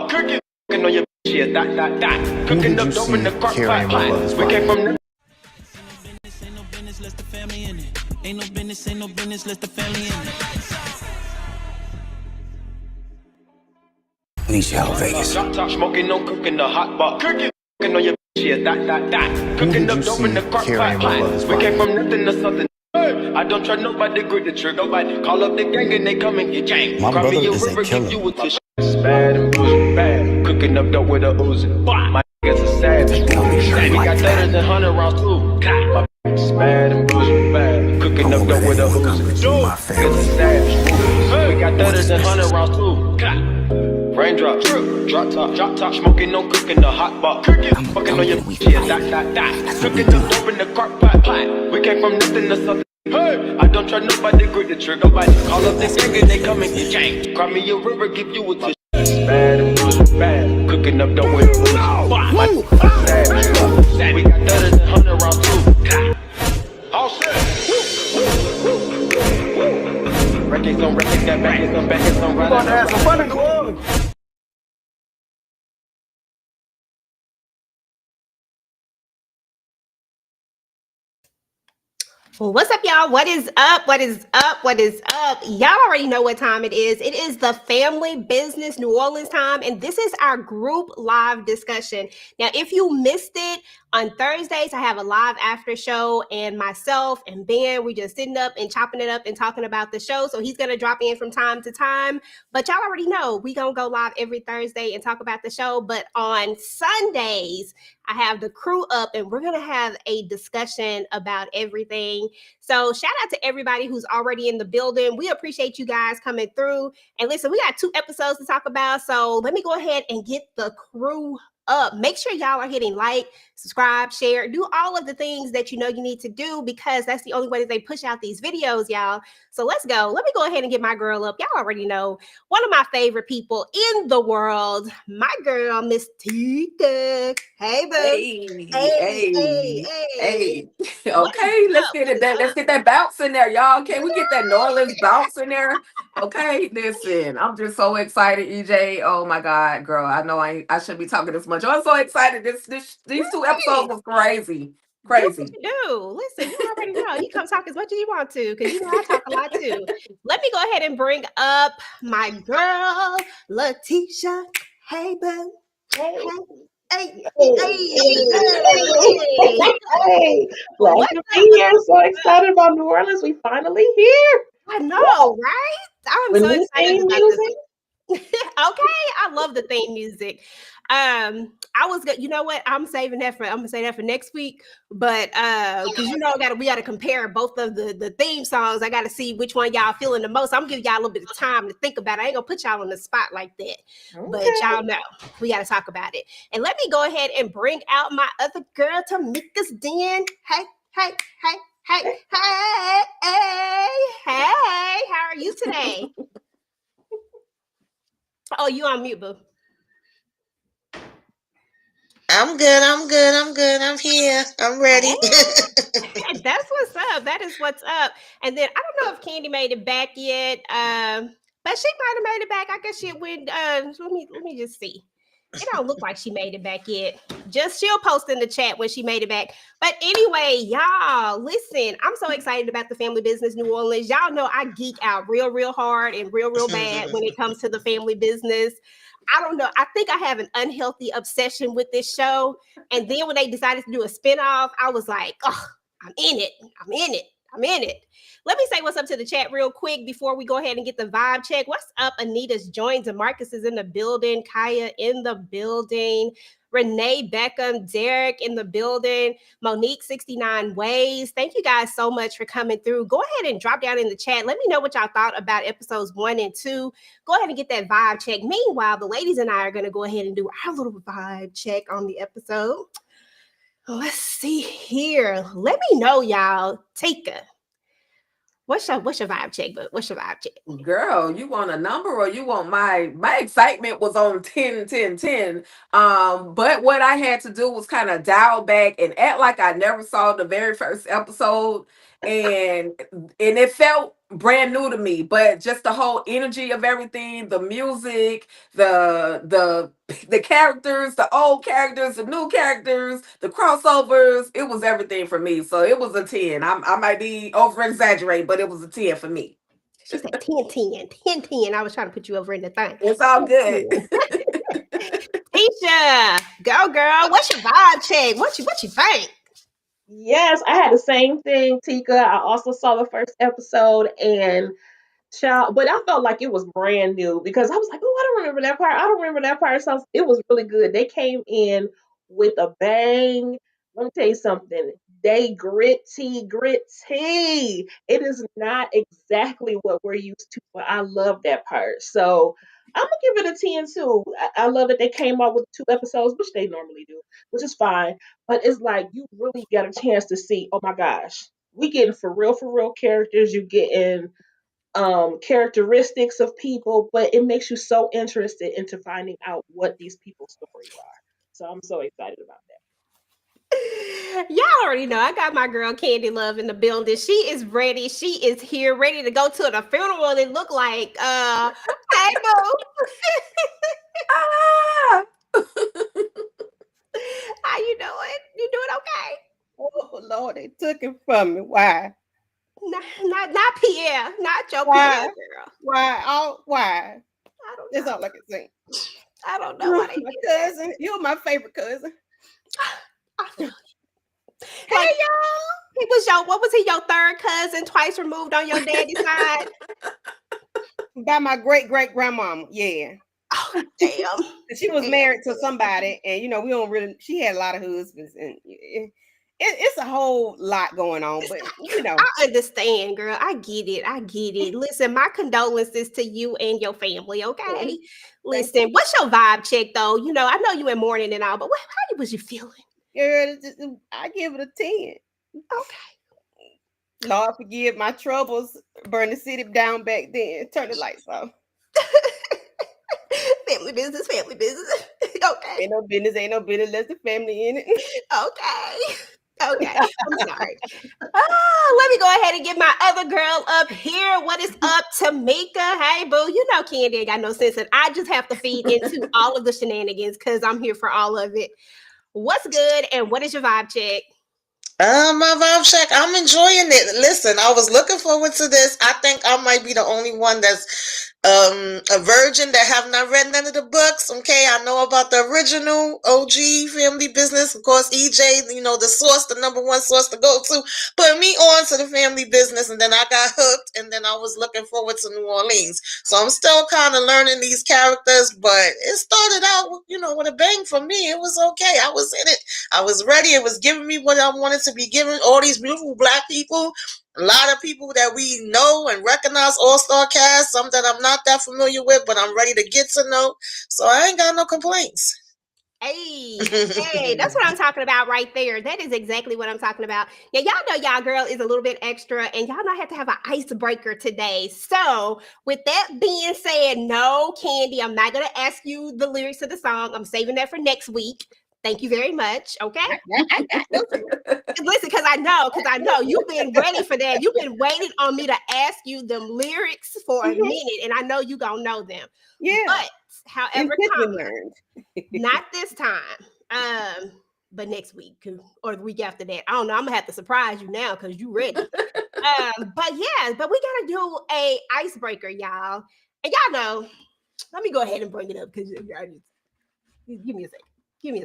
cooking on your shit, that. Cooking up dope in the crock pot. We came from the Ain't no business, less the family in it. Ain't no business, less the family in it. Leash out Vegas. top smoking, no cooking the hot pot. Cooking on your shit, that. Cooking up dope in the crock pot. We came from nothing to something. I don't try nobody, grip the trigger. Nobody call up the gang and they come and get gang. My brother is a river, killer. give you a tissue. Bad and bullshit, bad. Cooking up dope with a Uzi. My niggas a savage. We got 30s and 100 rounds too. My is bad and bullshit, bad. Cooking up dope with a Uzi. Niggas a savage. We got 30s and 100 rounds too. Raindrops, drop top, smoking, no cooking the hot pot. Fucking on your shit, that. Cooking up dope in the crock pot. We came from nothing to something. Hey, I don't try nobody, grip the trigger. Nobody call up the gang and they come and get gang. Cry me a river, give you a tissue. Bad and bullshit, bad. Cooking up dope with a savage. We got 30s and 100 rounds too. All set. Records on records, got backers on backers on right. Gonna have some fun in the club. Well, what's up, y'all? What is up? What is up? What is up? Y'all already know what time it is. It is the Family Business New Orleans time, and this is our group live discussion. Now, if you missed it, on Thursdays, I have a live after show, and myself and Ben, we just sitting up and chopping it up and talking about the show. So he's going to drop in from time to time. But y'all already know we going to go live every Thursday and talk about the show. But on Sundays, I have the crew up, and we're going to have a discussion about everything. So shout out to everybody who's already in the building. We appreciate you guys coming through. And listen, we got 2 episodes to talk about. So let me go ahead and get the crew up. Make sure y'all are hitting like, subscribe, share, do all of the things that you know you need to do, because that's the only way that they push out these videos, y'all. So let's go. Let me go ahead and get my girl up. Y'all already know one of my favorite people in the world, my girl, Miss Tika. Hey, boo. Hey. Okay, let's get that bounce in there, y'all. Can we get that New Orleans bounce in there? Okay, listen, I'm just so excited, EJ. Oh my God, girl, I know I shouldn't be talking this much. I'm so excited. These 2 episodes was crazy. Do what you do. Listen, you already know. You come talk as much as you want to, because you know I talk a lot too. Let me go ahead and bring up my girl, Letitia. Hey, boo. Hey. Glad to be here. So excited about New Orleans. We finally here. I know, right? I'm so excited about this. Okay, I love the theme music. I was good. You know what? I'm gonna say that for next week. But because you know we gotta compare both of the theme songs. I gotta see which one y'all feeling the most. I'm gonna give y'all a little bit of time to think about it. I ain't gonna put y'all on the spot like that. Okay. But y'all know we gotta talk about it. And let me go ahead and bring out my other girl, Tamika's Den. Hey. How are you today? Oh, you on mute, boo. I'm good. I'm here. I'm ready. That's what's up. That is what's up. And then I don't know if Candy made it back yet. But she might have made it back. I guess she went. Let me just see. It don't look like she made it back yet. Just she'll post in the chat when she made it back. But anyway, y'all, listen, I'm so excited about the Family Business New Orleans. Y'all know I geek out real hard and real bad when it comes to the family business. I don't know. I think I have an unhealthy obsession with this show. And then when they decided to do a spinoff, I was like, oh, I'm in it. Let me say what's up to the chat real quick before we go ahead and get the vibe check. What's up? Anita's joined. DeMarcus is in the building. Kaya in the building. Renee Beckham, Derek in the building. Monique 69 Ways. Thank you guys so much for coming through. Go ahead and drop down in the chat. Let me know what y'all thought about episodes 1 and 2. Go ahead and get that vibe check. Meanwhile, the ladies and I are going to go ahead and do our little vibe check on the episode. Let's see here. Let me know, y'all. Tika. What's your vibe check? But what's your vibe check? Girl, you want a number or you want my excitement was on 10. But what I had to do was kind of dial back and act like I never saw the very first episode. And it felt brand new to me, but just the whole energy of everything, the music, the characters, the old characters, the new characters, the crossovers, it was everything for me. So it was a 10. I might be over exaggerating, but it was a 10 for me. She said 10, 10, 10, 10. I was trying to put you over in the thing. It's all good. Tisha, go girl. What's your vibe check? What you think? Yes, I had the same thing, Tika. I also saw the first episode, and child, but I felt like it was brand new because I was like, oh, I don't remember that part. I don't remember that part. So it was really good. They came in with a bang. Let me tell you something. They gritty. It is not exactly what we're used to, but I love that part. So I'm gonna give it a 10 too. I love that they came out with 2 episodes, which they normally do, which is fine. But it's like you really got a chance to see, oh my gosh, we getting for real characters. You getting characteristics of people, but it makes you so interested into finding out what these people's stories are. So I'm so excited about that. Y'all already know I got my girl Candy Love in the building. She is ready. She is here, ready to go to the funeral. And look like, hey boo, Ah! how you doing? You doing okay? Oh Lord, they took it from me. Why? Not Pierre, not your Why? Pierre girl. Why? Oh, why? I don't That's know. all I can say. I don't know why they My did that. cousin, you're my favorite cousin. I feel you. Hey y'all. What was he, your third cousin, twice removed on your daddy's side? By my great grandmama. Yeah. Oh, damn. She was married to somebody, and we don't really. She had a lot of husbands, and it's a whole lot going on. But I understand, girl. I get it. Listen, my condolences to you and your family, okay? Listen, what's your vibe check, though? I know you in mourning and all, but how was you feeling? girl, I give it a 10. Okay. Lord forgive my troubles. Burn the city down back then. Turn the lights off. Family business. Okay. Ain't no business, less the family in it. Okay. I'm sorry. Let me go ahead and get my other girl up here. What is up, Tamika? Hey, boo. Candy ain't got no sense, and I just have to feed into all of the shenanigans because I'm here for all of it. What's good, and what is your vibe check? My vibe check. I'm enjoying it. Listen, I was looking forward to this. I think I might be the only one that's a virgin that have not read none of the books. Okay, I know about the original OG Family Business. Of course, EJ, the source, the number one source to go to, put me on to the Family Business, and then I got hooked, and then I was looking forward to New Orleans. So I'm still kind of learning these characters, but it started out, with a bang for me. It was okay. I was in it. I was ready. It was giving me what I wanted to be given. All these beautiful Black people. A lot of people that we know and recognize, all-star cast, some that I'm not that familiar with, but I'm ready to get to know. So I ain't got no complaints. Hey, that's what I'm talking about right there. That is exactly what I'm talking about. Yeah, y'all know y'all girl is a little bit extra, and y'all know I have to have an icebreaker today. So, with that being said, no, Candy, I'm not going to ask you the lyrics of the song. I'm saving that for next week. Thank you very much. Okay. Listen, because I know you've been ready for that. You've been waiting on me to ask you them lyrics for a minute, and I know you gonna know them. Yeah. But however, learned. not this time. But next week or the week after that. I don't know. I'm gonna have to surprise you now because you ready. But we gotta do a icebreaker, y'all. And y'all know. Let me go ahead and bring it up because give me a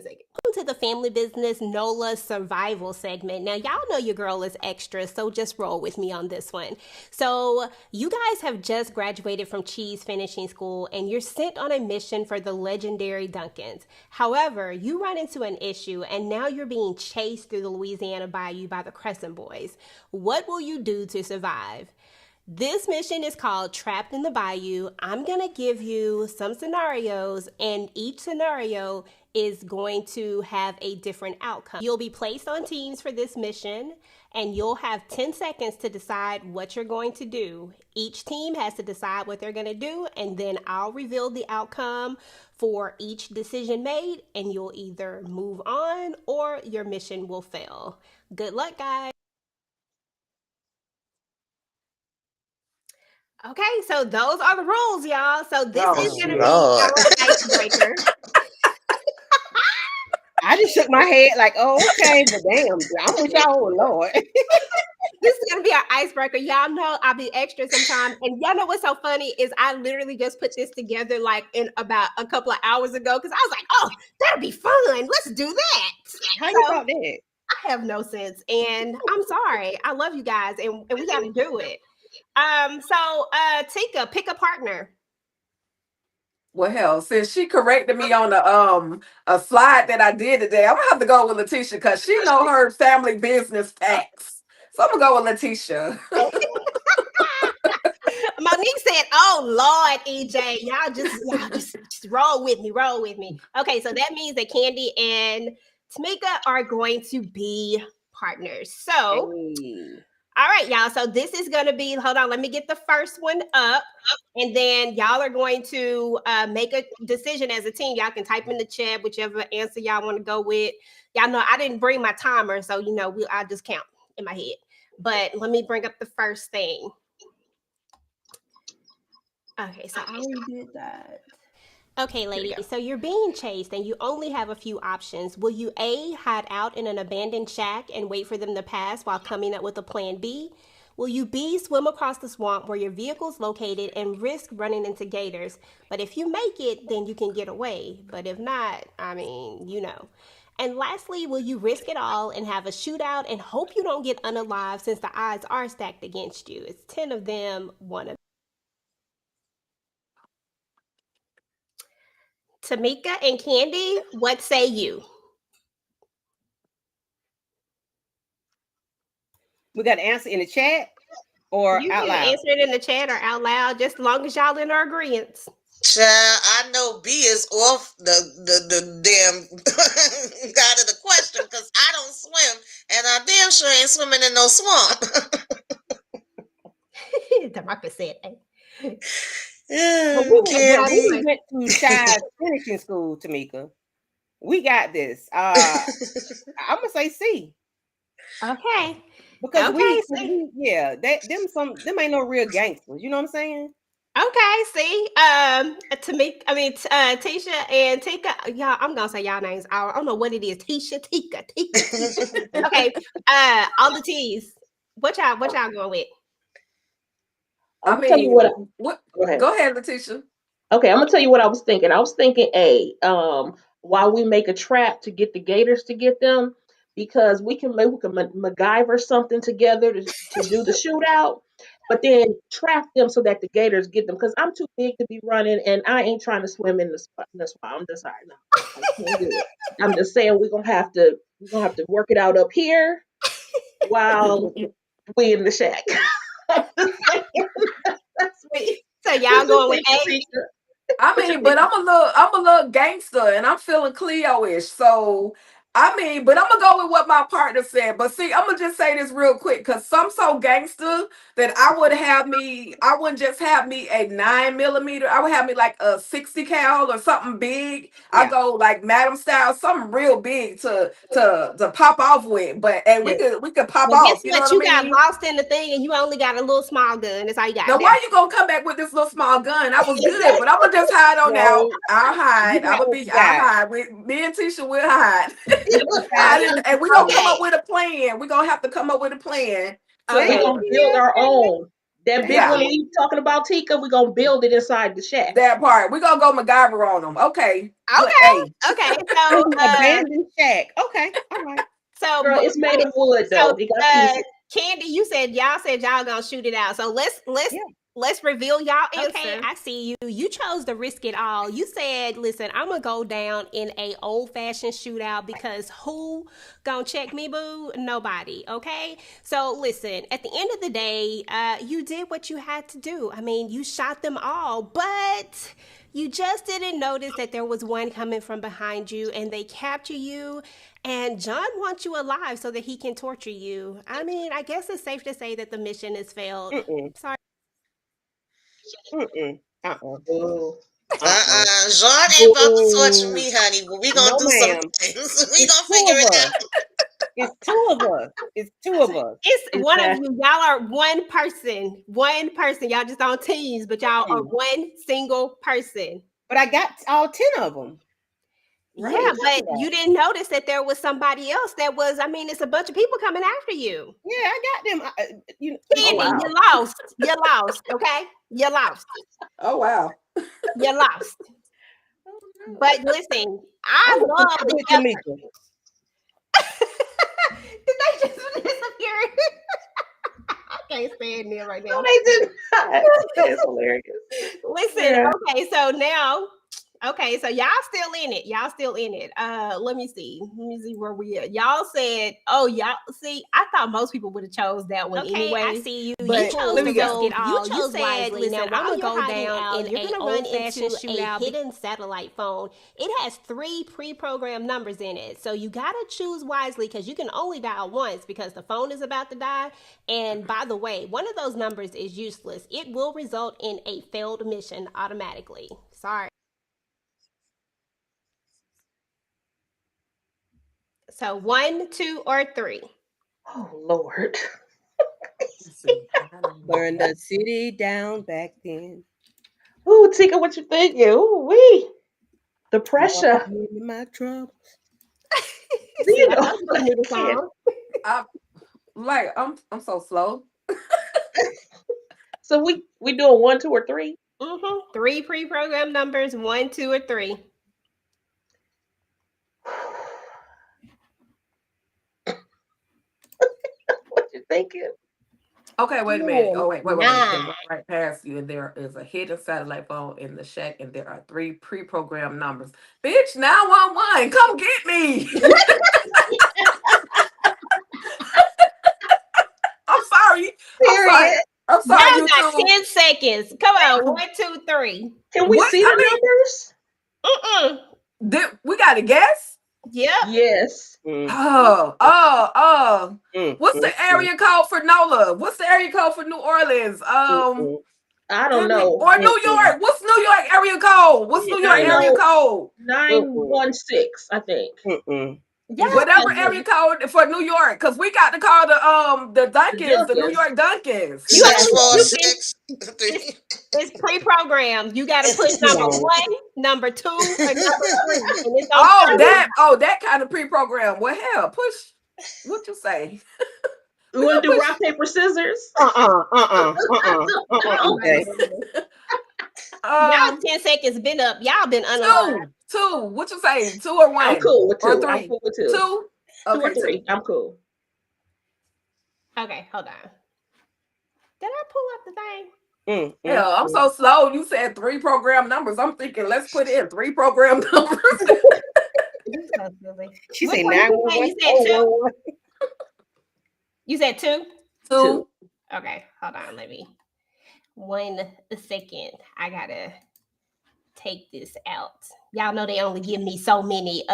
second. Welcome to the Family Business NOLA Survival segment. Now, y'all know your girl is extra, so just roll with me on this one. So, you guys have just graduated from cheese finishing school and you're sent on a mission for the legendary Duncans. However, you run into an issue and now you're being chased through the Louisiana Bayou by the Crescent Boys. What will you do to survive? This mission is called Trapped in the Bayou. I'm going to give you some scenarios, and each scenario is going to have a different outcome. You'll be placed on teams for this mission, and you'll have 10 seconds to decide what you're going to do. Each team has to decide what they're going to do, and then I'll reveal the outcome for each decision made, and you'll either move on or your mission will fail. Good luck, guys. Okay, so those are the rules, y'all. So this Oh is Oh gonna shit. be Lord. our icebreaker. I just shook my head like, oh, okay, but damn, I'm with y'all, oh Lord. This is gonna be our icebreaker. Y'all know I'll be extra sometimes. And y'all know what's so funny is I literally just put this together like in about a couple of hours ago because I was like, oh, that'll be fun. Let's do that. How you So thought that? I have no sense. And I'm sorry. I love you guys and we gotta do it. Tika, pick a partner. Well, hell, since she corrected me on a slide that I did today, I'm gonna have to go with Letitia because she know her family business facts. So I'm gonna go with Letitia. Monique said, "Oh Lord, EJ, y'all just roll with me, roll with me." Okay, so that means that Candy and Tamika are going to be partners. So, Hey. all right, y'all. So this is going to be. Hold on, let me get the first one up, and then y'all are going to make a decision as a team. Y'all can type in the chat whichever answer y'all want to go with. Y'all know I didn't bring my timer, so I just count in my head. But let me bring up the first thing. Okay, so I already did that. Okay, ladies, so you're being chased and you only have a few options. Will you A, hide out in an abandoned shack and wait for them to pass while coming up with a plan B? Will you B, swim across the swamp where your vehicle's located and risk running into gators? But if you make it, then you can get away. But if not, I mean, you know. And lastly, will you risk it all and have a shootout and hope you don't get unalive since the odds are stacked against you? It's 10 of them, one of Tamika and Candy, what say you? We got to answer in the chat or You out can loud. answer it in the chat or out loud, just as long as y'all in agreement. Child, I know B is off the damn out of the question because I don't swim and I damn sure ain't swimming in no swamp. Tamika said, hey. But Candy. we went to Shy's finishing school, Tamika. We got this. I'm gonna say C Okay. because Okay, see. them ain't no real gangsters. You know what I'm saying? Okay, see. Tamika, Tisha and Tika. Y'all, I'm gonna say y'all names. I don't know what it is. Tisha, Tika. Okay. On the T's. What y'all going with? I'm I gonna tell you mean, what? go ahead. Go ahead, Letitia. Okay, I'm gonna tell you what I was thinking. I was thinking A, while we make a trap to get the gators to get them, because we can MacGyver something together to do the shootout, but then trap them so that the gators get them. Because I'm too big to be running, and I ain't trying to swim in the swamp. I'm just sorry, no, I can't do it. I'm just saying we're gonna have to work it out up here while we in the shack. I'm just saying, that's me. So What y'all you going with think, A? teacher? I What you mean, but think? I'm a little gangster and I'm feeling Cleo-ish. So I mean, but I'm gonna go with what my partner said. But see, I'm gonna just say this real quick because some so gangster that I wouldn't just have me a 9 millimeter. I would have me like a 60 cal or something big. I Yeah. go like Madam style, something real big to pop off with. But and Yeah. we could pop Well, guess off, you know what? what I You got mean? lost in the thing and you only got a little small gun. That's all you got Now, now. why you gonna come back with this little small gun? I was good, but I'm gonna just hide on out. No, I'll you hide. got what you I'll got. hide. With me and Tisha will hide. What you got? Hide and we're gonna come Okay. up with a plan. We're gonna have to come up with a plan. Say We're it gonna Um, build again. our own. That Say it big one yeah, again. we talking about, Tika, we're gonna build it inside the shack. that part. We're gonna go MacGyver on them. Okay. Good. Hey. Okay. Okay. In an abandoned shack. Okay. All right. So Girl, but it's made of wood so though. It got pieces. Candy, y'all said y'all gonna shoot it out. So Yeah. let's reveal y'all Okay, answer. I see you. You chose to risk it all. You said, "Listen, I'm gonna go down in a old fashioned shootout because who gonna check me, boo? Nobody." Okay. So listen. At the end of the day, you did what you had to do. I mean, you shot them all, but you just didn't notice that there was one coming from behind you, and they capture you. And John wants you alive so that he can torture you. I mean, I guess it's safe to say that the mission is failed. Mm-mm. Sorry. Mm-mm. Uh-uh. Boo. Uh-uh. Jean ain't about to torture Boo. me, honey, but we gonna No, do some ma'am. things. We It's gonna two figure of it us. out. It's two of us. It's two of us. It's one of Exactly. you. Y'all are one person. One person. Y'all just on teams, but y'all are one single person. But I got all 10 of them. Yeah, Right. but you didn't notice that there was somebody else that was. I mean, it's a bunch of people coming after you. Yeah, I got them. Candy, Oh, wow. you lost. You lost. Okay, you lost. Oh wow. You lost. But listen, I I'm love gonna the put Tamika. Did they just disappear? I can't stand there right now. No, they did not. That's hilarious. Listen, Yeah. okay, so now, okay, so y'all still in it. Y'all still in it. Let me see. Let me see where we at. Y'all said, oh, y'all see, I thought most people would have chose that one Okay, anyway. I see you. But You chose let me to go. risk it all. You You chose said, wisely. listen, Now, while while you're you're hiding down out, in you're a going to run into old-fashioned a shootout, hidden satellite phone. It has 3 pre-programmed numbers in it. So you got to choose wisely because you can only dial once because the phone is about to die. And by the way, one of those numbers is useless. It will result in a failed mission automatically. Sorry. So 1, 2, or 3. Oh, Lord. Let's see. I don't know. Burn the city down back then. Ooh, Tika, what you thinking? Ooh, wee. The pressure. In my trouble. You See, I know, told you knew the man. song. I'm so slow. So we doing 1, 2, or 3? 3 pre-programmed numbers, 1, 2, or 3. What you thinking? Okay, wait a minute. Oh, wait. They 9. run right past you, and there is a hidden satellite phone in the shack, and there are 3 pre-programmed numbers. Bitch, 911, come get me. I'm sorry. I'm sorry. Period. I'm Y'all sorry, you got two. 10 seconds. Come on, 1, 2, 3. Can we What? see I the numbers? we got to guess? Yep. Yes. Mm, mm, What's mm, the area code for NOLA? What's the area code for New Orleans? mm, I don't Damn it. know. Or mm, New York. What's New York area code? What's New York I mm, area know code? 916, I think. mm. Y'all Whatever got area code for New York, because we got to call the The Duncans, the New Dunkins. York Duncans. you Six, only four, you six, it's, three. it's pre-programmed. You got to push It's Too number long. 1, number 2, or number 3, and it's on Oh, timer. that kind of pre-program. Well, hell, push. What you say? We We want gonna to do push. rock, paper, scissors? Oh my EJ. goodness. Y'all Um, 10 seconds been up. Y'all been unalive. two. What you say? 2 or I'm 1 cool with or 2. I'm 3? cool with 2. 2. 2 or Okay, 2. 3. I'm cool. Okay, hold on. Did I pull up the thing? Hell, I'm so slow. You said 3 program numbers. I'm thinking, let's put in 3 program numbers. This is so silly. She Which said one you said? 911. You said 2? You said 2? 2. Okay, hold on. Let me 1 second. I gotta take this out. Y'all know they only give me so many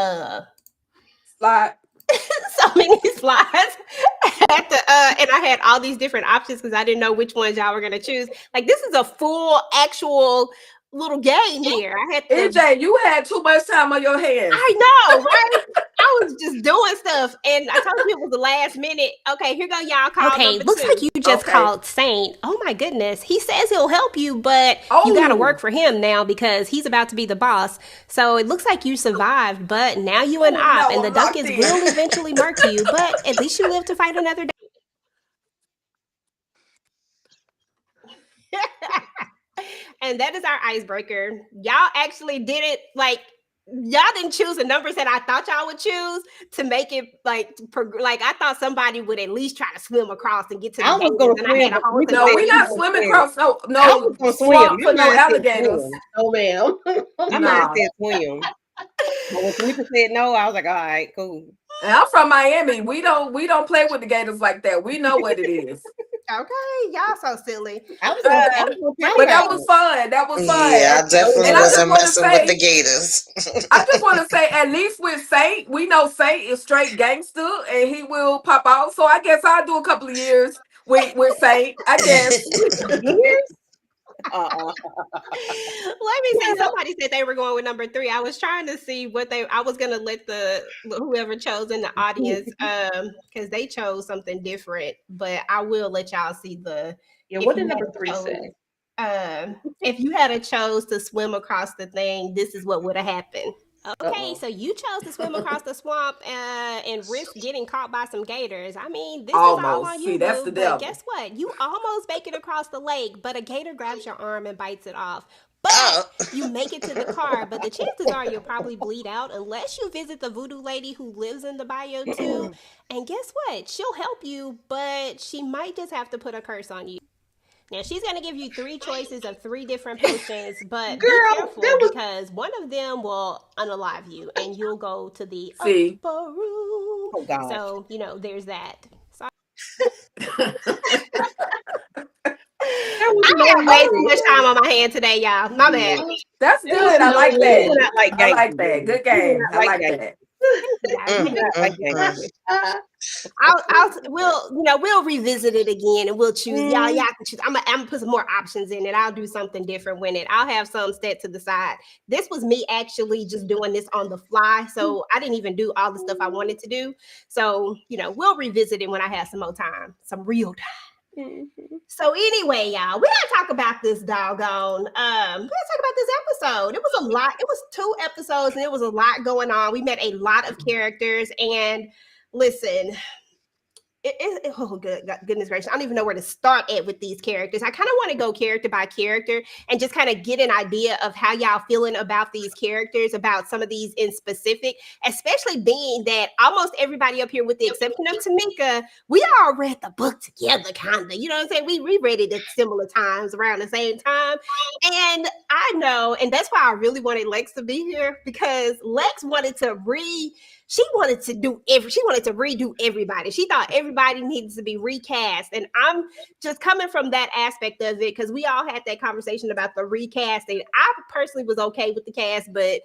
Slide. so many slides at the and I had all these different options because I didn't know which ones y'all were gonna choose. Like this is a full actual little game here. I had to EJ, you had too much time on your hands. I know, right? I was just doing stuff, and I told you it was the last minute. Okay, here go y'all. Call Okay, number looks 2. like you just Okay. called Saint. Oh my goodness. He says he'll help you, but you got to work for him now because he's about to be the boss. So it looks like you survived, but now you an Oh, op, no, and the I'm locked Dunkins in. will eventually murk you, but at least you live to fight another day. And that is our icebreaker. Y'all actually did it like y'all didn't choose the numbers that I thought y'all would choose to make it like like I thought somebody would at least try to swim across and get to the I was gators, gonna and I swim, had a but whole Tamika No, said we she not was swimming swim. across I no was gonna swim. swamp Your for no mind said alligators. swim. Oh, ma'am. My mind Nah. said swim. But when Tamika said no, I was like, all right, cool. And I'm from Miami. We don't play with the gators like that. We know what it is. Okay, y'all so silly. I was gonna play But that about was it. fun. That was fun. Yeah, I definitely And I just wasn't want to messing with the say, Gators. I just want to say, at least with Saint, we know Saint is straight gangster, and he will pop out. So I guess I'll do a couple of years with Saint. I guess. Years? Let me see. Somebody said they were going with number 3. I was trying to see what I was gonna let the whoever chose in the audience, because they chose something different. But I will let y'all see Yeah, if what you did had number 3 chose, say? if you had a chose to swim across the thing, this is what would have happened. Okay, so you chose to swim across the swamp and risk getting caught by some gators. I mean, this is all Almost. on See, you, that's boo. the But devil. guess what? You almost make it across the lake, but a gator grabs your arm and bites it off. Oh. But you make it to the car, but the chances are you'll probably bleed out unless you visit the voodoo lady who lives in the bayou too. And guess what? She'll help you, but she might just have to put a curse on you. Now she's gonna give you 3 choices of 3 different potions, but be Girl, careful that was because one of them will unalive you and you'll go to the See. upper room. Oh gosh. So, there's that. So there was I no have way too way. much time on my hand today, y'all. My bad. That's There was good. I no like You do that. way. not like I like gangsters. that. Good You do game. not I like like gangsters. that. thank you guys. You Mm, do not like mm. gangsters. We'll revisit it again and we'll choose. Y'all Mm. can choose. I'm gonna put some more options in it. I'll do something different with it. I'll have some set to the side. This was me actually just doing this on the fly. So I didn't even do all the stuff I wanted to do. So, we'll revisit it when I have some more time, some real time. Mhm. So anyway, y'all, we gotta talk about this doggone. We gotta talk about this episode. It was a lot. It was 2 episodes, and it was a lot going on. We met a lot of characters, and listen, oh goodness gracious, I don't even know where to start at with these characters. I kind of want to go character by character and just kind of get an idea of how y'all feeling about these characters, about some of these in specific, especially being that almost everybody up here, with the exception of Tamika, we all read the book together, kind of. You know what I'm saying? We read it at similar times around the same time. And I know, and that's why I really wanted Lex to be here, because Lex wanted to she wanted to redo everybody. She thought everybody needs to be recast. And I'm just coming from that aspect of it, because we all had that conversation about the recasting. I personally was okay with the cast, but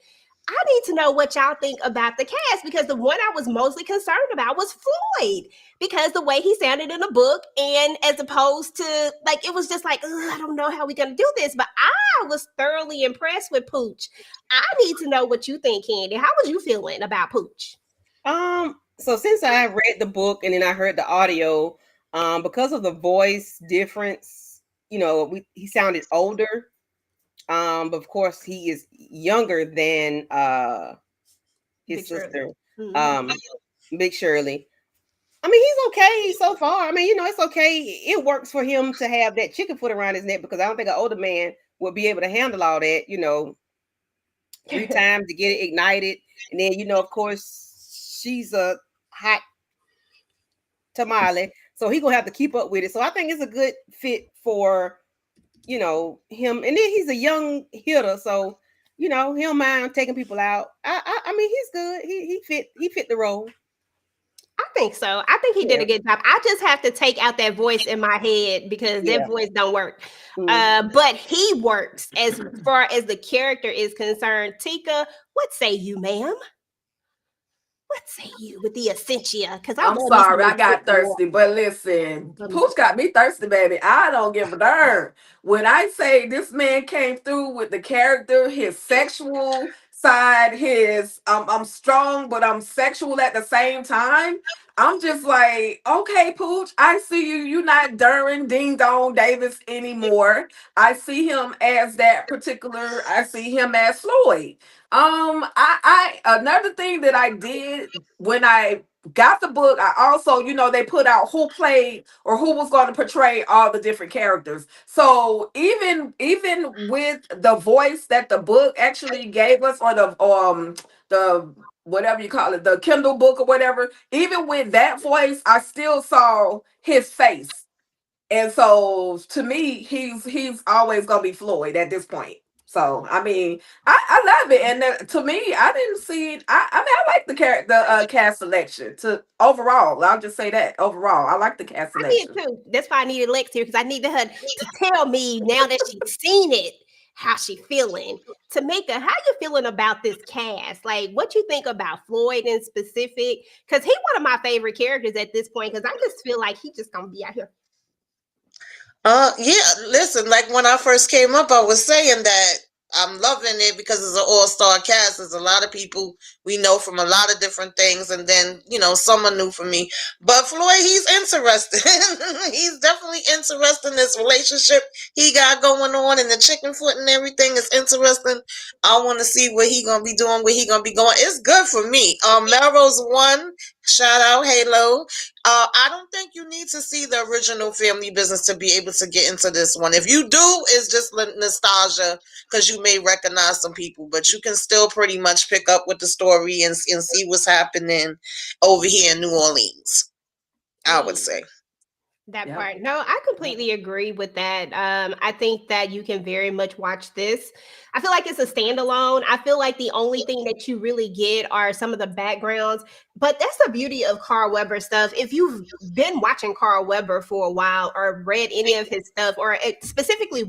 I need to know what y'all think about the cast, because the one I was mostly concerned about was Floyd, because the way he sounded in the book, and as opposed to, like, it was just like, I don't know how we're gonna do this. But I was thoroughly impressed with Pooch. I need to know what you think, Candy. How was you feeling about Pooch? So since I read the book and then I heard the audio, because of the voice difference, he sounded older. But of course he is younger than his Big Shirley. sister, Mhm. um, Big Shirley. I mean, he's okay so far. I mean, it's okay. It works for him to have that chicken foot around his neck, because I don't think an older man would be able to handle all that, 3 times to get it ignited. And then, of course, she's a hot tamale. So he gonna have to keep up with it. So I think it's a good fit for, him. And then he's a young hitter. So, he don't mind taking people out. I mean, he's good. He fit the role. I think so. I think he did Yeah. a good job. I just have to take out that voice in my head, because that Yeah. voice don't work. Mhm. But he works as far as the character is concerned. Tika, what say you, ma'am? What say you with the Essentia? Because I I'm love me some sorry, I got Essentia water. thirsty, but listen, Love me Pooch some- got me thirsty, baby. I don't give a darn. When I say this man came through with the character, his sexual side, his I'm strong, but I'm sexual at the same time. I'm just like, okay, Pooch, I see you. You're not Duran Ding Dong Davis anymore. I see him as that particular. I see him as Floyd. I another thing that I did when I got the book, I also, they put out who played or who was going to portray all the different characters. So even with the voice that the book actually gave us, or the whatever you call it, the Kindle book or whatever, even with that voice, I still saw his face. And so to me, he's always gonna be Floyd at this point. So I mean, I love it, and to me, I didn't see it. I mean, I like the cast selection. To overall, I'll just say that overall, I like the cast I did selection. too. That's why I needed Lex here, because I needed her to tell me, now that she's seen it, how she feeling. Tamika, how you feeling about this cast? Like, what you think about Floyd in specific? Because he's one of my favorite characters at this point. Because I just feel like he just gonna be out here. Yeah, listen, like when I first came up, I was saying that I'm loving it because it's an all-star cast. There's a lot of people we know from a lot of different things, and then, some are new for me. But Floyd, he's interested. He's definitely interested in this relationship he got going on, and the chicken foot and everything is interesting. I want to see what he gonna be doing, where he gonna be going. It's good for me. Melrose won. Shout out Halo. I don't think you need to see the original Family Business to be able to get into this one. If you do, it's just nostalgia because you may recognize some people, but you can still pretty much pick up with the story and see what's happening over here in New Orleans, I would say. That Yep. part. No, I completely agree with that. I think that you can very much watch this. I feel like it's a standalone. I feel like the only thing that you really get are some of the backgrounds, but that's the beauty of Carl Weber stuff. If you've been watching Carl Weber for a while or read any of his stuff or specifically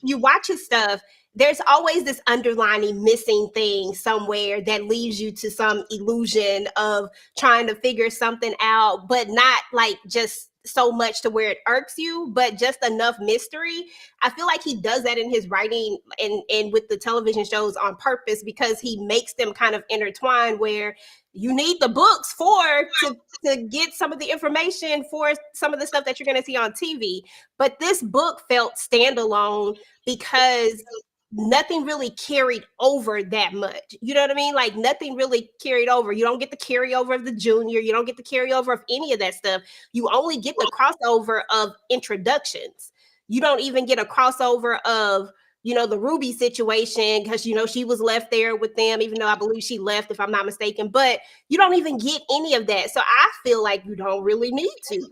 you watch his stuff, there's always this underlining missing thing somewhere that leads you to some illusion of trying to figure something out, but not like just so much to where it irks you, but just enough mystery. I feel like he does that in his writing and with the television shows on purpose because he makes them kind of intertwined where you need the books to get some of the information for some of the stuff that you're going to see on TV. But this book felt standalone because nothing really carried over that much. You know what I mean? Like nothing really carried over. You don't get the carryover of the junior. You don't get the carryover of any of that stuff. You only get the crossover of introductions. You don't even get a crossover of, the Ruby situation because, she was left there with them, even though I believe she left, if I'm not mistaken. But you don't even get any of that. So I feel like you don't really need to.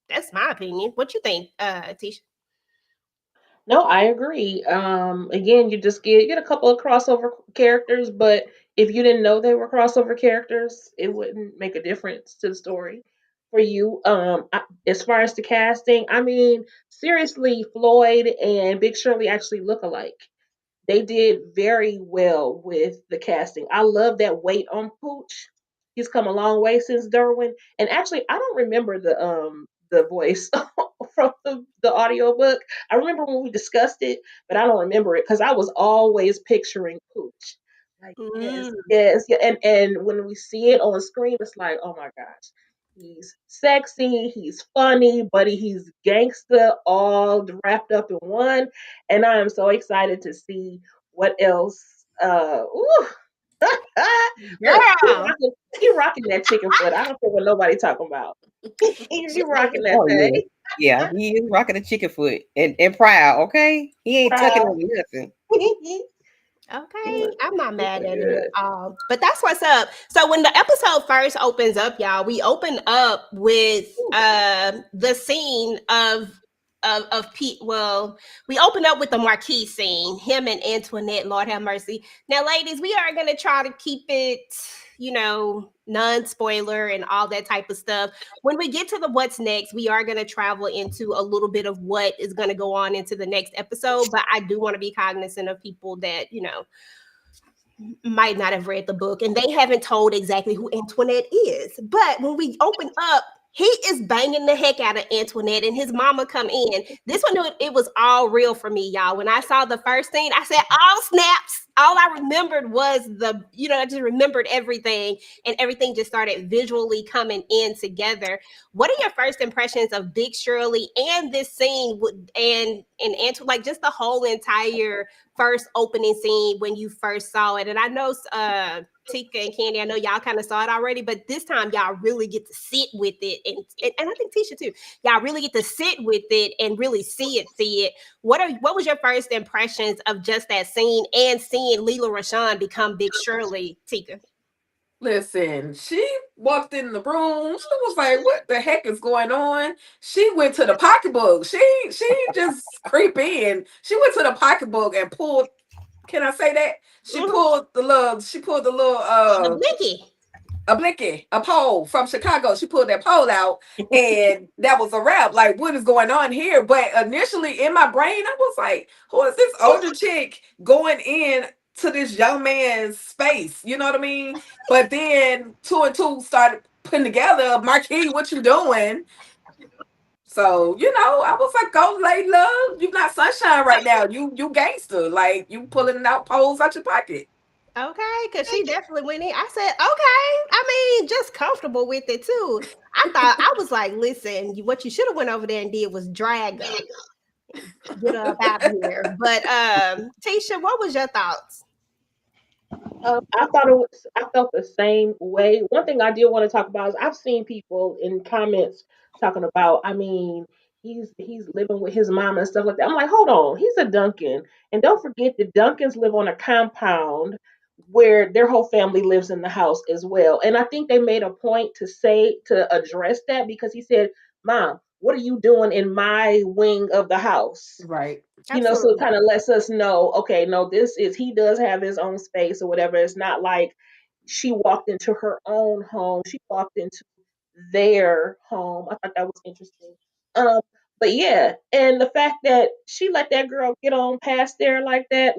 That's my opinion. What you think, Tisha? No, I agree. Again, you just get a couple of crossover characters, but if you didn't know they were crossover characters, it wouldn't make a difference to the story for you. As far as the casting, I mean, seriously, Floyd and Big Shirley actually look alike. They did very well with the casting. I love that weight on Pooch. He's come a long way since Derwin. And actually, I don't remember the voice from the audiobook. I remember when we discussed it, but I don't remember it because I was always picturing Pooch. Like, yes, Mm. yes, yeah. And when we see it on screen, it's like, oh my gosh. He's sexy, he's funny, but he's gangster all wrapped up in one. And I am so excited to see what else. Ooh. Look, Girl. he rocking that chicken foot. I don't care what nobody talking about. He rocking that Oh thing. yeah, yeah. He is rocking a chicken foot and proud. Okay, he ain't tucking Proud. over nothing. Okay, I'm not He mad look at it good. at all. But that's what's up. So when the episode first opens up, y'all, we open up with the scene of Pete. Well, we open up with the marquee scene, him and Antoinette. Lord have mercy. Now, ladies, we are gonna try to keep it, non-spoiler and all that type of stuff. When we get to the what's next, we are going to travel into a little bit of what is going to go on into the next episode. But I do want to be cognizant of people that, might not have read the book and they haven't told exactly who Antoinette is. But when we open up, he is banging the heck out of Antoinette and his mama come in. This one, it was all real for me, y'all. When I saw the first scene, I said, all snaps. All I remembered was I just remembered everything and everything just started visually coming in together. What are your first impressions of Big Shirley and this scene and Antoinette, like just the whole entire first opening scene when you first saw it? And I know Tika and Candy, I know y'all kind of saw it already, but this time y'all really get to sit with it, and I think Tisha too. Y'all really get to sit with it and really see it. What was your first impressions of just that scene and seeing Leela Rashawn become Big Shirley, Tika? Listen, she walked in the room. She was like, "What the heck is going on?" She went to the pocketbook. She just creep in. She went to the pocketbook and pulled. Can I say that? She Mhm. pulled the little. She pulled the little The blicky. a blicky, a pole from Chicago. She pulled that pole out, and that was a wrap. Like, what is going on here? But initially, in my brain, I was like, "Who is this older chick going in to this young man's space?" You know what I mean? But then two and two started putting together. Marquis, what you doing? So, I was like, go lady love. You not sunshine right now. You gangster. Like you pulling out poles out your pocket. Okay, because she definitely went in. I said, okay. I mean, just comfortable with it too. I was like, listen, what you should have went over there and did was drag her, get her up out of here. But Tisha, what was your thoughts? I felt the same way. One thing I did want to talk about is I've seen people in comments talking about. I mean, he's living with his mom and stuff like that. I'm like, hold on, he's a Duncan, and don't forget the Duncans live on a compound where their whole family lives in the house as well. And I think they made a point to address that because he said, "Mom, what are you doing in my wing of the house?" Right. So it Absolutely. kind of lets us know, okay, no, he does have his own space or whatever. It's not like she walked into her own home. She walked into their home. I thought that was interesting. Um, but yeah, and the fact that she let that girl get on past there like that,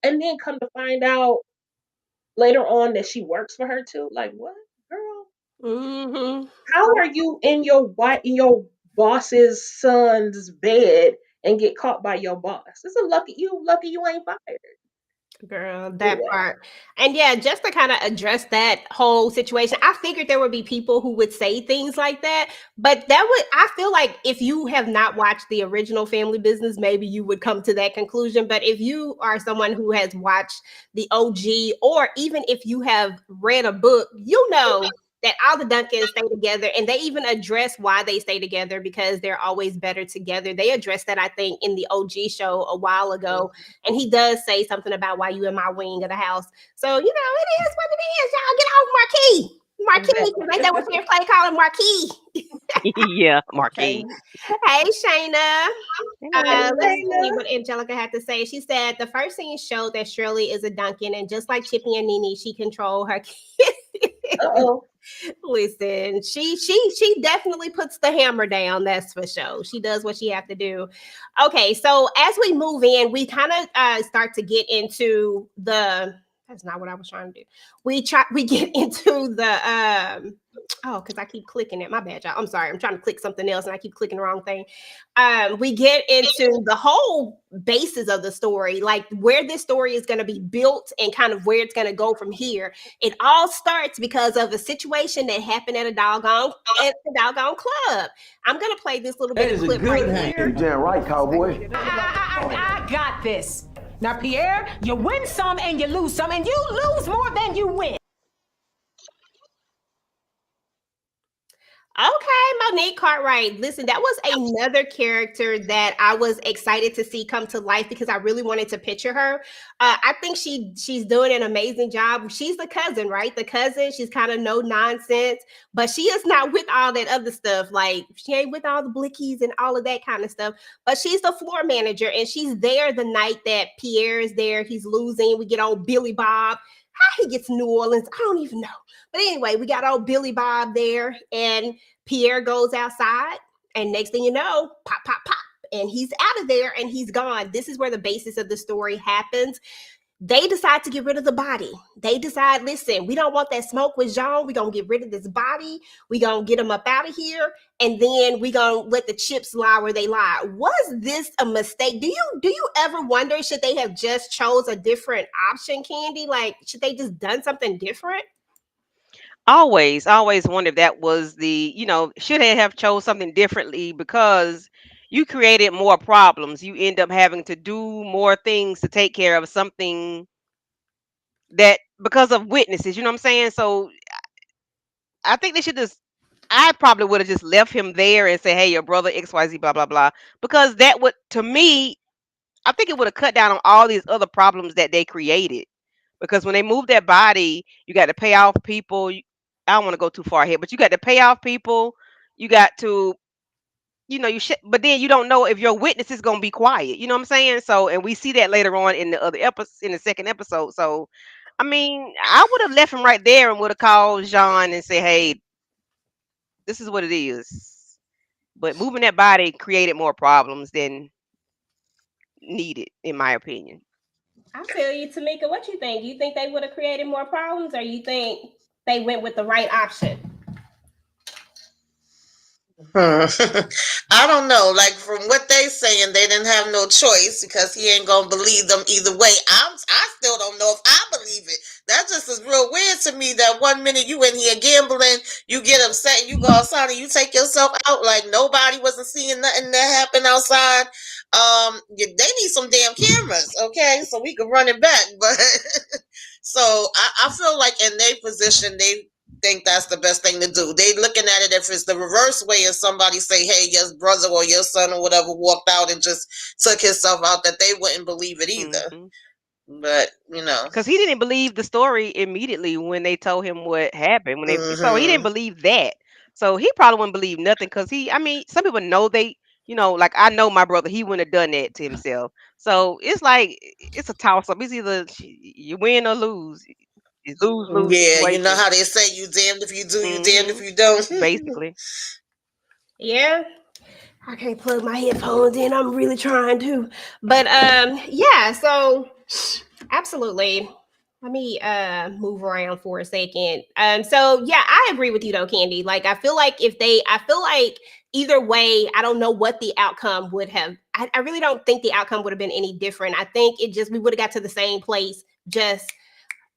and then come to find out later on that she works for her too. Like, what, girl? Mm-hmm. How are you in your boss's son's bed and get caught by your boss? It's a lucky you ain't fired. Girl, that Anyway, part. And yeah, just to kind of address that whole situation, I figured there would be people who would say things like that. But I feel like if you have not watched the original Family Business, maybe you would come to that conclusion. But if you are someone who has watched the OG, or even if you have read a book, you know that all the Duncans stay together, and they even address why they stay together because they're always better together. They addressed that, I think, in the OG show a while ago, and he does say something about why you in my wing of the house. So, it is what it is. Y'all get off Marquis. Marquis, because ain't that what Fair Play call him, Marquis? Yeah, Okay. Marquis. Hey, Shayna. hey, Let's see Shayna. what Angelica had to say. She said the first scene showed that Shirley is a Duncan, and just like Chippy and Nene, she control her kids. Uh-oh. Listen, she definitely puts the hammer down. That's for sure. She does what she have to do. Okay, so as we move in, we kind of start to get into the. That's not what I was trying to do. We get into the oh, because I keep clicking it. My bad, y'all. I'm sorry. I'm trying to click something else and I keep clicking the wrong thing. We get into the whole basis of the story, like where this story is going to be built and kind of where it's going to go from here. It all starts because of a situation that happened at the doggone club. I'm gonna play this little bit of clip right here. Damn right, cowboy. I got this. Now, Pierre, you win some and you lose some, and you lose more than you win. Okay, Monique Cartwright. Listen, that was another character that I was excited to see come to life because I really wanted to picture her. I think she's doing an amazing job. She's the cousin, right? The cousin. She's kind of no nonsense, but she is not with all that other stuff. Like she ain't with all the blickies and all of that kind of stuff. But she's the floor manager, and she's there the night that Pierre is there. He's losing. We get old Billy Bob. How he gets New Orleans, I don't even know. But anyway, we got old Billy Bob there, and Pierre goes outside, and next thing you know, pop, pop, pop, and he's out of there and he's gone. This is where the basis of the story happens. They decide to get rid of the body. They decide, listen, we don't want that smoke with Jean. We're going to get rid of this body. We're going to get him up out of here. And then we're going to let the chips lie where they lie. Was this a mistake? Do you ever wonder, should they have just chose a different option, Candy? Like, should they just done something different? Always wonder if that was should they have chose something differently because you created more problems. You end up having to do more things to take care of something that because of witnesses, you know what I'm saying? So I think they should just I probably would have just left him there and say, "Hey, your brother XYZ blah blah blah," because that would to me, I think it would have cut down on all these other problems that they created. Because when they move that body, you got to pay off people. I don't want to go too far ahead, but you got to pay off people. You got to, you should, but then you don't know if your witness is going to be quiet. You know what I'm saying? So, and we see that later on in the other episode, in the second episode. So, I mean, I would have left him right there and would have called Jean and say, "Hey, this is what it is." But moving that body created more problems than needed, in my opinion. I feel you, Tamika. What you think? You think they would have created more problems, or you think they went with the right option? I don't know. Like from what they saying, they didn't have no choice because he ain't gonna believe them either way. I still don't know if I believe it. That just is real weird to me. That one minute you in here gambling, you get upset, and you go outside and you take yourself out like nobody wasn't seeing nothing that happened outside. They need some damn cameras, okay, so we can run it back. But so I feel like in their position, they think that's the best thing to do. They looking at it if it's the reverse way and somebody say, hey, your brother or your son or whatever walked out and just took himself out, that they wouldn't believe it either. Mhm. But, you know. Because he didn't believe the story immediately when they told him what happened. So he didn't Mm-hmm. believe that. So he probably wouldn't believe nothing. Because I mean, some people know like I know my brother, he wouldn't have done that to himself. So it's like it's a toss up. It's either you win or lose. It's lose lose Yeah, you know situation. how they say you damned if you do, you damned if Mhm. you don't. Basically. Yeah. I can't plug my headphones in. I'm really trying to. But yeah, so absolutely. Let me move around for a second. So yeah, I agree with you though, Candy. Like I feel like either way, I don't know what the outcome would have. I really don't think the outcome would have been any different. I think we would have got to the same place, just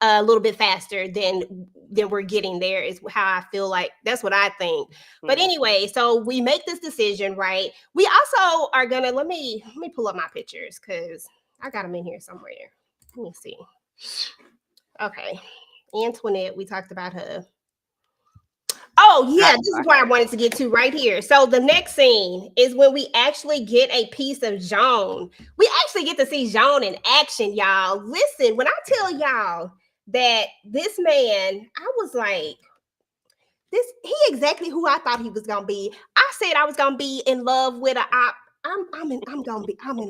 a little bit faster than we're getting there, is how I feel. Like that's what I think. But Mhm. anyway, so we make this decision, right? We also are gonna let me pull up my pictures because I got them in here somewhere. Let me see. Okay, Antoinette, we talked about her. Oh I, yeah, this is where I wanted to get to right here. So the next scene is when we actually get a piece of Jean. We actually get to see Jean in action, y'all. Listen, when I tell y'all that this man, I was like, he exactly who I thought he was gonna be. I said I was gonna be in love with a op. I'm in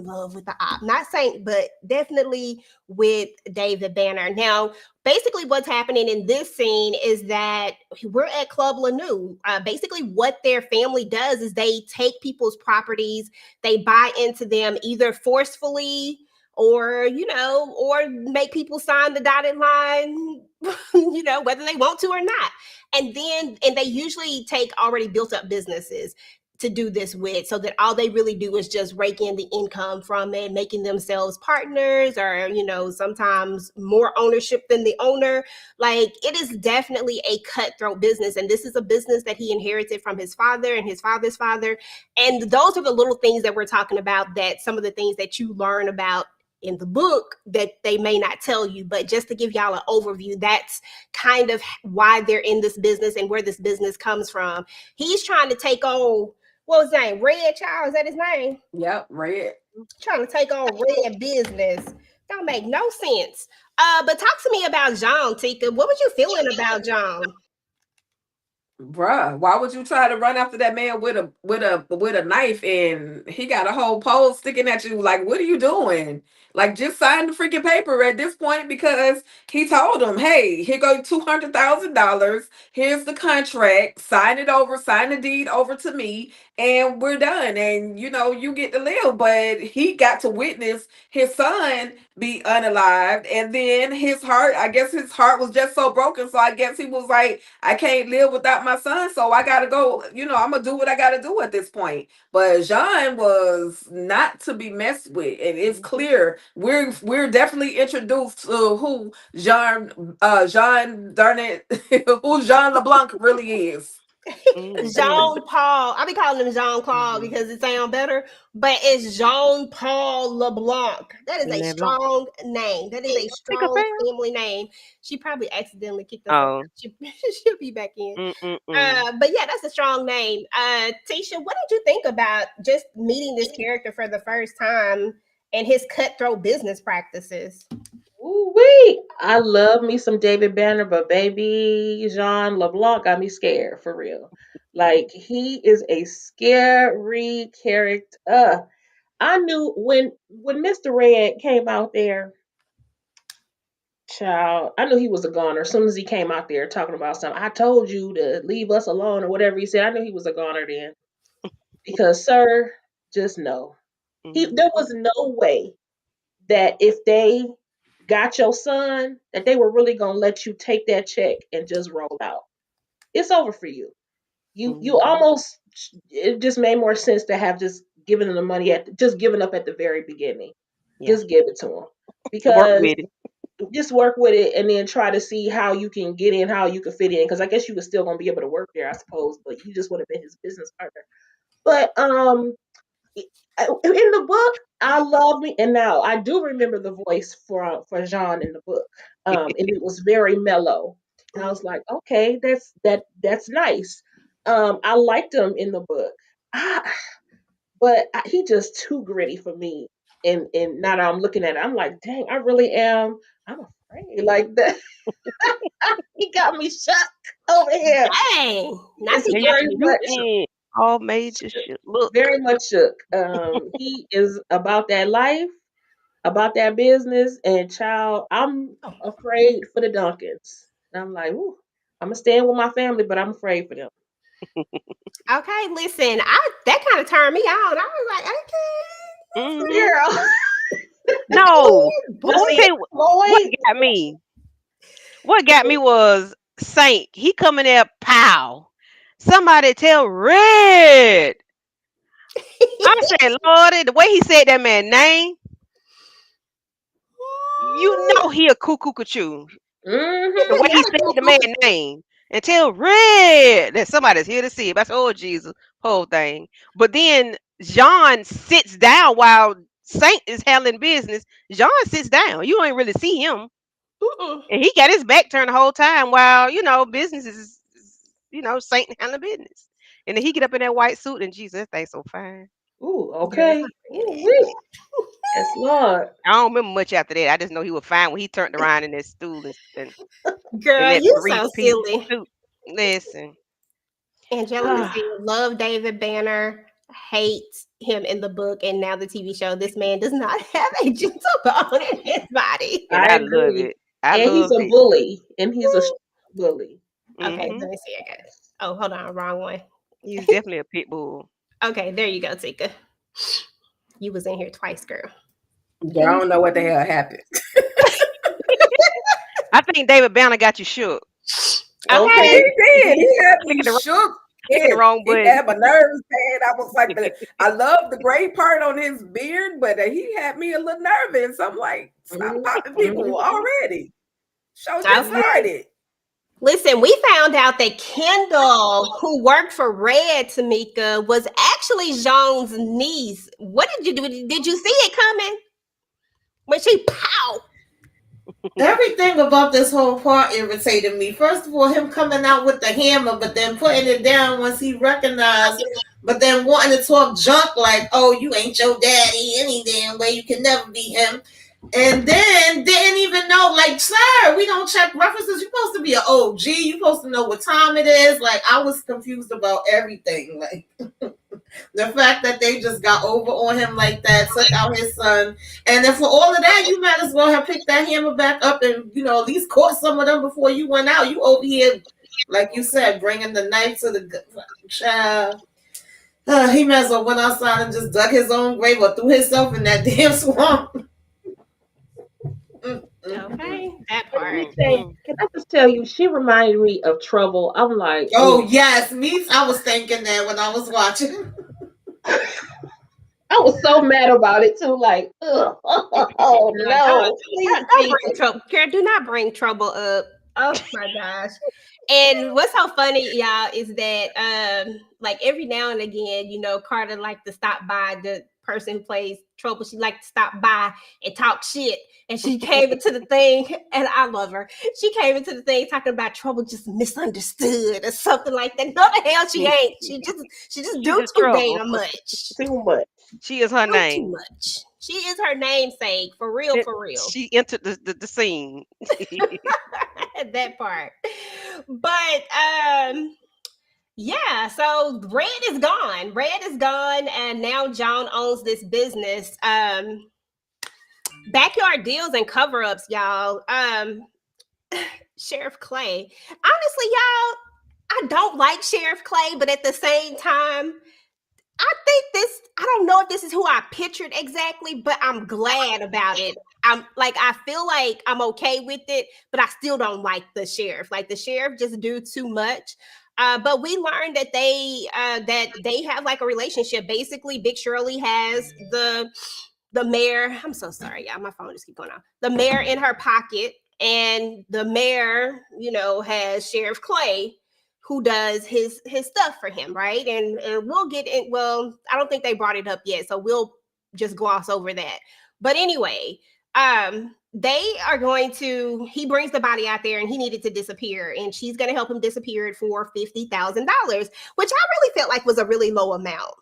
love with the op. Not saying, but definitely with David Banner. Now, basically, what's happening in this scene is that we're at Club Lanou. Basically, what their family does is they take people's properties, they buy into them either forcefully or or make people sign the dotted line, whether they want to or not. And they usually take already built up businesses to do this with, so that all they really do is just rake in the income from it, making themselves partners, or sometimes more ownership than the owner. Like, it is definitely a cutthroat business, and this is a business that he inherited from his father and his father's father. And those are the little things that we're talking about, that some of the things that you learn about in the book that they may not tell you. But just to give y'all an overview, that's kind of why they're in this business and where this business comes from. He's trying to take on, what was his name? Red Child, is that his name? Yep, red. Trying to take on Red business. Don't make no sense. But talk to me about John, Tika. What was you feeling about John? Bruh, why would you try to run after that man with a knife and he got a whole pole sticking at you? Like, what are you doing? Like, just sign the freaking paper at this point, because he told him, "Hey, here go $200,000. Here's the contract. Sign it over. Sign the deed over to me, and we're done. And you get to live." But he got to witness his son be unalived, and then I guess his heart was just so broken. So I guess he was like, I can't live without my son, so I gotta go. I'm gonna do what I gotta do at this point. But Jean was not to be messed with, and it's clear we're definitely introduced to who Jean Darnett, who Jean LeBlanc really is. Mhm. Jean Paul. I be calling him Jean Claude Mhm. because it sounds better, but it's Jean Paul LeBlanc. That is a Le Blanc. strong name. That is a Tika strong fam. family name. She probably accidentally kicked us out. Oh. She'll be back in. Mm-mm-mm. But yeah, that's a strong name. Tisha, what did you think about just meeting this character for the first time and his cutthroat business practices? Ooh wee! I love me some David Banner, but baby Jean LeBlanc got me scared for real. Like, he is a scary character. I knew when Mr. Red came out there, child, I knew he was a goner. As soon as he came out there talking about something, I told you to leave us alone or whatever he said. I knew he was a goner then. Because, sir, just know. Mhm. There was no way that if they got your son, that they were really gonna let you take that check and just roll out. It's over for you. You almost, it just made more sense to have just given them the money just giving up at the very beginning. Yeah. Just give it to them Work because with it. just work with it and then try to see how you can get in, how you can fit in. Because I guess you were still gonna be able to work there, I suppose, but you just would have been his business partner. But in the book, I love me, and now I do remember the voice for Jean in the book, and it was very mellow, and I was like, okay, that's nice. I liked him in the book, ah, but he just too gritty for me. And now that I'm looking at it, I'm like, dang, I really am. I'm afraid like that. He got me shook over here. Dang, not It's the They got very you. much shooting all major shook, shit. Look, very much shook. He is about that life, about that business, and child, I'm afraid for the Duncans. And I'm like, ooh, I'm gonna stand with my family, but I'm afraid for them. Okay, listen, that kind of turned me on. I was like, hmm Girl, no. But let me Jesse tell and you what Floyd. got me. What got me was Saint. He coming there, pow. Somebody tell Red. I said, Lordy, the way he said that man name, you know he a cuckoo cuckoo. The Mm-hmm. way he said the man's name. And tell Red that somebody's here to see him. I said, oh Jesus, whole thing. But then John sits down while Saint is handling business. John sits down. You ain't really see him. mm-mm. And he got his back turned the whole time while, business Saint handling business. And then he get up in that white suit and Jesus, that thing's so fine. Ooh, Girl, okay. Ooh, wee. Yes, Lord. I don't remember much after that. I just know he was fine when he turned around in that stool and girl, that you so three-piece silly. suit. Listen. Angelica said, love David Banner, hate him in the book, and now the TV show. This man does not have a gentle bone in his body. And I I love agree. it. I And he's loved a it. bully. And he's a bully. Okay, Hmm let me see. I got it. Oh, hold on, wrong one. He's definitely a pit bull. Okay, there you go, Tika. You was in here twice, girl. Girl, I don't know what the hell happened. I think David Banner got you shook. Okay. He Okay. did. He had me Clicking the, shook. clicking the It. wrong He button. had my nerves bad. I was like, I love the gray part on his beard, but he had me a little nervous. I'm like, stop popping people Mhm. already. Show just Okay. started. Listen, we found out that Kendall, who worked for Red Tamika, was actually Jean's niece. What did you do? Did you see it coming? When she pow. Everything about this whole part irritated me. First of all, him coming out with the hammer, but then putting it down once he recognized, but then wanting to talk junk like, oh, you ain't your daddy any damn way. You can never be him. And then didn't even know, like, sir, we don't check references. You're supposed to be an OG. You're supposed to know what time it is. Like, I was confused about everything. Like, the fact that they just got over on him like that, took out his son. And then for all of that, you might as well have picked that hammer back up and, at least caught some of them before you went out. You over here, like you said, bringing the knife to the child. He might as well went outside and just dug his own grave or threw himself in that damn swamp. Okay, that Let part. me say, can I just tell you, she reminded me of Trouble. I'm like, Oh, oh, yes. Me, I was thinking that when I was watching. I was so mad about it too. Like, ugh, oh No, no, please, don't bring Jesus. trouble. Kara, do not bring trouble up. Oh my gosh. And what's so funny, y'all, is that like every now and again, Carter like to stop by the person who plays Trouble. She like to stop by and talk shit. And she came into the thing, and I love her. She came into the thing talking about Trouble just misunderstood or something like that. No, the hell she ain't. She just She's do just too trouble. damn much. Too much. She is her Do too name. much. She is her namesake, for real, That- for real. She entered the scene. That part. But yeah, so Red is gone. Red is gone, and now John owns this business. Backyard deals and cover-ups, y'all. Sheriff Clay. Honestly, y'all, I don't like Sheriff Clay, but at the same time, I don't know if this is who I pictured exactly, but I'm glad about it. I feel like I'm okay with it, but I still don't like the sheriff. Like the sheriff just do too much. But we learned that they have like a relationship. Basically, Big Shirley has the mayor. I'm so sorry, y'all. My phone just keep going off. The mayor in her pocket, and the mayor, has Sheriff Clay, who does his stuff for him, right? And we'll get it. Well, I don't think they brought it up yet, so we'll just gloss over that. But anyway, they are going to. He brings the body out there, and he needed to disappear, and she's going to help him disappear it for $50,000, which I really felt like was a really low amount.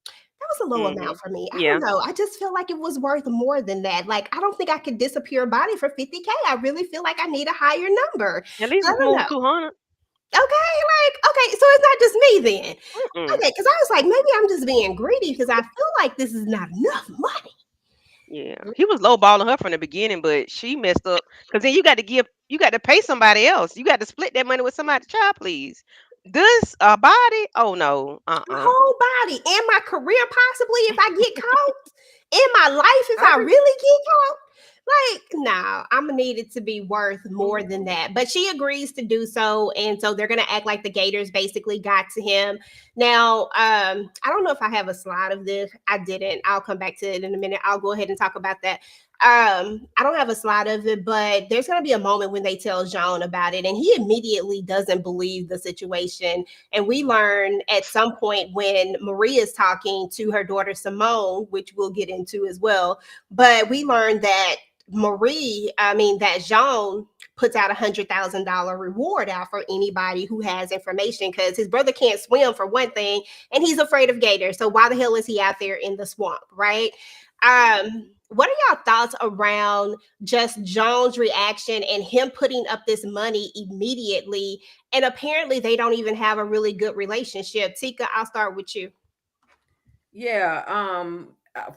That was a low amount for me. I Yeah. don't know. I just feel like it was worth more than that. Like, I don't think I could disappear a body for $50K. I really feel like I need a higher number. At least I it's don't more know. 200. Okay, so it's not just me then. Mm-mm. Okay, because I was like, maybe I'm just being greedy because I feel like this is not enough money. Yeah, he was lowballing her from the beginning, but she messed up because then you got to pay somebody else. You got to split that money with somebody. Child, please. This body? Oh no. My whole body and my career, possibly, if I get caught in my life, if I really get caught. Like, no, I'm gonna need it to be worth more than that. But she agrees to do so, and so they're gonna act like the Gators basically got to him. Now, I don't know if I have a slide of this. I didn't. I'll come back to it in a minute. I'll go ahead and talk about that. I don't have a slide of it, but there's gonna be a moment when they tell Jean about it, and he immediately doesn't believe the situation. And we learn at some point when Marie is talking to her daughter Simone, which we'll get into as well. But we learned that that Jean puts out $100,000 reward out for anybody who has information, because his brother can't swim for one thing, and he's afraid of gators. So why the hell is he out there in the swamp, right? What are y'all thoughts around just Jean's reaction and him putting up this money immediately? And apparently they don't even have a really good relationship. Tika, I'll start with you. Yeah.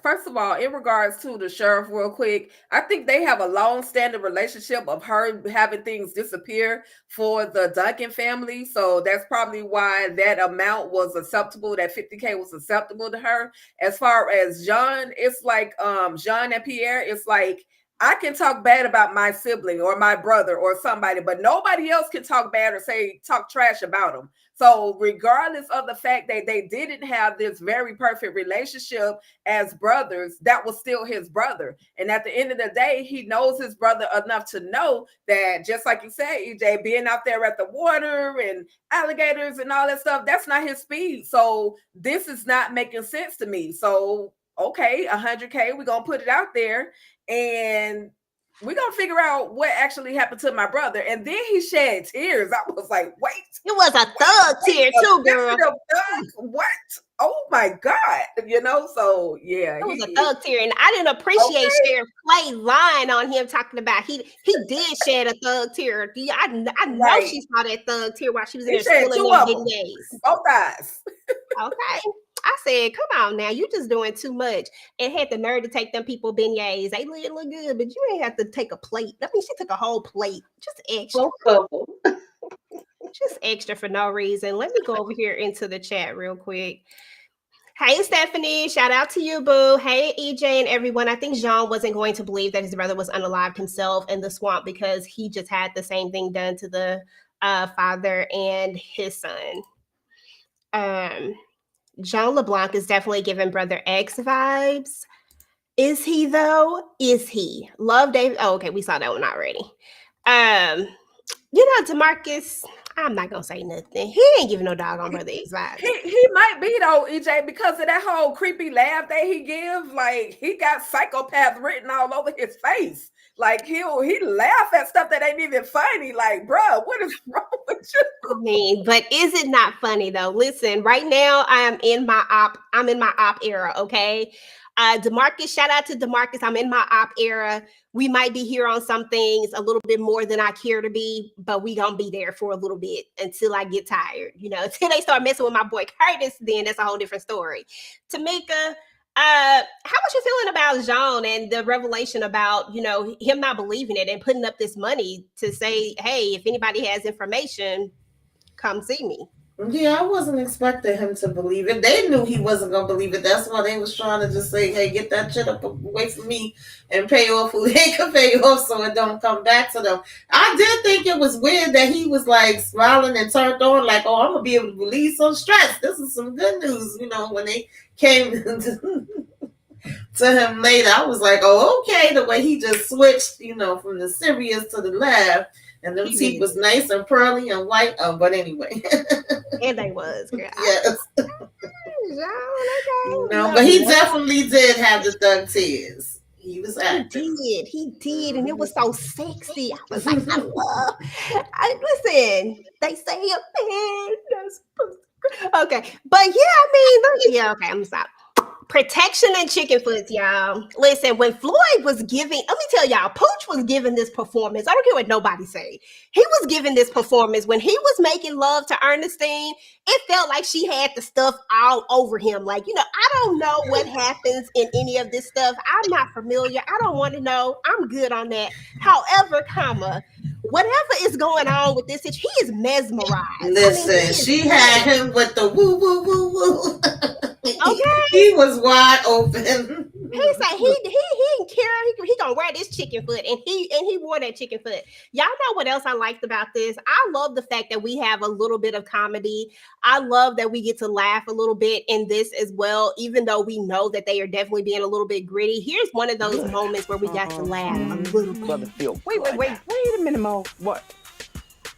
First of all, in regards to the sheriff, real quick, I think they have a long-standing relationship of her having things disappear for the Duncan family. So that's probably why that amount was acceptable. That 50K was acceptable to her. As far as Jean, it's like Jean and Pierre, it's like, I can talk bad about my sibling or my brother or somebody, but nobody else can talk bad or talk trash about them. So regardless of the fact that they didn't have this very perfect relationship as brothers, that was still his brother. And at the end of the day, he knows his brother enough to know that, just like you said, EJ, being out there at the water and alligators and all that stuff, that's not his speed. So this is not making sense to me. So, okay, 100K, we're going to put it out there and we're going to figure out what actually happened to my brother. And then he shed tears. I was like, wait. It was a thug tear too, girl. What? Oh my God. So yeah. It was a thug tear. And I didn't appreciate Sheriff Clay lying on him, talking about he did shed a thug tear. I know she saw that thug tear while she was in there spilling them beignets. Both eyes. Okay. I said, come on now, you just doing too much. And had the nerve to take them people beignets. They look good, but you ain't have to take a plate. I mean, she took a whole plate. Just extra. Just extra for no reason. Let me go over here into the chat real quick. Hey, Stephanie. Shout out to you, boo. Hey, EJ and everyone. I think Jean wasn't going to believe that his brother was unalived himself in the swamp because he just had the same thing done to the father and his son. Jean LeBlanc is definitely giving Brother X vibes. Is he though? Is he? Love David. Oh, okay. We saw that one already. DeMarcus, I'm not gonna say nothing. He ain't giving no dog on Brother X vibes. He might be though, EJ, because of that whole creepy laugh that he gives. Like, he got psychopath written all over his face. Like, he laugh at stuff that ain't even funny. Like, bro, what is wrong with you? I mean, but is it not funny though? Listen, right now I'm in my op era, okay? DeMarcus, shout out to DeMarcus. I'm in my op era. We might be here on some things a little bit more than I care to be, but we gonna be there for a little bit until I get tired, until they start messing with my boy Curtis, then that's a whole different story. Tamika, how was you feeling about Jean and the revelation about, him not believing it and putting up this money to say, hey, if anybody has information, come see me? Yeah, I wasn't expecting him to believe it. They knew he wasn't gonna believe it. That's why they was trying to just say, "Hey, get that shit up away from me and pay off who they can pay off, so it don't come back to them." I did think it was weird that he was like smiling and turned on, like, "Oh, I'm gonna be able to release some stress. This is some good news." When they came to him later, I was like, "Oh, okay." The way he just switched, from the serious to the laugh, and them He teeth really was did. nice and pearly and white. But anyway. And they was, girl. Yes. Okay. No, Love but he it. definitely did have the thug tears. He was He active. did. He did. And it was so sexy. I was like, I Mhm. love. Listen, they say a man that's okay. But yeah, I mean, yeah, okay, I'm sorry. Protection and chicken foots, y'all. Listen, when Floyd was giving, let me tell y'all, Pooch was giving this performance. I don't care what nobody say. He was giving this performance when he was making love to Ernestine. It felt like she had the stuff all over him. Like, I don't know what happens in any of this stuff. I'm not familiar. I don't want to know. I'm good on that. However, whatever is going on with this, he is mesmerized. I mean, Listen, he is she had so him with the woo woo woo woo. okay. He was wide open. He said he didn't care. He gonna wear this chicken foot, and he wore that chicken foot. Y'all know what else I liked about this? I love the fact that we have a little bit of comedy. I love that we get to laugh a little bit in this as well, even though we know that they are definitely being a little bit gritty. Here's one of those moments where we got to laugh a little bit. Wait a minute, Mo. What?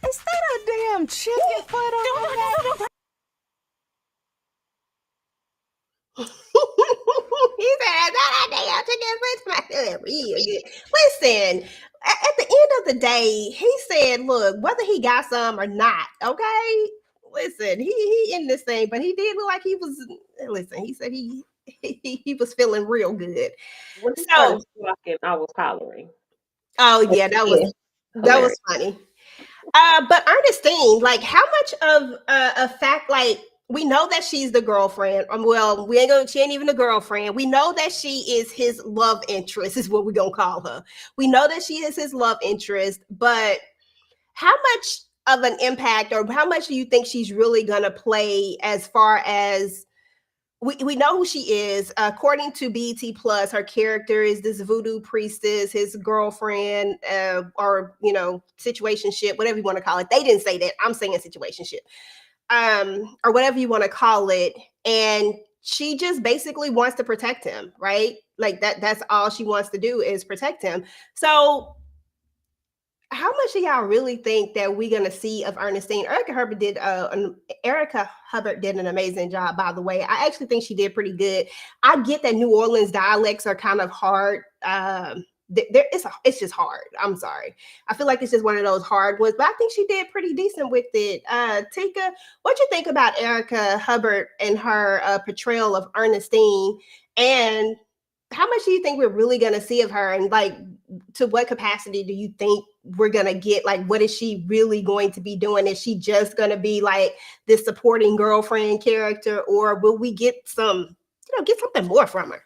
Is that a damn chicken foot over there? He said, "That damn chicken foot real good." Listen, at the end of the day, he said, "Look, whether he got some or not, okay." Listen, he in this thing, but he did look like he was. Listen, he said he was feeling real good. When he So, started squawking, I was hollering. oh yeah, Yeah, that was hilarious. funny. But Ernestine, like, how much of a fact, like, we know that she's the girlfriend. Well, she ain't even a girlfriend. We know that she is his love interest, is what we're gonna call her. We know that she is his love interest, but how much of an impact, or how much do you think she's really gonna play, as far as we know who she is. According to BT Plus, her character is this voodoo priestess, his girlfriend, or situationship, whatever you want to call it. They didn't say that. I'm saying situationship, or whatever you want to call it. And she just basically wants to protect him, right? Like that's all she wants to do is protect him. So how much do y'all really think that we're gonna see of Ernestine? Erica Hubbard did an amazing job, by the way. I actually think she did pretty good. I get that New Orleans dialects are kind of hard. It's just hard. I'm sorry. I feel like it's just one of those hard ones, but I think she did pretty decent with it. Tika, what you think about Erica Hubbard and her portrayal of Ernestine, and how much do you think we're really going to see of her, and like, to what capacity do you think we're going to get? Like, what is she really going to be doing? Is she just going to be like this supporting girlfriend character, or will we get get something more from her?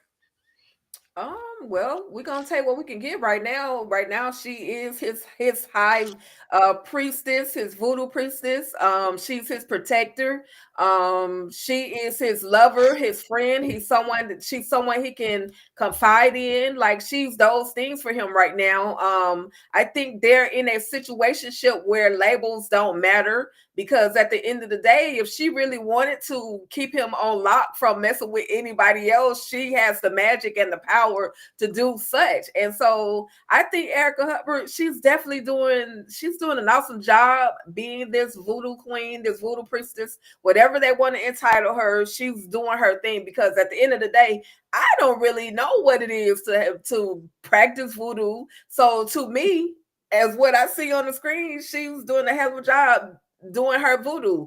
Well, we're gonna take what we can get right now. Right now, she is his high priestess, his voodoo priestess. She's his protector. She is his lover, his friend. She's someone he can confide in. Like, she's those things for him right now. I think they're in a situationship where labels don't matter, because at the end of the day, if she really wanted to keep him on lock from messing with anybody else, she has the magic and the power to do such. And so I think Erica Hubbard, she's doing an awesome job being this voodoo queen, this voodoo priestess, whatever they want to entitle her. She's doing her thing, because at the end of the day, I don't really know what it is to practice voodoo. So to me, as what I see on the screen, she's doing a hell of a job doing her voodoo.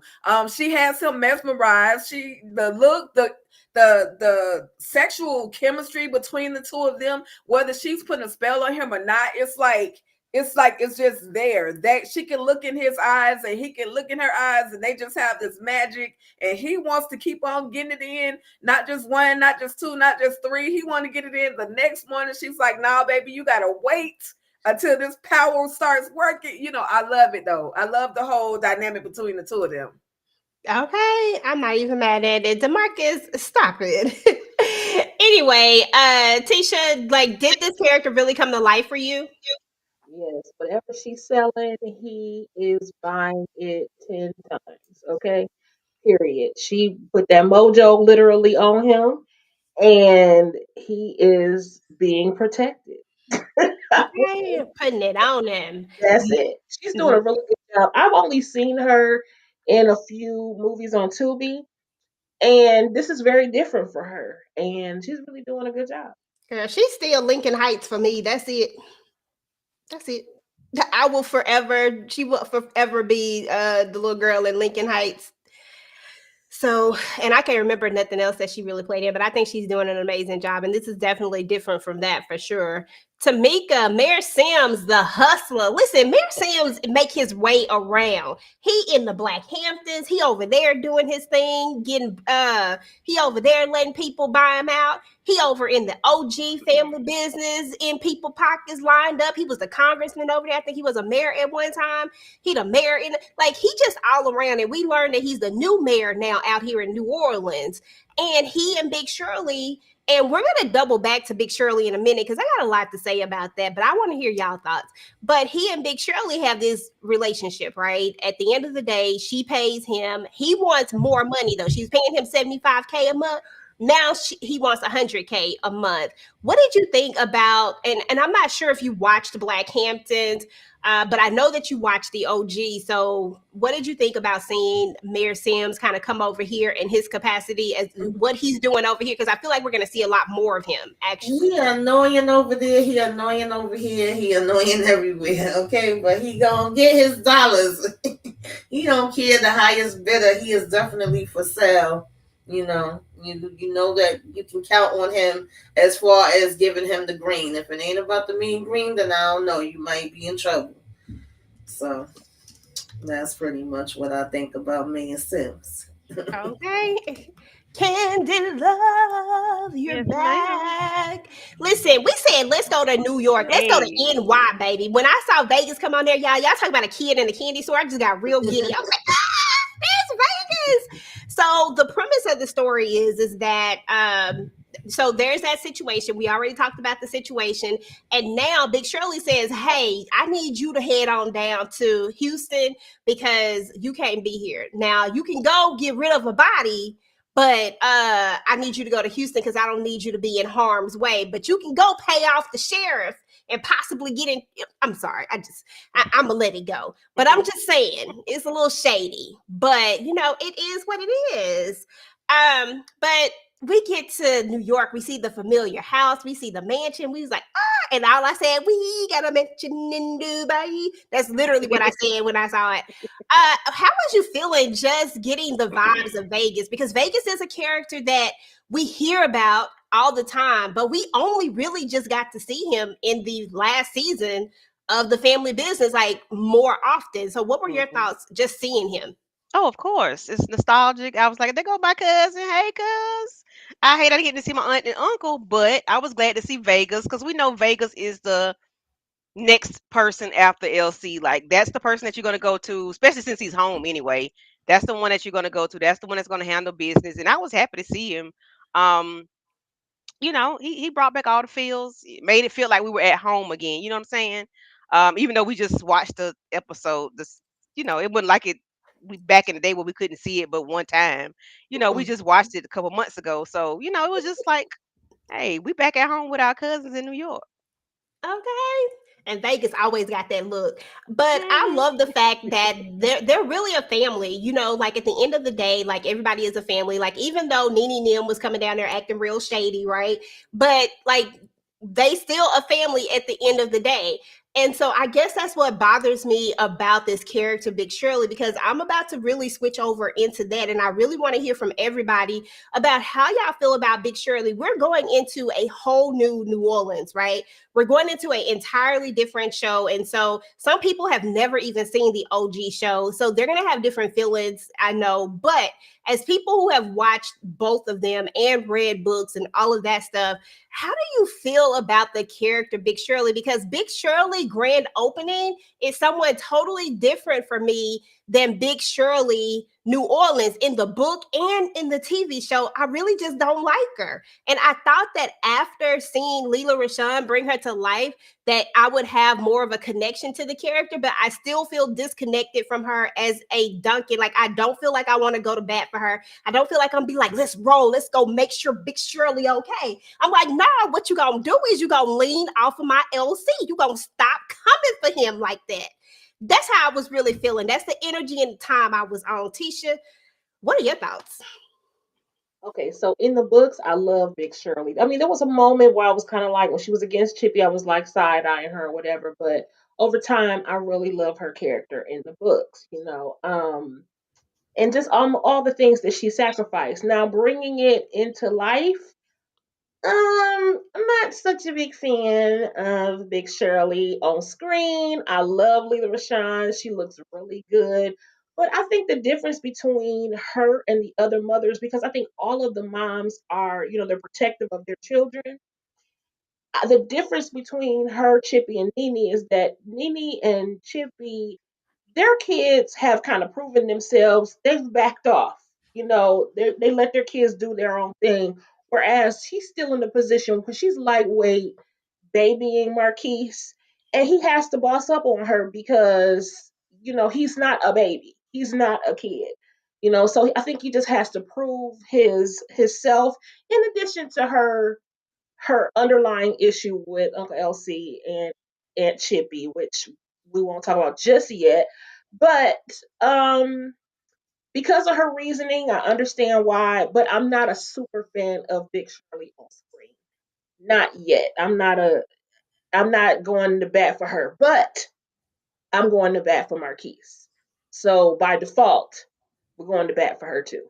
She has him mesmerized. The look, the sexual chemistry between the two of them, whether she's putting a spell on him or not, it's just there. That she can look in his eyes and he can look in her eyes, and they just have this magic. And he wants to keep on getting it in, not just one, not just two, not just three. He want to get it in the next one, and she's like, "Nah, baby, you gotta wait until this power starts working." I love it though. I love the whole dynamic between the two of them. Okay, I'm not even mad at it. DeMarcus, stop it. Anyway, Tisha, like, did this character really come to life for you? Yes, whatever she's selling, he is buying it 10 times. Okay, period. She put that mojo literally on him, and he is being protected. Okay, putting it on him. That's it. She's doing a really good job. I've only seen her in a few movies on Tubi, and this is very different for her, and she's really doing a good job. Girl, she's still Lincoln Heights for me. That's it. That's it. I will forever. She will forever be the little girl in Lincoln Heights. So, and I can't remember nothing else that she really played in, but I think she's doing an amazing job. And this is definitely different from that for sure. Tamika, Mayor Sims, the hustler. Listen, Mayor Sims make his way around. He in the Black Hamptons. He over there doing his thing, getting he over there letting people buy him out. He over in the OG family business, in people pockets lined up. He was the congressman over there. I think he was a mayor at one time. He the mayor in like he just all around. And we learned that he's the new mayor now out here in New Orleans. And he and Big Shirley, and we're going to double back to Big Shirley in a minute because I got a lot to say about that, but I want to hear y'all thoughts. But he and Big Shirley have this relationship, right? At the end of the day, she pays him. He wants more money, though. She's paying him $75K a month. Now he wants $100K a month. What did you think about, and I'm not sure if you watched Black Hamptons, but I know that you watched the OG. So, what did you think about seeing Mayor Sims kind of come over here in his capacity as what he's doing over here? Because I feel like we're going to see a lot more of him. Actually, He annoying over there. He annoying over here. He annoying everywhere. Okay, but he gonna get his dollars. He don't care the highest bidder. He is definitely for sale. You know that you can count on him as far as giving him the green. If it ain't about the mean green, then I don't know. You might be in trouble. So that's pretty much what I think about me and Sims. okay. Candy Love, you're Yes, ma'am. back. Listen, we said let's go to New York. Let's go to Hey. NY, baby. When I saw Vegas come on there, y'all talking about a kid in a candy store. I just got real giddy. I was like, there's Vegas. So the premise of the story is that so there's that situation. We already talked about the situation. And now Big Shirley says, hey, I need you to head on down to Houston because you can't be here. Now you can go get rid of a body, but I need you to go to Houston because I don't need you to be in harm's way. But you can go pay off the sheriff and possibly get in. I'm sorry. I'm gonna let it go. But I'm just saying it's a little shady. But it is what it is. But we get to New York, we see the familiar house, we see the mansion. We was like, and all I said, we got a mansion in Dubai. That's literally what I said when I saw it. How was you feeling just getting the vibes of Vegas? Because Vegas is a character that we hear about all the time, but we only really just got to see him in the last season of the family business, like more often. So what were your thoughts just seeing him? Oh, of course. It's nostalgic. I was like, there go my cousin. Hey, cuz. I hate I didn't get to see my aunt and uncle, but I was glad to see Vegas because we know Vegas is the next person after LC. Like, that's the person that you're going to go to, especially since he's home anyway. That's the one that you're going to go to. That's the one that's going to handle business. And I was happy to see him. Um, he brought back all the feels, made it feel like we were at home again. You know what I'm saying? Even though we just watched the episode, it wasn't like it. We back in the day where we couldn't see it, but one time, we just watched it a couple months ago. So it was just like, hey, we back at home with our cousins in New York. Okay. And Vegas always got that look. But I Hmm. love the fact that they're really a family. Like at the end of the day, like everybody is a family. Like even though Nene Nim was coming down there acting real shady, right? But like they still a family at the end of the day. And so I guess that's what bothers me about this character, Big Shirley, because I'm about to really switch over into that. And I really want to hear from everybody about how y'all feel about Big Shirley. We're going into a whole new New Orleans, right? We're going into an entirely different show. And so some people have never even seen the OG show. So they're going to have different feelings, I know. But as people who have watched both of them and read books and all of that stuff, how do you feel about the character Big Shirley? Because Big Shirley grand opening is somewhat totally different for me than Big Shirley New Orleans in the book and in the TV show, I really just don't like her. And I thought that after seeing Leela Rashawn bring her to life, that I would have more of a connection to the character, but I still feel disconnected from her as a Duncan. Like, I don't feel like I want to go to bat for her. I don't feel like I'm be like, let's roll, let's go make sure Big Shirley okay. I'm like, nah, what you gonna do is you gonna lean off of my LC. You gonna stop coming for him like that. That's how I was really feeling. That's the energy and the time I was on. Tisha, what are your thoughts? Okay, so in the books, I love Big Shirley. I mean, there was a moment where I was kind of like, when she was against Chippy, I was like side eyeing her or whatever. But over time, I really love her character in the books, and just all the things that she sacrificed. Now, bringing it into life, I'm not such a big fan of Big Shirley on screen. I love Leela Rashawn. She looks really good. But I think the difference between her and the other mothers, because I think all of the moms are, they're protective of their children. The difference between her, Chippy, and Nene is that Nene and Chippy, their kids have kind of proven themselves. They've backed off. They let their kids do their own thing. Whereas she's still in the position because she's lightweight, babying Marquise, and he has to boss up on her because he's not a baby. He's not a kid. So I think he just has to prove his self. In addition to her underlying issue with Uncle LC and Aunt Chippy, which we won't talk about just yet. But because of her reasoning, I understand why. But I'm not a super fan of Big Shirley on screen. Not yet. I'm not going to bat for her, but I'm going to bat for Marquise. So by default, we're going to bat for her too.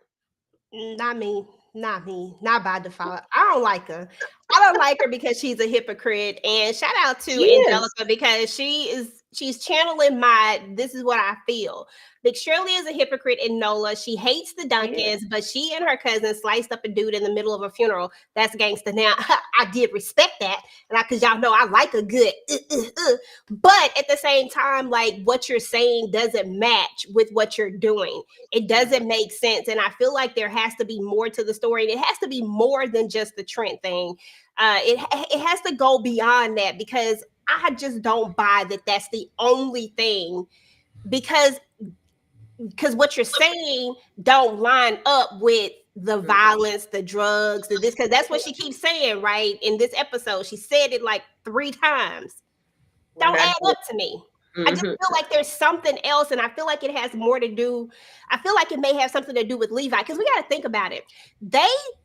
Not me. Not me. Not by default. I don't like her. I don't like her because she's a hypocrite. And shout out to She is. Angelica because she's channeling my this is what I feel. Big Shirley is a hypocrite in NOLA. She hates the She is. Duncans, but she and her cousin sliced up a dude in the middle of a funeral. That's gangster. Now I did respect that, and because y'all know I like a good, but at the same time, like what you're saying doesn't match with what you're doing. It doesn't make sense, and I feel like there has to be more to the story, and it has to be more than just the Trent thing. It has to go beyond that because I just don't buy that that's the only thing because what you're saying don't line up with the violence, the drugs, the this, because that's what she keeps saying, right? In this episode, she said it like 3 times. We're Don't not add up to me. I just good. feel like there's something else, and I feel like it has more to do. I feel like it may have something to do with Levi because we got to think about it.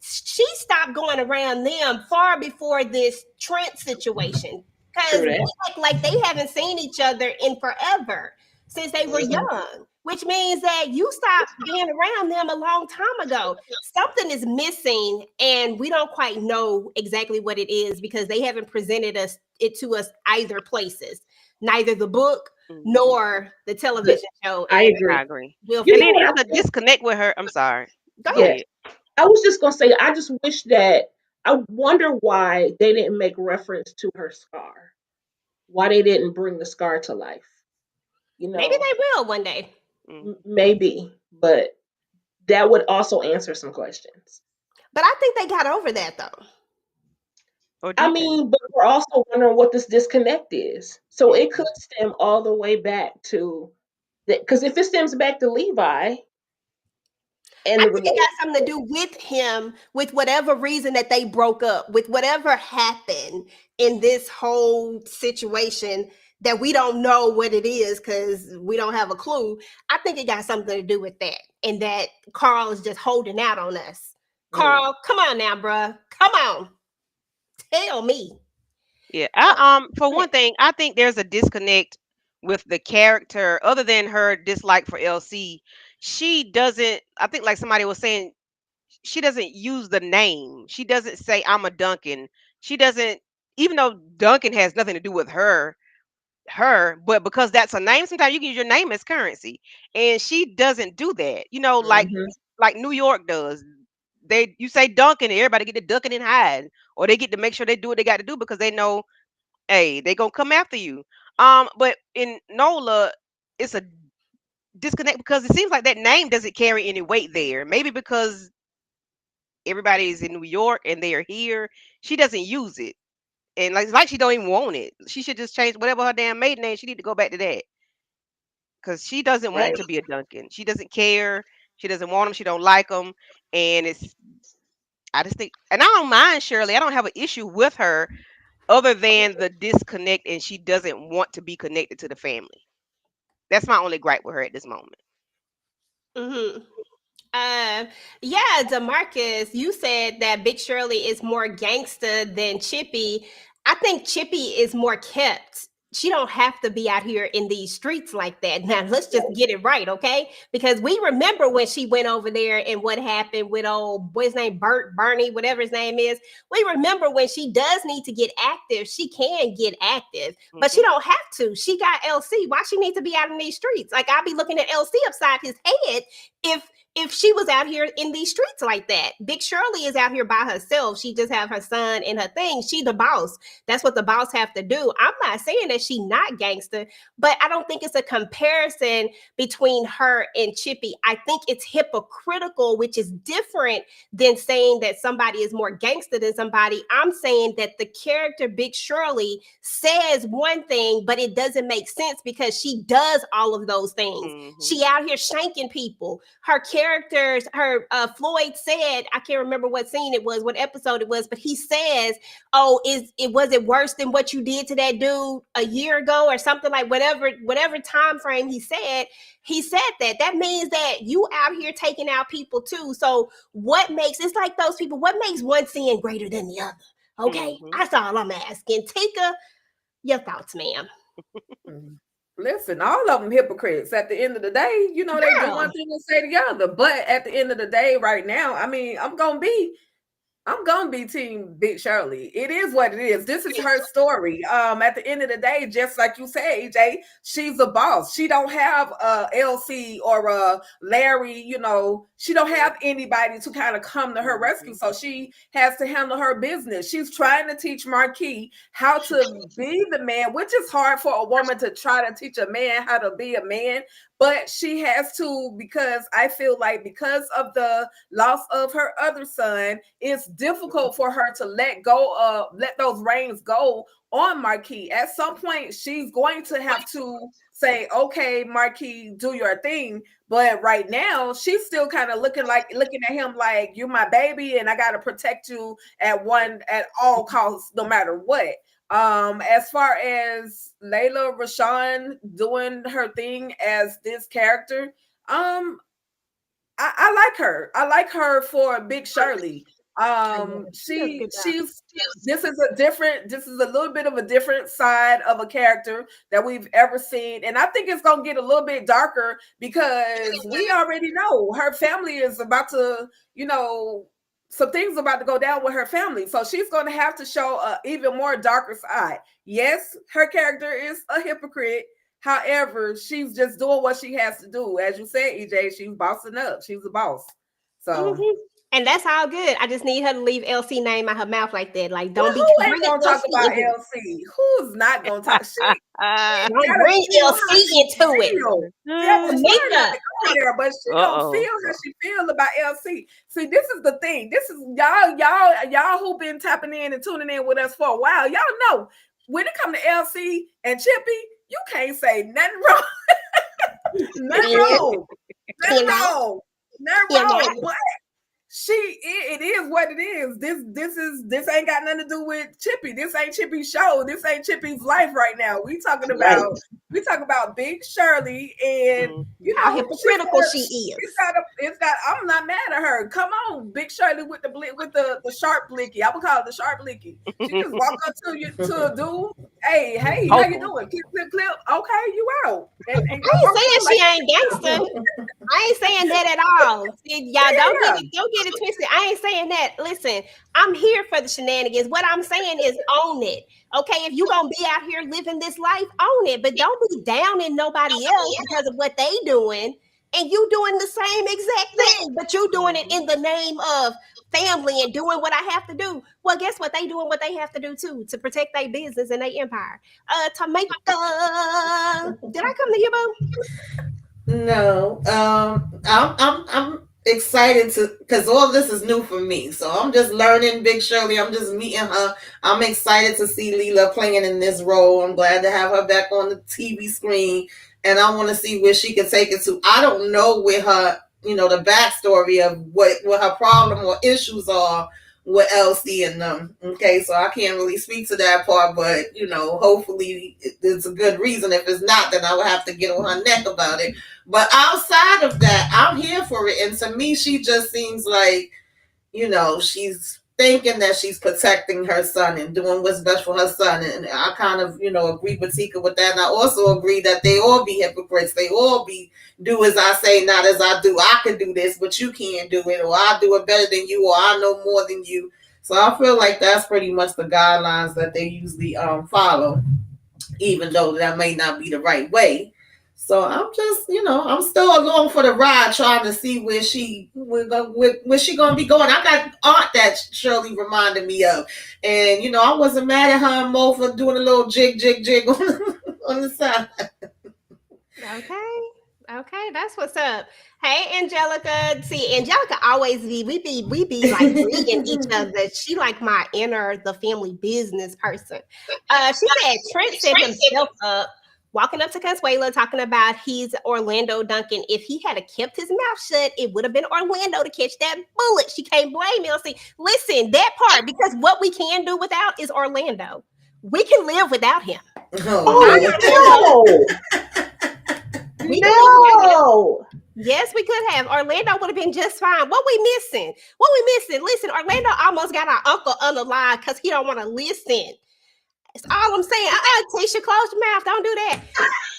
She stopped going around them far before this Trent situation because True they that. act like they haven't seen each other in forever since they were Mhm. young, which means that you stopped being around them a long time ago. Something is missing, and we don't quite know exactly what it is because they haven't presented it to us either places, neither the book Mhm. nor the But television show. I And agree. I agree. we'll You And know then figure what it I it's a think? disconnect with her. I'm sorry. out. Go Go Yeah, ahead. ahead. I was just gonna say. I just wish that I wonder why they didn't make reference to her scar. Why they didn't bring the scar to life. You Maybe know, they will one day. Mhm. maybe, but that would also answer some questions. But I think they got over that though. Or I did they? mean, but we're also wondering what this disconnect is. So it could Mhm. stem all the way back to that. Because if it stems back to Levi and I the think it got relationship, something to do with him, with whatever reason that they broke up, with whatever happened in this whole situation that we don't know what it is because we don't have a clue. I think it got something to do with that, and that Carl is just holding out on us. mm, Carl, come on now, bruh. Come on. Tell me. Yeah. So, For yeah. one thing, I think there's a disconnect with the character. Other than her dislike for LC, she doesn't. I think, like somebody was saying, she doesn't use the name. She doesn't say I'm a Duncan. She doesn't, even though Duncan has nothing to do with her, but because that's a name, sometimes you can use your name as currency. And she doesn't do that. mhm. Like New York does. You say Duncan, and everybody get to ducking and hide. Or they get to make sure they do what they got to do because they know, hey, they gonna come after you. But in NOLA, it's a disconnect because it seems like that name doesn't carry any weight there. Maybe because everybody is in New York and they are here, she doesn't use it. And like she don't even want it. She should just change whatever her damn maiden name. She need to go back to that because she doesn't want Right. to be a Duncan. She doesn't care. She doesn't want them. She don't like them. And it's I just think, and I don't mind Shirley. I don't have an issue with her other than the disconnect, and she doesn't want to be connected to the family. That's my only gripe with her at this moment. Mm-hmm. Yeah, Demarcus, you said that Big Shirley is more gangster than Chippy. I think Chippy is more kept. She don't have to be out here in these streets like that. Now let's just get it right, okay? Because we remember when she went over there and what happened with old what's his name, Bernie, whatever his name is. We remember when she does need to get active, she can get active, but she don't have to. She got LC. Why she need to be out in these streets? Like I'll be looking at LC upside his head if she was out here in these streets like that. Big Shirley is out here by herself. She just have her son and her thing. She the boss. That's what the boss have to do. I'm not saying that she not gangster, but I don't think it's a comparison between her and Chippy. I think it's hypocritical, which is different than saying that somebody is more gangster than somebody. I'm saying that the character Big Shirley says one thing, but it doesn't make sense because she does all of those things. She out here shanking people. Her characters, Floyd said, I can't remember what scene it was, what episode it was, but he says, "Oh, was it worse than what you did to that dude a year ago or something like whatever time frame he said." He said that. That means that you out here taking out people too. So what makes it's like those people? What makes one sin greater than the other? Okay, that's all I'm asking. Tika, your thoughts, ma'am. Listen, all of them hypocrites. At the end of the day, you know, they do one thing and say the other. But at the end of the day, right now, I mean, I'm gonna be team Big Shirley. It is what it is. This is her story. At the end of the day, just like you said, AJ, she's a boss. She don't have LC or Larry, you know, she don't have anybody to kind of come to her rescue. So she has to handle her business. She's trying to teach Marquis how to be the man, which is hard for a woman to try to teach a man how to be a man. But she has to, because I feel like because of the loss of her other son, it's difficult for her to let those reins go on Marquis. At some point, she's going to have to say, "Okay, Marquis, do your thing." But right now, she's still kind of looking at him like, "You're my baby, and I got to protect you at all costs, no matter what." As far as Layla Rashawn doing her thing as this character, I like her. I like her for Big Shirley. She's this is a little bit of a different side of a character that we've ever seen. And I think it's gonna get a little bit darker because we already know her family is about to, you know, some things about to go down with her family. So she's going to have to show a even more darker side. Yes, her character is a hypocrite. However, she's just doing what she has to do. As you said, EJ, she's bossing up. She's a boss. So And that's all good. I just need her to leave LC name out her mouth like that. Like, don't who ain't gonna talk about LC? Who's not gonna talk? Don't bring LC into it. But she gonna feel how she feel about LC. See, this is the thing. This is y'all who been tapping in and tuning in with us for a while. Y'all know when it come to LC and Chippy, you can't say nothing wrong. Nothing wrong. Nothing wrong. Nothing wrong. But it is what it is. This ain't got nothing to do with Chippy. This ain't Chippy's show. This ain't Chippy's life right now. We talking about Big Shirley, and you know how hypocritical she is. It's got. I'm not mad at her. Come on, Big Shirley with the sharp blicky. I would call it the sharp blicky. She just walk up to a dude. Hey, how you doing? Clip. Okay, you out. I ain't saying she ain't gangster. I ain't saying that at all. See, y'all don't get it twisted. I ain't saying that. Listen, I'm here for the shenanigans. What I'm saying is own it. Okay, if you gonna be out here living this life, own it. But don't be downing nobody else because of what they doing, and you doing the same exact thing, but you doing it in the name of family and doing what I have to do. Well, guess what? They doing what they have to do too to protect their business and their empire. Tomato. Did I come to you, boo? No, I'm excited to because all this is new for me. So I'm just learning Big Shirley. I'm just meeting her. I'm excited to see Leela playing in this role. I'm glad to have her back on the TV screen, and I want to see where she can take it to. I don't know where her, the backstory of what her problem or issues are with Elsie and them. Okay, so I can't really speak to that part, but hopefully it's a good reason. If it's not, then I will have to get on her neck about it. But outside of that, I'm here for it. And to me, she just seems like, she's thinking that she's protecting her son and doing what's best for her son. And I kind of, agree with Tika with that. And I also agree that they all be hypocrites. They all be do as I say, not as I do. I could do this, but you can't do it. Or I do it better than you, or I know more than you. So I feel like that's pretty much the guidelines that they usually follow, even though that may not be the right way. So I'm just, I'm still along for the ride, trying to see where she gonna be going. I got aunt that Shirley reminded me of, and I wasn't mad at her and Mo for doing a little jig, jig, jig on the side. Okay. Okay, that's what's up. Hey, Angelica. See, Angelica always we be like reading each other. She like my inner the family business person. She said Trent set himself up, walking up to Consuela, talking about he's Orlando Duncan. If he had kept his mouth shut, it would have been Orlando to catch that bullet. She can't blame Elsie. Listen, that part, because what we can do without is Orlando. We can live without him. Oh, Oh We can live without him. no! Yes, we could have. Orlando would have been just fine. What we missing? What we missing? Listen, Orlando almost got our uncle unalive because he don't want to listen. That's all I'm saying. Tisha, close your mouth. Don't do that.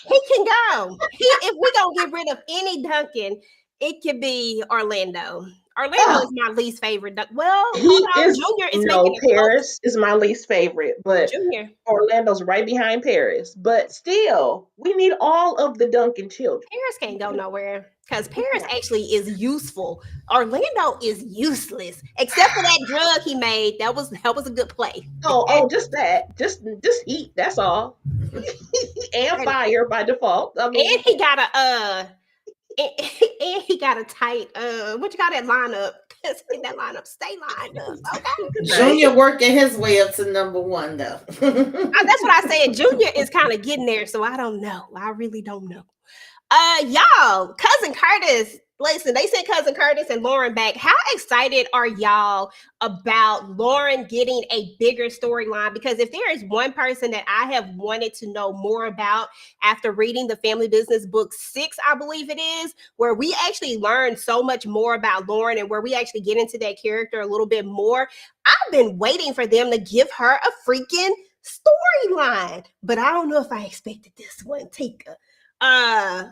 He can go. If we gonna get rid of any Duncan, it could be Orlando. Orlando is my least favorite. Well, hold He on. is Junior is making no it close. Paris is my least favorite, but Junior. Orlando's right behind Paris. But still, we need all of the Duncan children. Paris can't go nowhere because Paris actually is useful. Orlando is useless, except for that drug he made. That was a good play. Oh, just that. Just eat. That's all. And And, fire by default. I mean, and he got and, and he got a tight what you call that lineup? In that lineup, stay lined up. Okay. Junior working his way up to number one, though. That's what I said. Junior is kind of getting there, so I don't know. I really don't know. Y'all, cousin Curtis. Listen, they sent cousin Curtis and Lauren back. How excited are y'all about Lauren getting a bigger storyline? Because if there is one person that I have wanted to know more about after reading the Family Business book 6, I believe it is, where we actually learn so much more about Lauren and where we actually get into that character a little bit more. I've been waiting for them to give her a freaking storyline, but I don't know if I expected this one, Tika.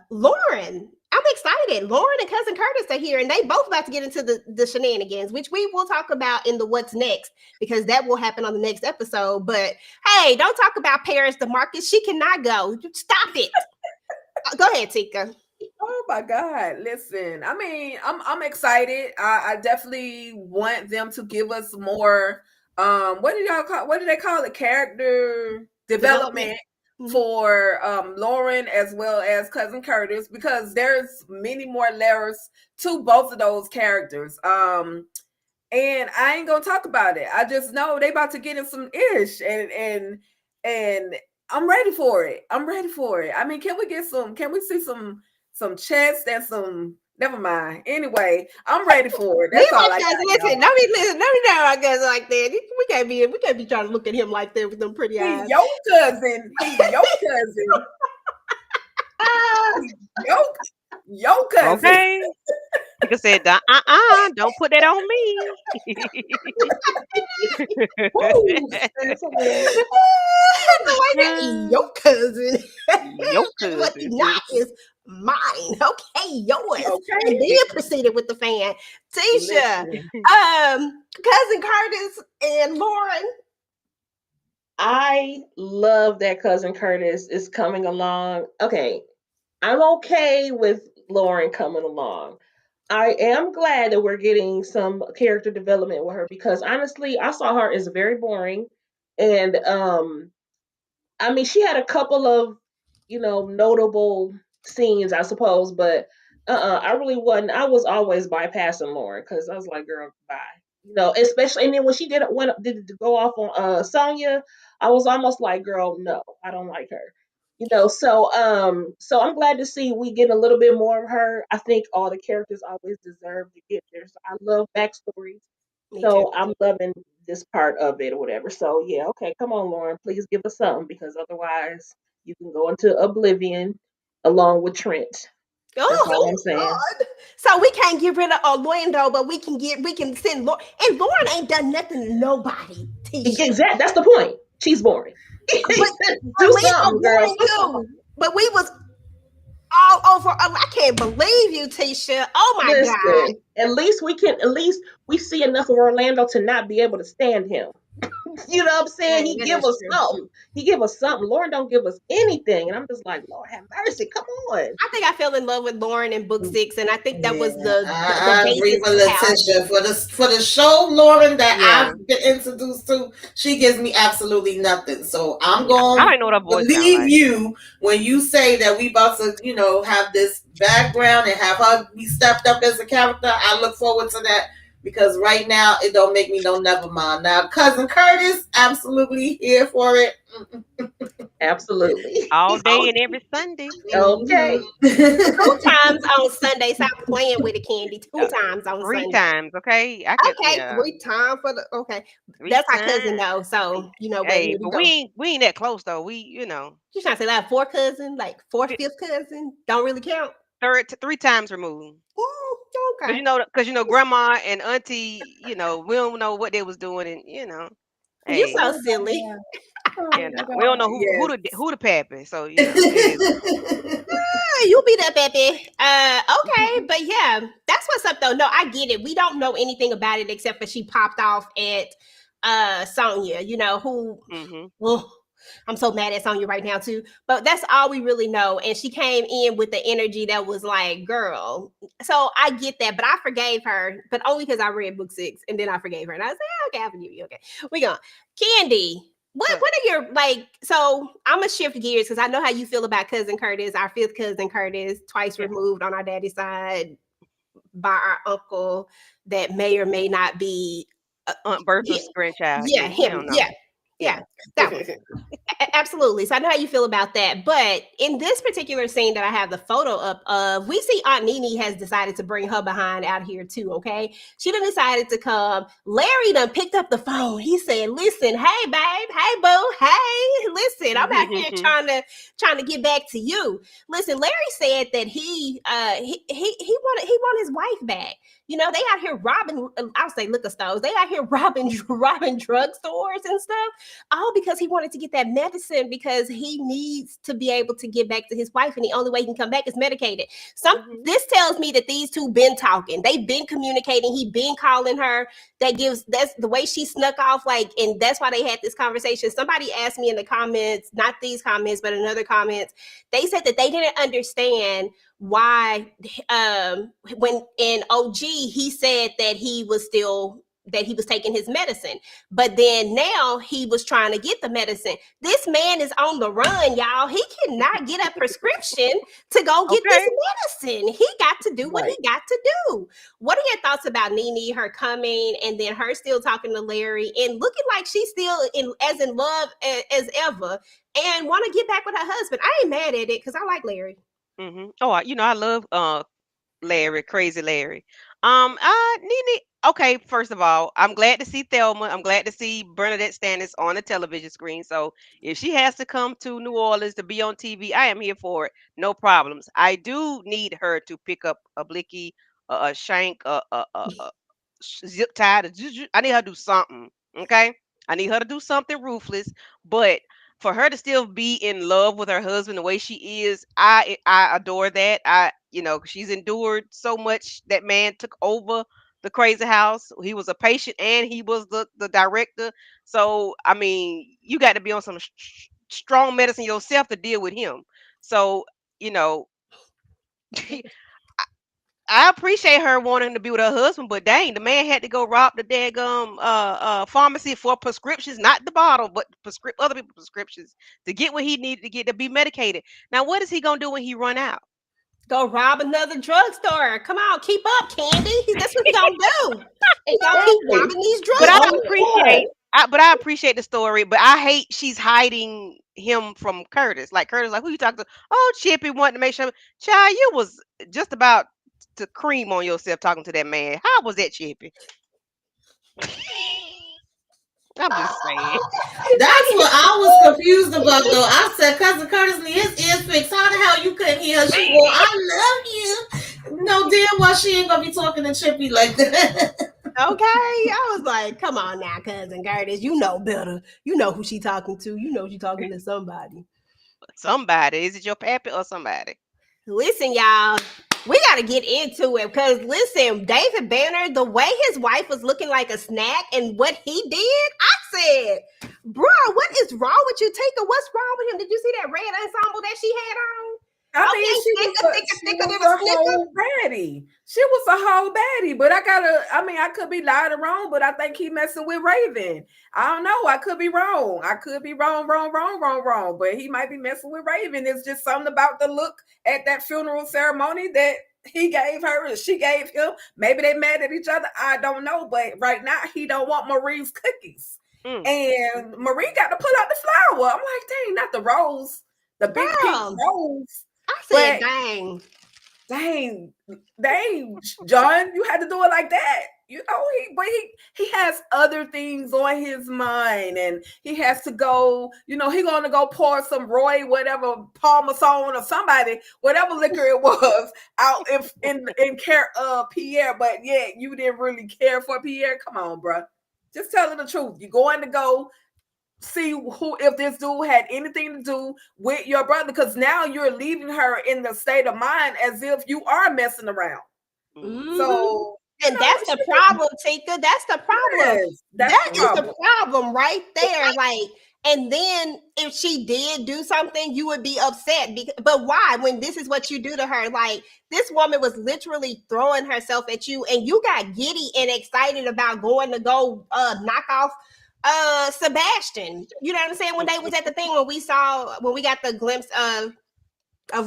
Lauren, I'm excited. Lauren and cousin Curtis are here, and they both about to get into the shenanigans, which we will talk about in the what's next, because that will happen on the next episode. But hey, don't talk about Paris DeMarcus. She cannot go. Stop it. Go ahead, Tika. Oh my God. Listen, I mean, I'm excited. I definitely want them to give us more what do they call it? Character development for Lauren as well as cousin Curtis, because there's many more layers to both of those characters. And I ain't gonna talk about it. I just know they about to get in some ish, and I'm ready for it. I'm ready for it. I mean, can we see some chest and some, never mind. Anyway, I'm ready for it. That's all I got. Listen, let me know I guess like that. We can't be trying to look at him like that with them pretty eyes. He's your cousin. He's your cousin. Your cousin. Okay. Tika said, don't put that on me. Your cousin. Your What cousin. not is mine. Okay, yours. Okay. And then proceeded with the fan. Tisha, Listen. cousin Curtis and Lauren. I love that cousin Curtis is coming along. Okay, I'm okay with Lauren coming along. I am glad that we're getting some character development with her, because honestly, I saw her as very boring. And I mean, she had a couple of, notable scenes, I suppose. But I really wasn't. I was always bypassing Lauren because I was like, girl, bye. Especially and then when she did to go off on Sonya, I was almost like, girl, no, I don't like her. So I'm glad to see we get a little bit more of her. I think all the characters always deserve to get there. So I love backstories. Me too. So I'm loving this part of it or whatever. So yeah, okay, come on, Lauren, please give us something because otherwise you can go into oblivion along with Trent. That's all Oh I'm saying. God! So we can't get rid of Orlando, but we can send Lauren. And Lauren ain't done nothing to nobody. Tisha. Exactly. That's the point. She's boring. But Do Orlando something, girl. more than you. But we was all over. Oh, I can't believe you, Tisha. Oh my God. Listen, at least we see enough of Orlando to not be able to stand him. You know what I'm saying? He That give is us true. something. He give us something. Lauren don't give us anything. And I'm just like, Lord have mercy. Come on. I think I fell in love with Lauren in book 6, and I think that was Yeah, the I agree basis with of how. Letitia. For the show, Lauren, that Yeah. I've been introduced to, she gives me absolutely nothing. So I'm Yeah. I going don't to know what her voice sound believe like. you when you say that we about to, have this background and have her be stepped up as a character. I look forward to that because right now it don't make me no never mind. Now, cousin Curtis, absolutely here for it. Absolutely. All day and every Sunday. Okay. Mhm. 2 times on Sunday. Stop playing with the candy. Two Uh, times on Three Sunday. times, okay? I could, Okay, yeah, 3 times for the okay. three That's our cousin times. though. So but Hey, here we but go. we ain't that close though. She's trying to say that fourth cousin, like fourth, Fi- fifth cousin, don't really count. third, 3 times removed. Cause Okay. grandma and auntie, we don't know what they was doing, and You hey, so silly. we don't know Yes. who the pappy. So it is. You be that baby. Okay, but yeah, that's what's up though. No, I get it. We don't know anything about it except for she popped off at Sonya, who Mm-hmm. oh, I'm so mad at Sonya right now too. But that's all we really know. And she came in with the energy that was like, girl. So I get that, but I forgave her, but only because I read book 6 and then I forgave her. And I said, okay, I forgive you. Okay. We gone. Candy. What are your like? So I'm gonna shift gears because I know how you feel about cousin Curtis, our fifth cousin Curtis, twice Yeah. removed on our daddy's side by our uncle that may or may not be. Aunt Yeah, Bertha's grandchild. yeah, Yeah, we him. don't know. Yeah, Yeah. yeah, that one. Absolutely. So I know how you feel about that. But in this particular scene that I have the photo up of, we see Aunt Nene has decided to bring her behind out here too. Okay. She done decided to come. Larry done picked up the phone. He said, listen, hey babe, hey boo, hey, listen, I'm out here trying to get back to you. Listen, Larry said that he want his wife back. They out here robbing, I'll say liquor stores. They out here robbing drugstores and stuff all because he wanted to get that medicine because he needs to be able to get back to his wife, and the only way he can come back is medicated. This tells me that these two been talking. They've been communicating. He been calling her. That's the way she snuck off, and that's why they had this conversation. Somebody asked me in the comments, not these comments, but another comments. They said that they didn't understand why when in OG he said that he was taking his medicine. But then now he was trying to get the medicine. This man is on the run, y'all. He cannot get a prescription to go get this Okay. medicine. He got to do what he Right. got to do. What are your thoughts about Nene, her coming, and then her still talking to Larry and looking like she's still as in love as ever and want to get back with her husband? I ain't mad at it because I like Larry. Mm-hmm. Oh, I love Larry, crazy Larry. Nene. Okay, first of all, I'm glad to see Thelma. I'm glad to see Bernadette Stannis on the television screen. So if she has to come to New Orleans to be on TV, I am here for it. No problems. I do need her to pick up a blicky, a shank, a zip tied. I need her to do something. Okay, I need her to do something ruthless. But for her to still be in love with her husband the way she is, I adore that. She's endured so much. That man took over the crazy house. He was a patient and he was the director. So I mean, you got to be on some strong medicine yourself to deal with him. So you know. I appreciate her wanting to be with her husband, but dang, the man had to go rob the daggum pharmacy for prescriptions, not the bottle, but other people's prescriptions to get what he needed to get to be medicated. Now, what is he gonna do when he run out? Go rob another drugstore. Come on, keep up, Candy. That's what he gonna do. He gonna keep Exactly. robbing these But I Oh drugstores. my appreciate, I appreciate the story. But I hate she's hiding him from Curtis. Like Curtis, like who you talking to? Oh, Chippy wanted to make sure. Child, you was just about to cream on yourself talking to that man. How was that, Chippy? I'm just saying. That's what I was confused about, though. I said, Cousin Curtis need his ears fixed. How the hell you couldn't hear? She, well, I love you. No, damn well she ain't gonna be talking to Chippy like that. Okay, I was like, come on now, cousin Curtis, you know better. You know who she talking to. You know she talking to somebody. Somebody. Is it your pappy or somebody? Listen, y'all, we got to get into it because listen, David Banner, the way his wife was looking like a snack and what he did, I said, bro, what is wrong with you, Tika? What's wrong with him? Did you see that red ensemble that she had on? I mean, Okay, she thicker was than a a snicker. whole baddie. She was a whole baddie, but I mean, I could be lied or wrong, but I think he messing with Raven. I don't know. I could be wrong. I could be wrong. But he might be messing with Raven. It's just something about the look at that funeral ceremony that he gave her and she gave him. Maybe they mad at each other. I don't know. But right now, he don't want Marie's cookies. Mm. And Marie got to pull out the flower. I'm like, dang, not the rose, the big pink Girl, rose. I said, But dang. dang, John, you had to do it like that. You know, he has other things on his mind, and he has to go. You know, he going to go pour some Roy, whatever Parmesan or somebody, whatever liquor it was, out in care of Pierre. But yeah, you didn't really care for Pierre. Come on, bro. Just tell her the truth. You're going to go see who if this dude had anything to do with your brother, because now you're leaving her in the state of mind as if you are messing around. Mm-hmm. So And that's the problem, Tika. That's the problem. yes, that's That the is the problem. problem right there. Like, and then if she did do something, you would be upset. But why? When this is what you do to her, like this woman was literally throwing herself at you, and you got giddy and excited about going to go knock off Sebastian. You know what I'm saying? When they was at the thing when we got the glimpse of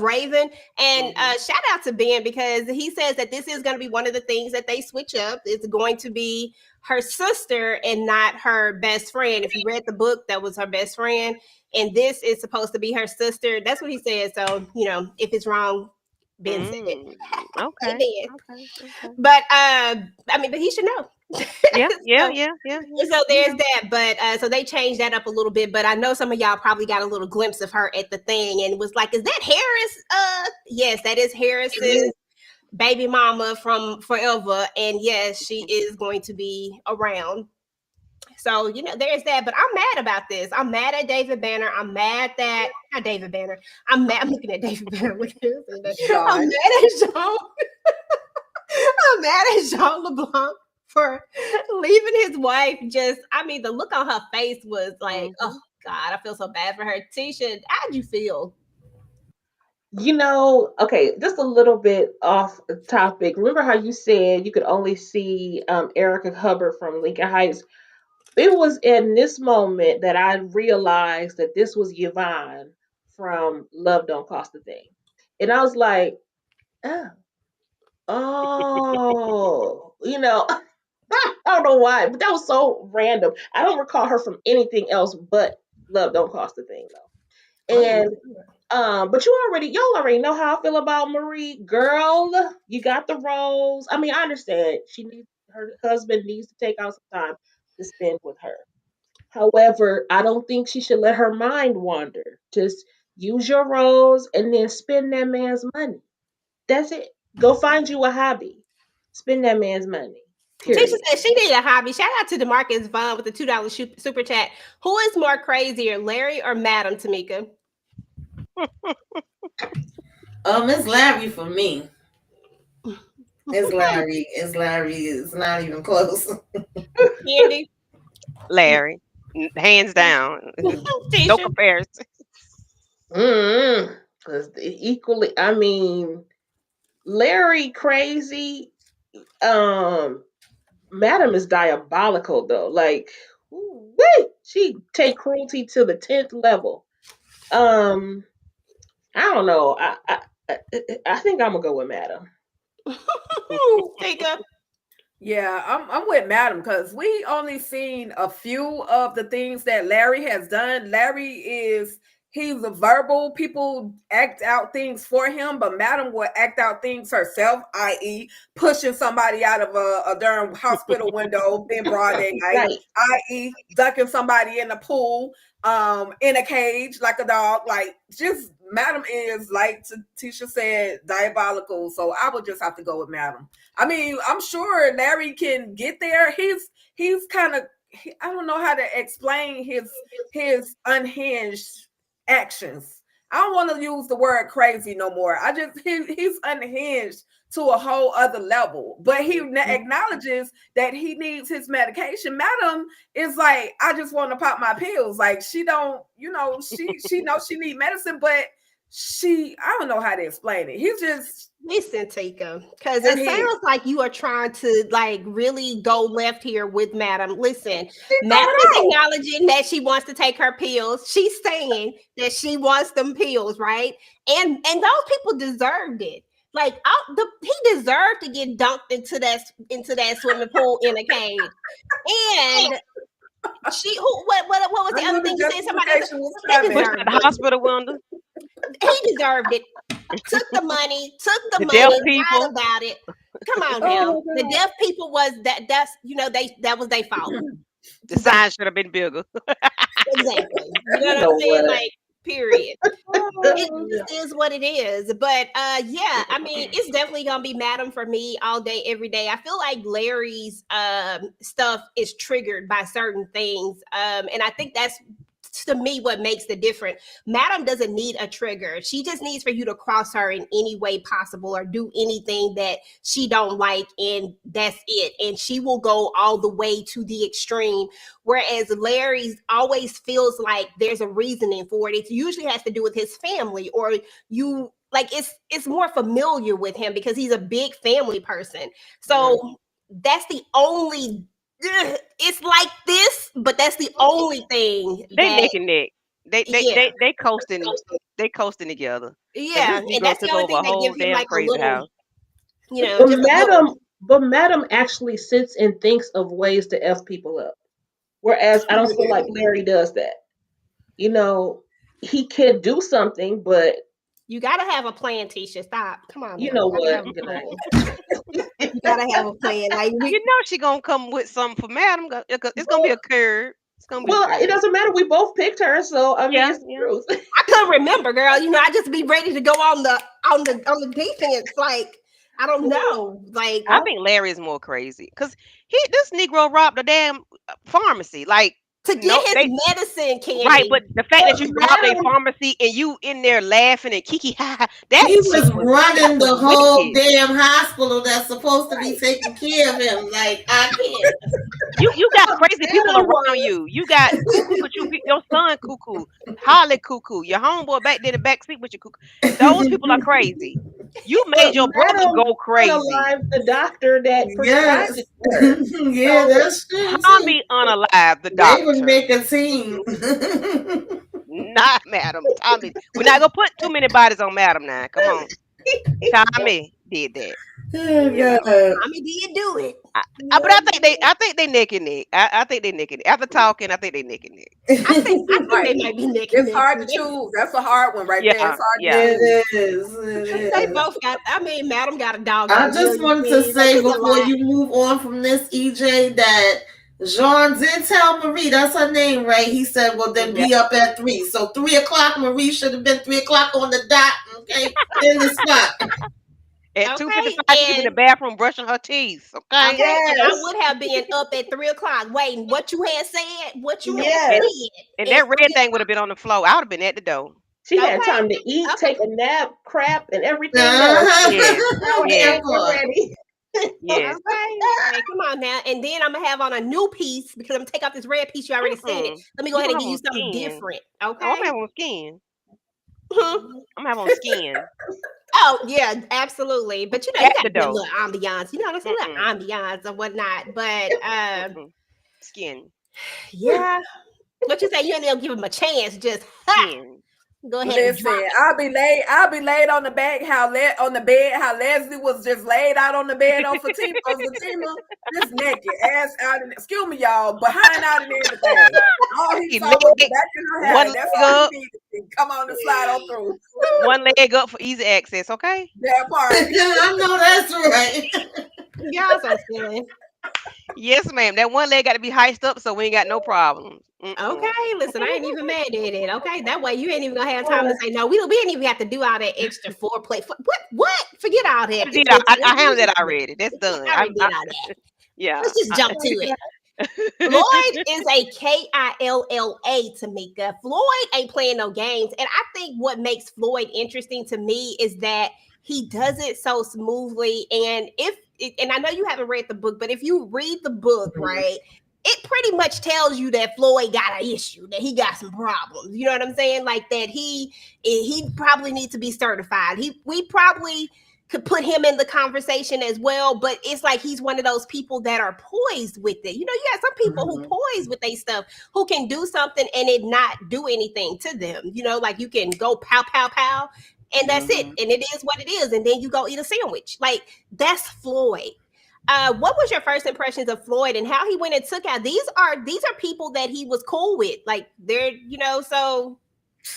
Raven. And shout out to Ben because he says that this is going to be one of the things that they switch up. It's going to be her sister and not her best friend. If you read the book, that was her best friend. And this is supposed to be her sister. That's what he said. So, you know, if it's wrong, Ben said it. Okay. Hey, Ben. Okay. But I mean, but he should know. Yeah. So there's that, but so they changed that up a little bit. But I know some of y'all probably got a little glimpse of her at the thing and was like, "Is that Harris?" Yes, that is Harris's baby mama from Forever, and yes, she is going to be around. So you know, there's that. But I'm mad about this. I'm mad at David Banner. I'm mad that not David Banner. I'm mad. I'm looking at David Banner. Look at this. I'm Sean. mad at Jean. I'm mad at Jean LeBlanc for leaving his wife. Just, I mean, the look on her face was like, oh God, I feel so bad for her. Tisha, how'd you feel? You know, okay, just a little bit off topic. Remember how you said you could only see Erica Hubbard from Lincoln Heights? It was in this moment that I realized that this was Yvonne from Love Don't Cost a Thing. And I was like, oh, you know, I don't know why, but that was so random. I don't recall her from anything else but Love Don't Cost a Thing though. And but y'all already know how I feel about Marie. Girl, you got the roles. I mean, I understand her husband needs to take out some time to spend with her. However, I don't think she should let her mind wander. Just use your roles and then spend that man's money. That's it. Go find you a hobby. Spend that man's money. Tisha Period. said she needed a hobby. Shout out to Demarcus Vaughn with the $2 super chat. Who is more crazier, Larry or Madam Tamika? It's Larry for me. It's Larry. It's Larry. It's not even close. Candy? Larry, hands down, no Tisha? comparison. Because equally, I mean, Larry crazy. Madam is diabolical though. Like, wait, she take cruelty to the 10th level. I don't know. I think I'm gonna go with Madam. Tika. Yeah, I'm with Madam because we only seen a few of the things that Larry has done. He's a verbal. People act out things for him, but Madam will act out things herself, i.e., pushing somebody out of a darn hospital window in broad daylight, Right. i.e., ducking somebody in the pool, in a cage like a dog. Like, just Madam is, like Tisha said, diabolical. So I would just have to go with Madam. I mean, I'm sure Larry can get there. He's kind of, I don't know how to explain his unhinged actions. I don't want to use the word crazy no more. He's unhinged to a whole other level. But he acknowledges that he needs his medication. Madam is like, I just want to pop my pills. Like, she don't, she knows she need medicine, but I don't know how to explain it. He's just, listen, Tika, because it sounds like you are trying to like really go left here with Madam. Listen, Madam is acknowledging that she wants to take her pills. She's saying that she wants them pills, right? And those people deserved it. Like he deserved to get dunked into that swimming pool in a cage. And what was the other thing you said? Somebody else, he deserved the hospital window. He deserved it. Took the money, The deaf lied people. about it. Come on now. The deaf people that was their fault. The sign should have been bigger. Exactly. You know what I'm saying? Like, period. It is what it is. But yeah, I mean, it's definitely gonna be Madam for me all day, every day. I feel like Larry's stuff is triggered by certain things. And I think that's, to me, what makes the difference. Madam doesn't need a trigger. She just needs for you to cross her in any way possible or do anything that she don't like, and that's it. And she will go all the way to the extreme. Whereas Larry's always feels like there's a reasoning for it. It usually has to do with his family, or you like it's more familiar with him because he's a big family person. So that's the only. It's like this, but that's the only thing. They neck and neck. They coasting. They coasting together. Yeah, and that's the only thing that gives him like a little, house. just but Madam actually sits and thinks of ways to F people up. Whereas I don't feel like Larry does that. He can do something, but you gotta have a plan, Tisha. Stop. Come on. You know what? You gotta have a plan. Like she gonna come with something for Madam. It's gonna be a curve. It's gonna be it doesn't matter. We both picked her, so I mean, it's the truth. I couldn't remember, girl. I just be ready to go on the defense. Like, I don't know. Like, I think Larry is more crazy because this Negro robbed a damn pharmacy. Like, to get his medicine, Candy. Right, but the fact that you robbed a pharmacy and you in there laughing and kiki ha, that he was running the whole damn hospital that's supposed to be taking care of him. Like, I can't. You got crazy people around you. You got cuckoo, but your son cuckoo, Holly cuckoo, your homeboy back there in the back seat with your cuckoo. Those people are crazy. You made your brother go crazy. The doctor that prescribed it. Yeah, that's true. Tommy unalive the doctor. They would make a team. Not Madam Tommy. We're not gonna put too many bodies on Madam now. Come on. Tommy did that. Tommy did do it. But I think they neck and neck. I think they neck and neck. After talking, I think they neck and neck. I think they might be neck and neck. It's hard to choose. That's a hard one right there. It's hard to choose. It is. They both got. I mean, Madam got a dog. I just wanted to say before you move on from this, EJ, that Jean did tell Marie, that's her name, right? He said, well, then be up at 3. So 3 o'clock, Marie should have been 3 o'clock on the dot, okay? In the spot. At 2:55, she's in the bathroom brushing her teeth, okay? And I would have been up at 3 o'clock waiting. What you had said, what you had said. And that red thing would have been on the floor. I would have been at the door. She had time to eat, take a nap, crap, and everything else. Yeah. Yes. Okay, come on now. And then I'm gonna have on a new piece because I'm gonna take off this red piece. You already said it. Let me go ahead and give you something different. Okay. I'm gonna have on skin. I'm gonna have on skin. Oh yeah, absolutely. But you got to get a little ambiance. You know what I'm saying? Little ambiance or whatnot. But skin. Yeah. What you say? You ain't gonna give him a chance. Just skin. Go ahead and drop Listen, it. I'll be laid on the back, on the bed, how Leslie was just laid out on the bed on Fatima, just naked, ass out and excuse me, y'all, behind out and everything. All he He saw was the leg, back of her one hair. That's leg all up, he needed. Come on and slide on through. one leg up for easy access. Okay. That part. I know that's right. Y'all so silly. Yes, ma'am. That one leg got to be hyced up so we ain't got no problems. Mm-mm. Okay, listen, I ain't even mad at it. Okay, that way you ain't even gonna have time to say no. We ain't even have to do all that extra foreplay. What? Forget all that. I It's did. I handled that intimate. already. That's done. I already did all that. Yeah. Let's just jump to it. Floyd is a Killa, Tamika. Floyd ain't playing no games. And I think what makes Floyd interesting to me is that he does it so smoothly. And I know you haven't read the book, but if you read the book, right, it pretty much tells you that Floyd got an issue, that he got some problems. You know what I'm saying? Like that he probably needs to be certified. We probably could put him in the conversation as well, but it's like he's one of those people that are poised with it. You know, you got some people who poised with their stuff, who can do something and it not do anything to them. You know, like you can go pow pow pow and that's it, and it is what it is, and then you go eat a sandwich. Like that's Floyd. What was your first impressions of Floyd and how he went and took out? These are people that he was cool with, like they're so.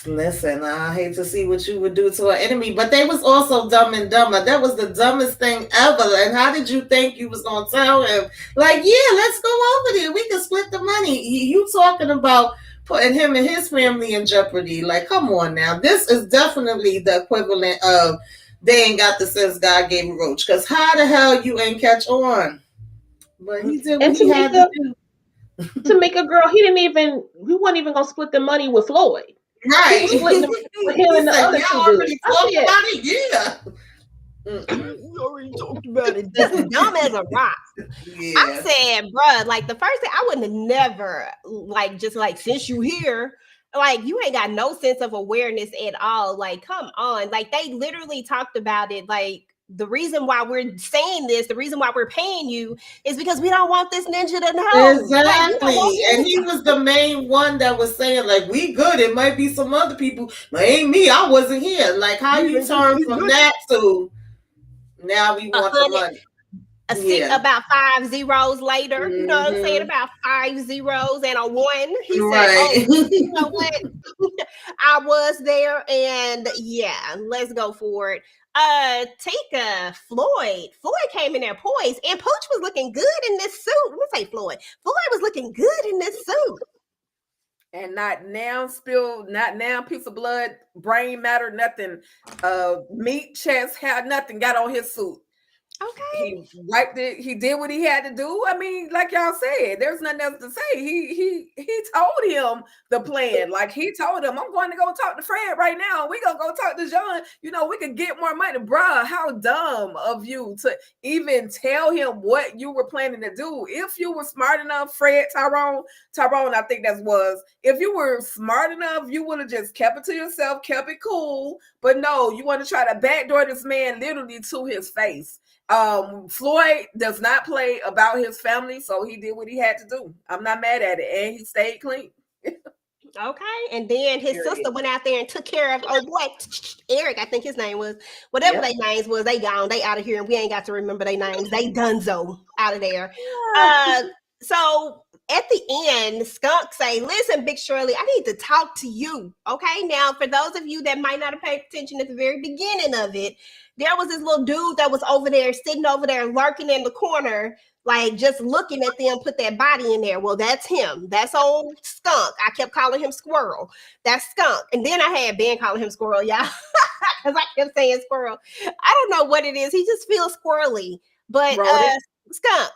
Listen, I hate to see what you would do to an enemy, but they was also Dumb and Dumber. That was the dumbest thing ever. And how did you think you was gonna tell him? Like, yeah, let's go over there. We can split the money. You talking about putting him and his family in jeopardy? Like, come on now. This is definitely the equivalent of they ain't got the sense God gave a roach. Because how the hell you ain't catch on? But he did what And he had to do. To make a girl, he wasn't even gonna split the money with Floyd. He Right. was splitting the money with him He and the said, other y'all two dudes. already I talked said, about it? Yeah. We already talked about it. Just dumb as a rock. Yeah. I said, bruh, like the first thing I wouldn't have never since you here, like you ain't got no sense of awareness at all. Like, come on. Like they literally talked about it. Like the reason why we're saying this, the reason why we're paying you is because we don't want this ninja to know. Exactly. Like, And he was the main one that was saying, like, we good. It might be some other people, but ain't me. I wasn't here. Like, how you turn from that to now we want the money? Yeah. about 5 zeros later, you know what I'm saying? About 5 zeros and a 1. He said, oh, Right. you know what? I was there and yeah, let's go for it. Tika, Floyd came in there poised and Pooch was looking good in this suit. Let me say Floyd was looking good in this suit. And not now piece of blood, brain matter, nothing. Meat, chest, hair, nothing got on his suit. Okay. He wiped it. He did what he had to do. I mean, like y'all said, there's nothing else to say. He told him the plan. Like he told him, I'm going to go talk to Fred right now. We gonna go talk to John. You know, we could get more money, bruh. How dumb of you to even tell him what you were planning to do. If you were smart enough, Fred, Tyrone, I think that was. If you were smart enough, you would have just kept it to yourself, kept it cool. But no, you want to try to backdoor this man literally to his face. Floyd does not play about his family, so he did what he had to do. I'm not mad at it, and he stayed clean. Okay, and then his sister went out there and took care of boy Eric, I think his name was. Whatever their names was, they gone, they out of here, and we ain't got to remember their names. They donezo out of there. So at the end, Skunk say, "Listen, Big Shirley, I need to talk to you." Okay, now for those of you that might not have paid attention at the very beginning of it, there was this little dude that was over there, sitting over there, lurking in the corner, like just looking at them put that body in there. Well, that's him. That's old Skunk. I kept calling him Squirrel. That's Skunk. And then I had Ben calling him Squirrel, y'all, because I kept saying Squirrel. I don't know what it is. He just feels squirrely. But Skunk,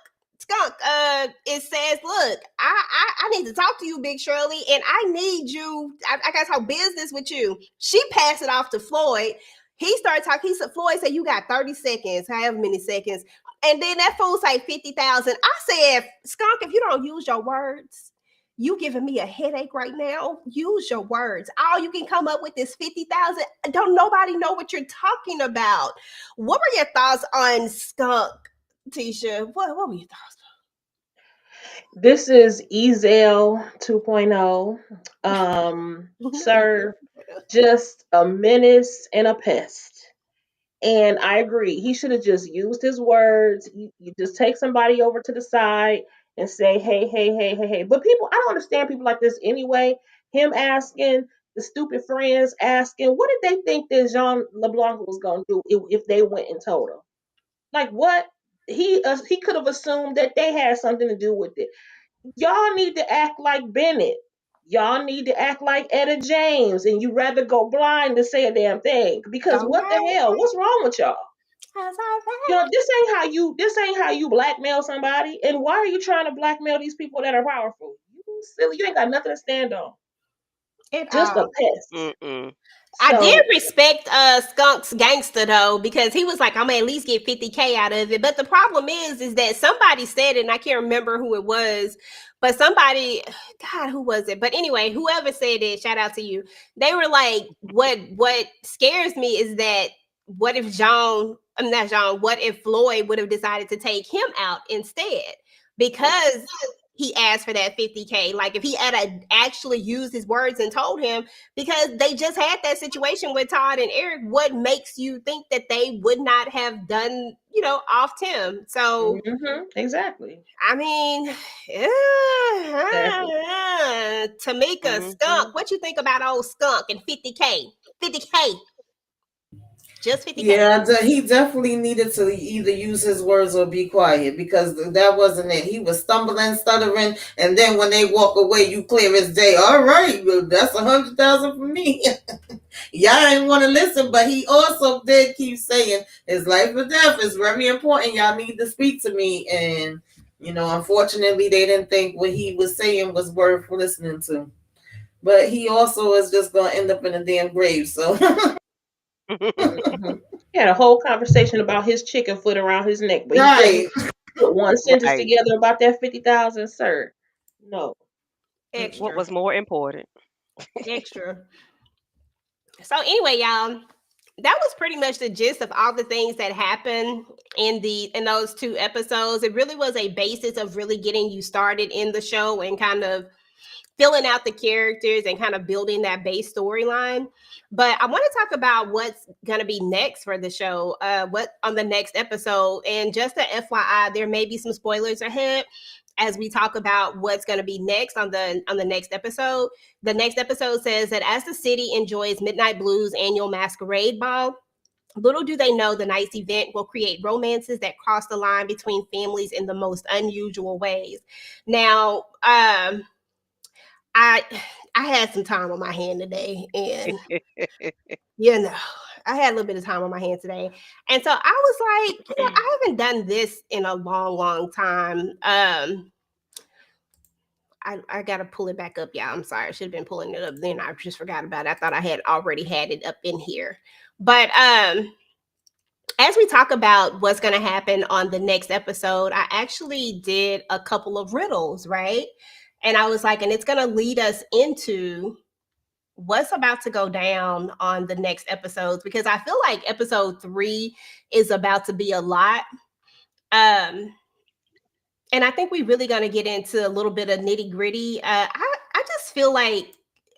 it says, look, I need to talk to you, Big Shirley, and I need you. I got to talk business with you. She passed it off to Floyd. He started talking. He said, Floyd said, you got 30 seconds, however many seconds. And then that fool say 50,000. I said, Skunk, if you don't use your words, you giving me a headache right now. Use your words. All you can come up with is 50,000. Don't nobody know what you're talking about. What were your thoughts on Skunk, Tisha? What were your thoughts? This is Ezel 2.0. Sir, just a menace and a pest. And I agree. He should have just used his words. You just take somebody over to the side and say, hey, hey, hey, hey, hey. But people, I don't understand people like this anyway. Him asking, the stupid friends asking, what did they think that Jean LeBlanc was going to do if they went and told him? Like, what? He could have assumed that they had something to do with it. Y'all need to act like Bennett. Y'all need to act like Etta James, and you rather go blind than say a damn thing. Because what the Okay. hell? What's wrong with y'all? That's all You right. know, this ain't how you blackmail somebody. And why are you trying to blackmail these people that are powerful? You silly, you ain't got nothing to stand on. At Just a all. pest. Mm-mm. I did So respect Skunk's gangster though, because he was like, I'm gonna at least get 50K out of it. But the problem is that somebody said it, and I can't remember who it was, but somebody, God, who was it? But anyway, whoever said it, shout out to you. They were like, what scares me is that what if not Jean, what if Floyd would have decided to take him out instead? Because he asked for that 50K. Like if he had actually used his words and told him, because they just had that situation with Todd and Eric. What makes you think that they would not have done, off Tim? So, exactly. I mean, Exactly. Tamika Mm-hmm. Skunk, what you think about old Skunk and 50K? 50K, just 50K. Yeah, he definitely needed to either use his words or be quiet because that wasn't it. He was stumbling, stuttering, and then when they walk away, you clear as day. All right, well, that's 100,000 for me. Y'all ain't want to listen, but he also did keep saying his life or death is very important. Y'all need to speak to me, and unfortunately, they didn't think what he was saying was worth listening to. But he also is just gonna end up in a damn grave. So. He had a whole conversation about his chicken foot around his neck, but he couldn't Right. put one sentence Right. together about that 50,000, sir. No. What Extra, was more important? extra. So anyway, y'all, that was pretty much the gist of all the things that happened in those 2 episodes. It really was a basis of really getting you started in the show and kind of filling out the characters and kind of building that base storyline. But I want to talk about what's going to be next for the show, what on the next episode. And just a FYI, there may be some spoilers ahead as we talk about what's going to be next on the next episode. The next episode says that as the city enjoys Midnight Blues annual masquerade ball, little do they know the night's event will create romances that cross the line between families in the most unusual ways. Now, I had some time on my hand today, and I had a little bit of time on my hand today, and so I was like, I haven't done this in a long, long time. I gotta pull it back up, y'all. I'm sorry, I should have been pulling it up then. I just forgot about it. I thought I had already had it up in here, but as we talk about what's going to happen on the next episode, I actually did a couple of riddles, right? And I was like, and it's going to lead us into what's about to go down on the next episodes, because I feel like episode 3 is about to be a lot. And I think we're really going to get into a little bit of nitty gritty. I just feel like,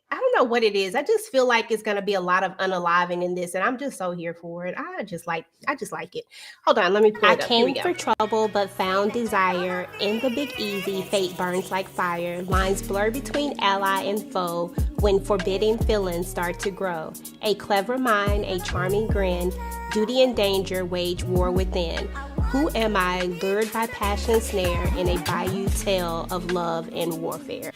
I don't know what it is. I just feel like it's going to be a lot of unaliving in this, and I'm just so here for it. I just like it. Hold on, let me pull it up. Here we go. I came for trouble, but found desire. In the Big Easy, fate burns like fire. Lines blur between ally and foe when forbidden feelings start to grow. A clever mind, a charming grin. Duty and danger wage war within. Who am I, lured by passion's snare in a bayou tale of love and warfare?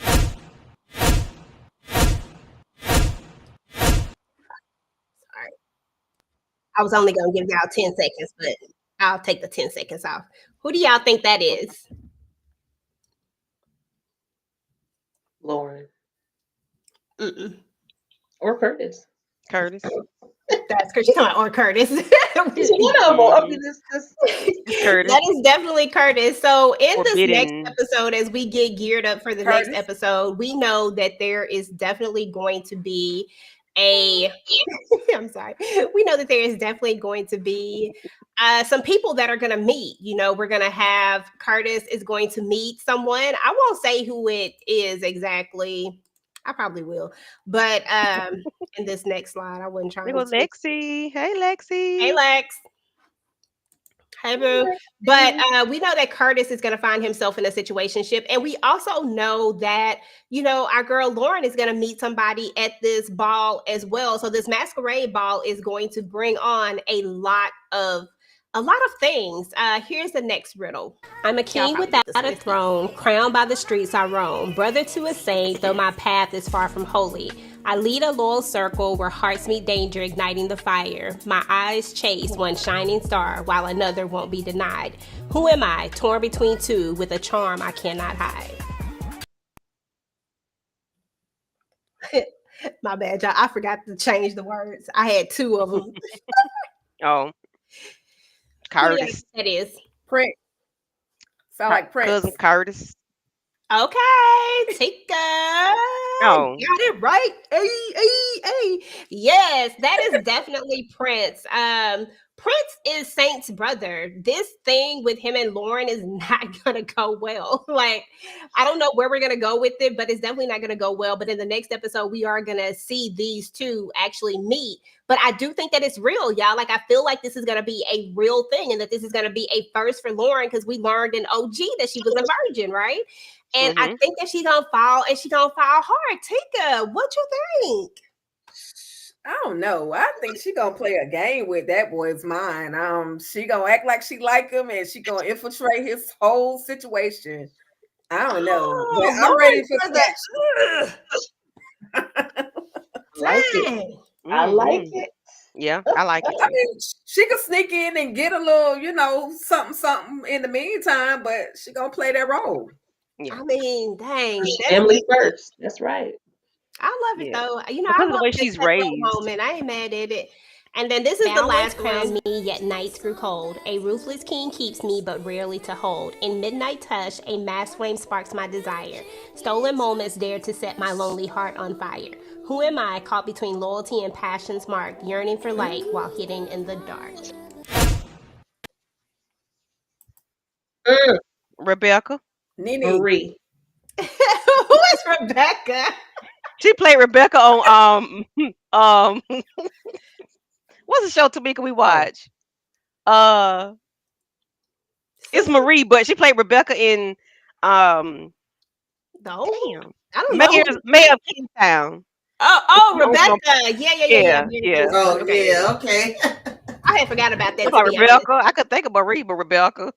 I was only going to give y'all 10 seconds, but I'll take the 10 seconds off. Who do y'all think that is? Lauren. Mm-mm. Or Curtis. Curtis. That's Curtis. She's talking about or Curtis. It's one of them. I mean, It's Curtis. That is definitely Curtis. So in this next Forbidden. episode, as we get geared up for the next Curtis. episode, we know that there is definitely going to be a I'm sorry. We know that there is definitely going to be some people that are going to meet. You know, we're going to have Curtis is going to meet someone. I won't say who it is exactly. I probably will. But in this next slide, I wasn't There trying goes to. Lexi. Hey, Hey, Lexi. Lex. Hey, boo. But we know that Curtis is going to find himself in a situationship. And we also know that, you know, our girl Lauren is going to meet somebody at this ball as well. So this masquerade ball is going to bring on a lot of things. Here's the next riddle. I'm a king without a throne, crowned by the streets I roam. Brother to a saint, though my path is far from holy. I lead a loyal circle where hearts meet danger, igniting the fire. My eyes chase one shining star, while another won't be denied. Who am I, torn between two, with a charm I cannot hide? My bad, y'all. I forgot to change the words. I had two of them. Oh, Who do y'all Curtis. think that is? Prince. Sound like Prince. Cousin Curtis. Okay, Tika. Oh, Got it right. Hey, hey, hey. Yes, that is definitely Prince. Prince is Saint's brother. This thing with him and Lauren is not gonna go well. Like, I don't know where we're gonna go with it, but it's definitely not gonna go well. But in the next episode, we are gonna see these two actually meet. But I do think that it's real, y'all. Like, I feel like this is gonna be a real thing, and that this is gonna be a first for Lauren because we learned in OG that she was a virgin, right? And I mm-hmm. think that she gonna fall, and she gonna fall hard. Tika, what you think? I don't know. I think she gonna play a game with that boy's mind. She gonna act like she like him, and she gonna infiltrate his whole situation. I don't know, but Oh, I'm ready Lauren for was Like it. dang. I like Mm-hmm. it. Yeah, I like it I too. mean, she could sneak in and get a little, something in the meantime, but she gonna play that role. Yeah, I mean, dang, Family first. That's right. I love it yeah. though. You know, I Because of the love way this she's type of raised. moment. I ain't mad at it. And then this is the last one. Me, yet nights grew cold. A ruthless king keeps me, but rarely to hold. In midnight hush, a mass flame sparks my desire. Stolen moments dare to set my lonely heart on fire. Who am I, caught between loyalty and passion's mark, yearning for light while hidden in the dark? Mm, Rebecca. Nene. Marie. Who is Rebecca? She played Rebecca on what's the show, Tamika, we Oh, watch? Uh it's Marie, but she played Rebecca in um No, damn. I don't know. Mayor of Kingstown. Oh, On some- Rebecca. Yeah. Yeah, Very yeah. Oh Kingston. Okay. yeah, okay. I had forgot about It's that, to like be honest. Rebecca. I could think of Marie, but Rebecca.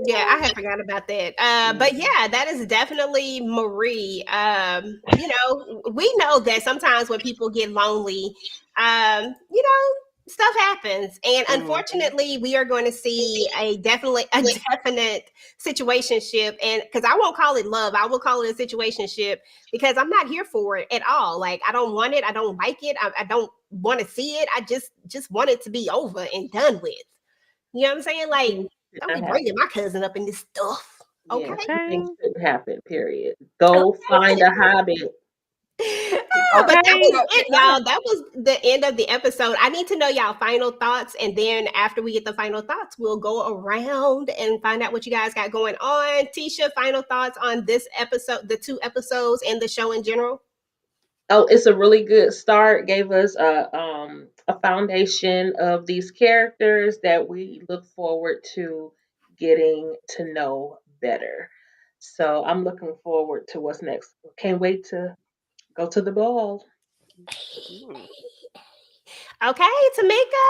Yeah, I had forgot about that. But yeah, that is definitely Marie. You know, we know that sometimes when people get lonely, you know, stuff happens. And Mm-hmm. unfortunately, we are going to see a definite situationship. And because I won't call it love, I will call it a situationship because I'm not here for it at all. Like I don't want it, I don't like it, I don't want to see it. I just want it to be over and done with. You know what I'm saying? Like, Things don't be shouldn't happen. bringing my cousin up in this stuff. Okay. Yeah, some Okay. things shouldn't happen, period. Go find a hobby. But that Okay. was it, y'all. That was the end of the episode. I need to know y'all final thoughts. And then after we get the final thoughts, we'll go around and find out what you guys got going on. Tisha, final thoughts on this episode, the two episodes, and the show in general? Oh, it's a really good start. Gave us a foundation of these characters that we look forward to getting to know better. So I'm looking forward to what's next. Can't wait to go to the ball. Mm. Okay, Tamika.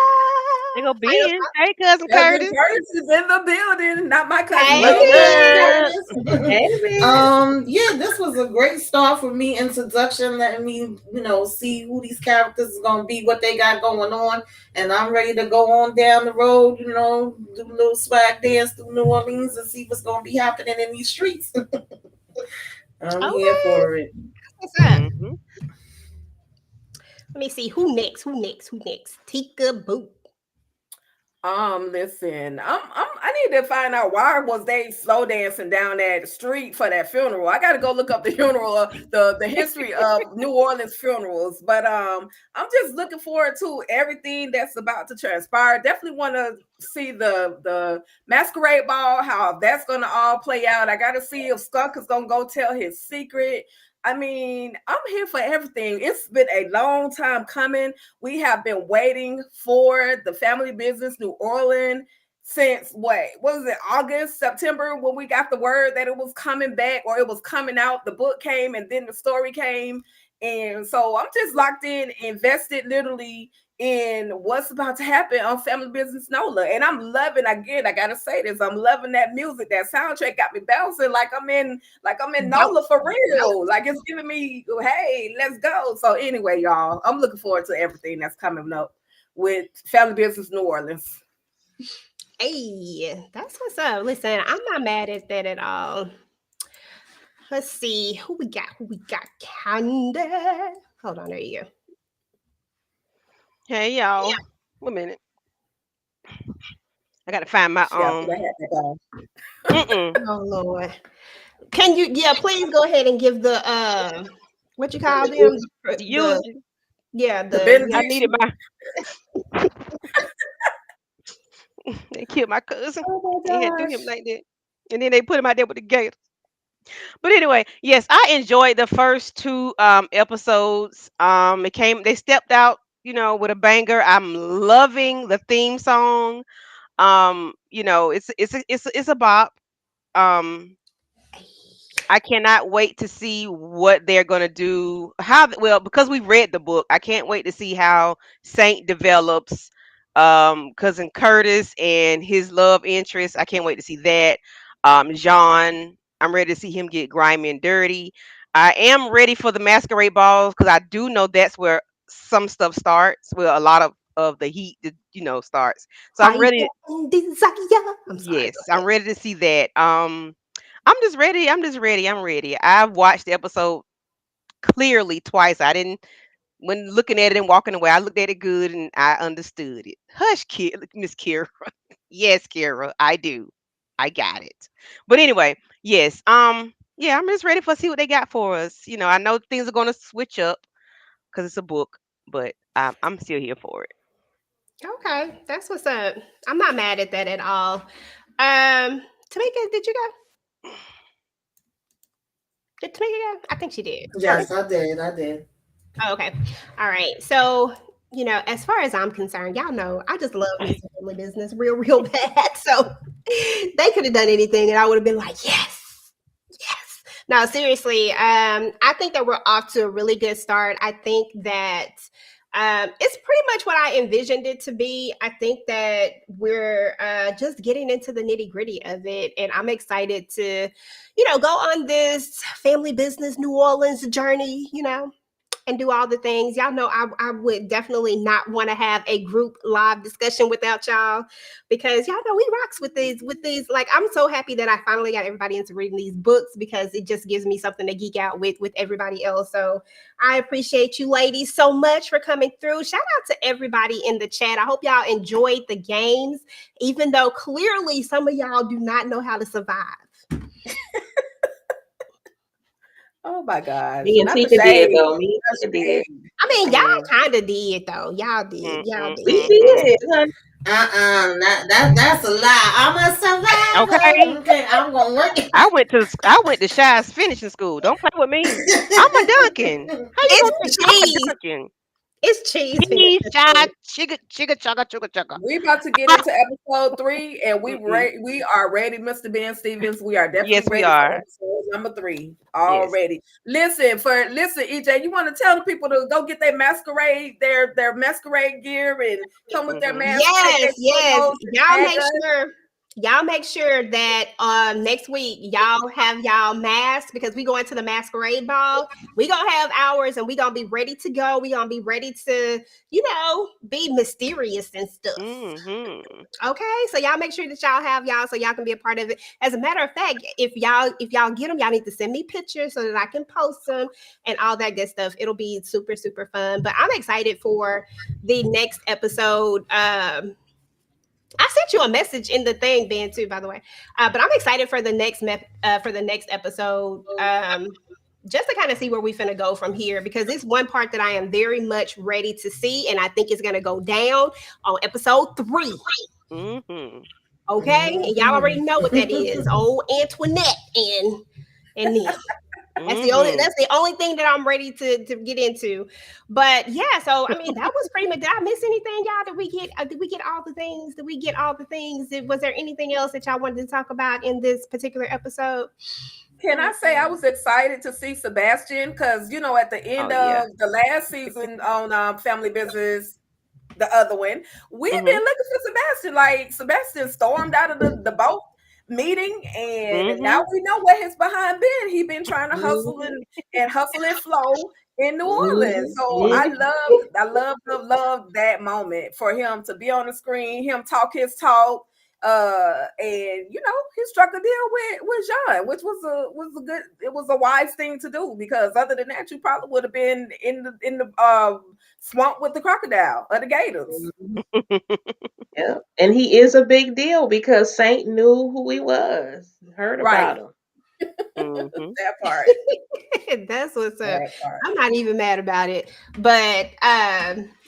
They go Final Ben. Hey, cousin Cousin Curtis. Curtis is in the building. Not my cousin, Hey, but What's Ben. up, Curtis? Hey, man. Yeah, this was a great start for me. Introduction, letting me, see who these characters is gonna be, what they got going on, and I'm ready to go on down the road. Do a little swag dance through New Orleans and see what's gonna be happening in these streets. I'm here Okay. for it. What's up? Mm-hmm. Let me see. Who next? Who next? Tika Boo. listen, I need to find out why was they slow dancing down that street for that funeral. I got to go look up the funeral, the history of New Orleans funerals. But I'm just looking forward to everything that's about to transpire. Definitely want to see the masquerade ball, how that's going to all play out. I got to see if Skunk is going to go tell his secret. I mean, I'm here for everything. It's been a long time coming. We have been waiting for the family business New Orleans since what was it, August, September, when we got the word that it was coming back or it was coming out. The book came and then the story came. And so I'm just locked in, invested literally in what's about to happen on Family Business NOLA. And I'm loving, again, I gotta say this, I'm loving that music. That soundtrack got me bouncing like I'm in NOLA for real. Like it's giving me, hey, let's go. So anyway, y'all, I'm looking forward to everything that's coming up with Family Business New Orleans. Hey, that's what's up. Listen, I'm not mad at that at all. Let's see who we got. Candy. Hold on, there you go. Hey y'all. Yeah. 1 minute. I gotta find my Oh Lord. Can you please go ahead and give the what you call them? eulogy. The I needed my they killed my cousin. my They had to do gosh. him like that. And then they put him out there with the gators. But anyway, yes, I enjoyed the first two episodes. They stepped out, with a banger. I'm loving the theme song. It's a bop. Um I cannot wait to see what they're gonna do. Because we read the book, I can't wait to see how Saint develops. Cousin Curtis and his love interest. I can't wait to see that. Jean, I'm ready to see him get grimy and dirty. I am ready for the masquerade balls because I do know that's where some stuff starts. Well, a lot of the heat, starts. So I'm fire ready. and desire. I'm sorry. Yes, I'm ready to see that. I'm just ready. I'm just ready. I'm ready. I've watched the episode clearly twice. I didn't when looking at it and walking away. I looked at it good and I understood it. Hush, Miss Kira. Yes, Kira, I do. I got it. But anyway, yes. Yeah, I'm just ready for see what they got for us. I know things are gonna switch up because it's a book, but I'm still here for it. Okay, that's what's up. I'm not mad at that at all. Tamika, did you go? Did Tamika go? I think she did. Yes, I did. Oh, okay. All right. So, as far as I'm concerned, y'all know I just love me some family business real, real bad. So they could have done anything and I would have been like, yes, yes. No, seriously, I think that we're off to a really good start. I think that it's pretty much what I envisioned it to be. I think that we're just getting into the nitty gritty of it. And I'm excited to, go on this family business New Orleans journey, and do all the things. Y'all know I would definitely not want to have a group live discussion without y'all because y'all know we rocks with these. Like I'm so happy that I finally got everybody into reading these books because it just gives me something to geek out with everybody else. So I appreciate you ladies so much for coming through. Shout out to everybody in the chat. I hope y'all enjoyed the games, even though clearly some of y'all do not know how to survive. Oh my gosh. Me and Not the Tika did shade. though. Me and Tika did. I mean, y'all Mm, kind of did though. Y'all did. Y'all mm, We did. did. honey. That's a lie. I'm a survivor. Okay. Okay, I'm gonna work. I went to Shy's finishing school. Don't play with me. I'm a Duncan. How you gonna think I'm a It's cheese. Duncan? It's cheese Cheese, finishing shy, school. chugga, chugga, chugga, chugga, chugga. We about to get into episode 3, and Mm-mm. we are ready, Mr. Ben Stevens. We are definitely Yes, we ready for are. episode number 3 Yes. already. Listen, EJ, you want to tell the people to go get their masquerade, their masquerade gear, and come with their Hmm. mask, take Yes, their yes. photos, and tag us. Y'all make sure that next week y'all have y'all masks because we going to the masquerade ball. We gonna have ours and we gonna be ready to go. We gonna be ready to, be mysterious and stuff. Hmm. Okay, so y'all make sure that y'all have y'all so y'all can be a part of it. As a matter of fact, if y'all get them, y'all need to send me pictures so that I can post them and all that good stuff. It'll be super super fun. But I'm excited for the next episode. I sent you a message in the thing, Ben, too, by the way. But I'm excited for the next episode. Just to kind of see where we finna go from here, because it's one part that I am very much ready to see, and I think it's gonna go down on episode 3. Mm-hmm. Okay, and y'all already know what that is. Old Antoinette and them. That's the only thing that I'm ready to get into. But yeah, so I mean that was pretty much. Did I miss anything, y'all? Did we get all the things? Did we get all the things? Was there anything else that y'all wanted to talk about in this particular episode? Can I say I was excited to see Sebastian because at the end of the last season on Family Business, the other one, we've been looking for Sebastian. Like Sebastian stormed out of the boat meeting, and now we know what his behind been. He been trying to hustle and flow in New Orleans. So I loved that moment for him to be on the screen, him talk his talk. And he struck a deal with John, which was a wise thing to do, because other than that, you probably would have been in the swamp with the crocodile or the gators. Yeah, and he is a big deal because Saint knew who he was, heard about him. That part. That's what's up. I'm not even mad about it, but